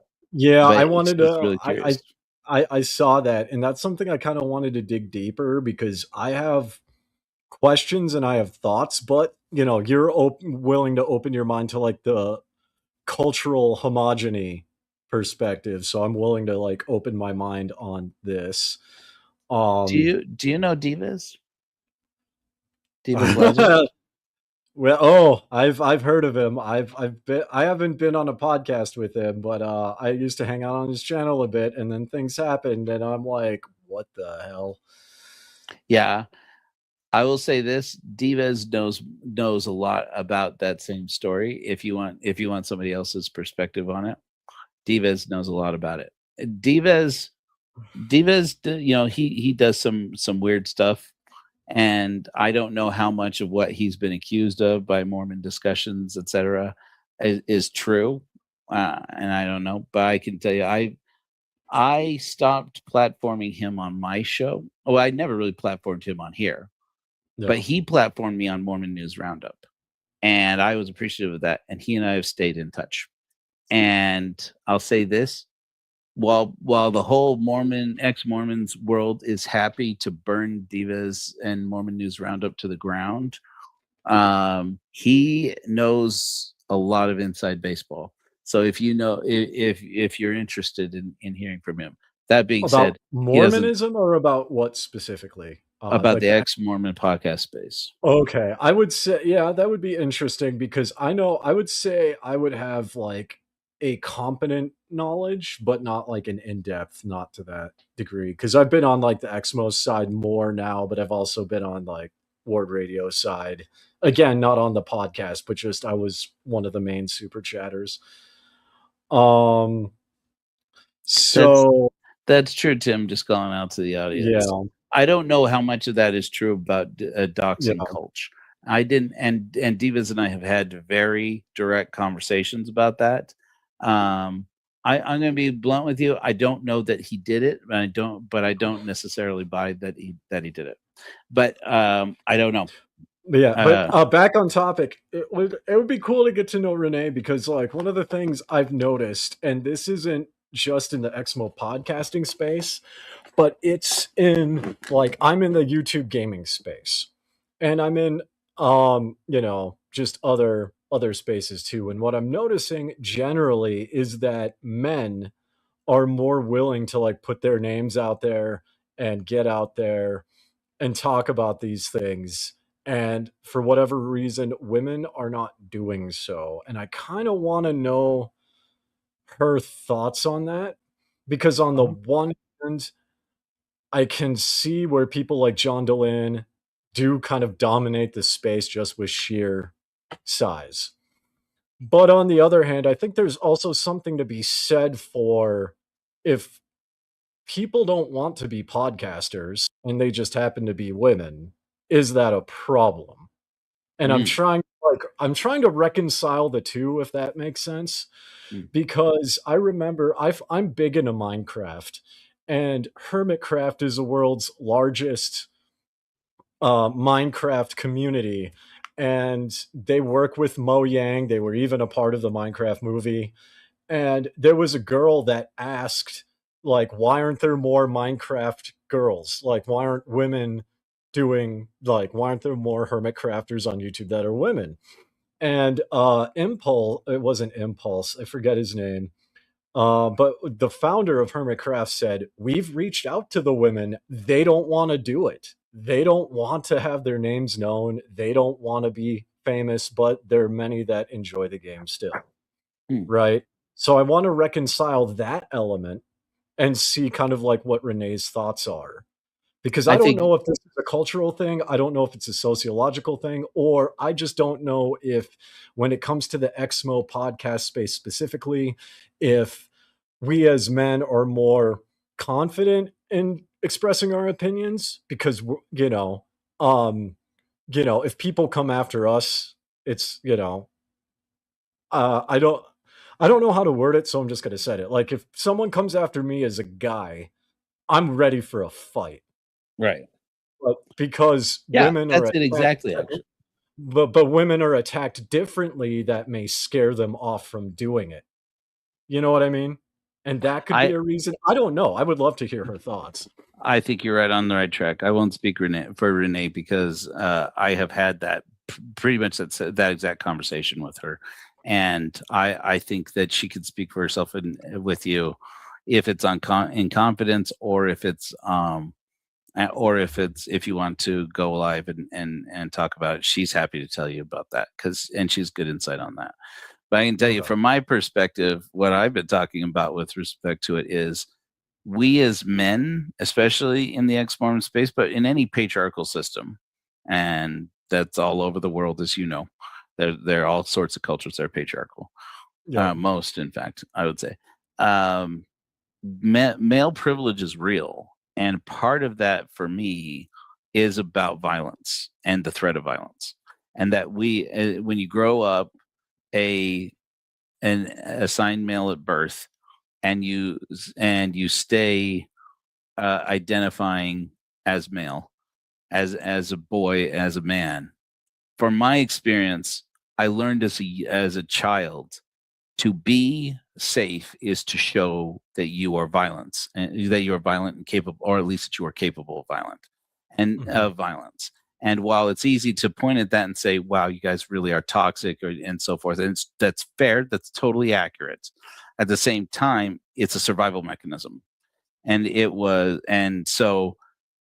But I wanted it's to. really curious. I saw that, and that's something I kind of wanted to dig deeper because I have questions and I have thoughts, but you're willing to open your mind to like the cultural homogeny perspective, so I'm willing to like open my mind on this. Do you know Divas? Divas Legend? Well, I've heard of him. I haven't been on a podcast with him, but I used to hang out on his channel a bit, and then things happened, and I'm like, what the hell? Yeah. I will say this: Divas knows a lot about that same story. If you want somebody else's perspective on it, Divas knows a lot about it. Divas, he does some weird stuff, and I don't know how much of what he's been accused of by Mormon discussions, etc., is true, and I don't know. But I can tell you, I stopped platforming him on my show. Oh, I never really platformed him on here. But he platformed me on Mormon News Roundup, and I was appreciative of that. And he and I have stayed in touch. And I'll say this: while the whole ex-Mormons world is happy to burn Divas and Mormon News Roundup to the ground, he knows a lot of inside baseball. So if you're interested in hearing from him, that being about said, Mormonism or about what specifically? About like the ex-Mormon podcast space. Okay, I would say, yeah, that would be interesting because I would say I would have like a competent knowledge, but not like an in-depth, not to that degree. Because I've been on like the Exmo side more now, but I've also been on like Ward Radio side. Again, not on the podcast, but just I was one of the main super chatters. So that's true, Tim. Just calling out to the audience. Yeah. I don't know how much of that is true about doxing culture. I didn't, and Divas and I have had very direct conversations about that. I'm going to be blunt with you. I don't know that he did it, but I don't necessarily buy that he did it. But I don't know. But back on topic, it would be cool to get to know Rene because like one of the things I've noticed, and this isn't just in the Exmo podcasting space, but it's in like I'm in the YouTube gaming space, and I'm in just other spaces too. And what I'm noticing generally is that men are more willing to like put their names out there and get out there and talk about these things. And for whatever reason, women are not doing so. And I kind of want to know her thoughts on that because on the one hand, I can see where people like John Dehlin do kind of dominate the space just with sheer size. But on the other hand, I think there's also something to be said for if people don't want to be podcasters and they just happen to be women, is that a problem? And I'm trying to reconcile the two, if that makes sense. Because I remember I'm big into Minecraft, and Hermitcraft is the world's largest Minecraft community, and they work with Mo Yang. They were even a part of the Minecraft movie. And there was a girl that asked, like, why aren't there more Minecraft girls? Like, why aren't women why aren't there more Hermitcrafters on YouTube that are women? And Impulse, it wasn't Impulse, I forget his name. But the founder of Hermitcraft said, we've reached out to the women. They don't want to do it. They don't want to have their names known. They don't want to be famous, but there are many that enjoy the game still. Right? So I want to reconcile that element and see kind of like what Rene's thoughts are. Because I don't know if this is a cultural thing. I don't know if it's a sociological thing, or I just don't know if when it comes to the Exmo podcast space specifically, if we as men are more confident in expressing our opinions because, if people come after us, it's, I I don't know how to word it, so I'm just going to say it. Like, if someone comes after me as a guy, I'm ready for a fight. Right. But because Yeah, women that's are it exactly. Actually. but women are attacked differently, that may scare them off from doing it. You know what I mean? And that could be a reason. I don't know. I would love to hear her thoughts. I think you're right on the right track. I won't speak for Rene because I have had that pretty much that exact conversation with her, and I think that she could speak for herself with you if it's in confidence, or if it's if you want to go live and talk about it. She's happy to tell you about that and she's good insight on that. But I can tell you from my perspective, what I've been talking about with respect to it is, we as men, especially in the ex-Mormon space, but in any patriarchal system, and that's all over the world, as you know, there are all sorts of cultures that are patriarchal. Yeah. Most, in fact, I would say. Male privilege is real, and part of that for me is about violence and the threat of violence, and that when you grow up an assigned male at birth, and you stay identifying as male, as a boy, as a man. From my experience, I learned as a child, to be safe is to show that you are violent and capable, or at least that you are capable of violence. And while it's easy to point at that and say, wow, you guys really are toxic, and so forth, and that's fair, that's totally accurate. At the same time, it's a survival mechanism. So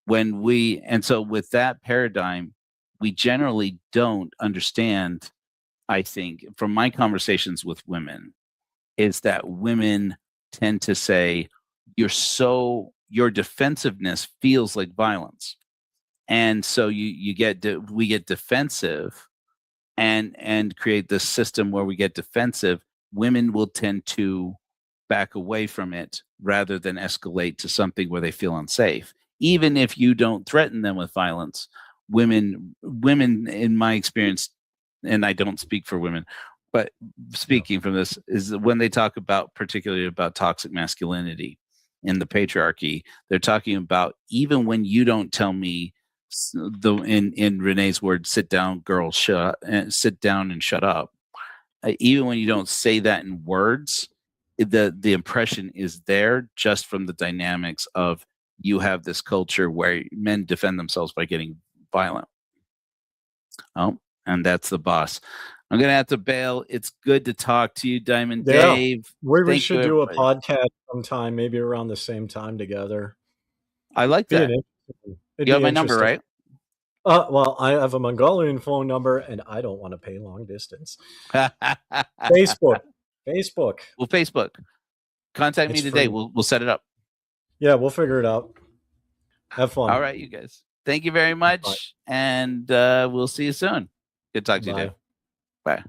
with that paradigm, we generally don't understand, I think, from my conversations with women, is that women tend to say, your defensiveness feels like violence. And so we get defensive, and create this system where we get defensive. Women will tend to back away from it rather than escalate to something where they feel unsafe. Even if you don't threaten them with violence, women, in my experience, and I don't speak for women, but speaking from this, is that when they talk about, particularly about toxic masculinity in the patriarchy, they're talking about, even when you don't tell me, in Rene's words, sit down, girl, sit down and shut up. Even when you don't say that in words, the impression is there, just from the dynamics of, you have this culture where men defend themselves by getting violent. Oh, and that's the boss. I'm gonna have to bail. It's good to talk to you, Diamond Dave. We should do a podcast sometime, maybe around the same time together. I like that. You have my number, right? Well, I have a Mongolian phone number, and I don't want to pay long distance. Facebook. Well, Facebook. Contact me today. We'll set it up. Yeah, we'll figure it out. Have fun. All right, you guys. Thank you very much. Bye. And we'll see you soon. Good talk to you, Dave. Bye.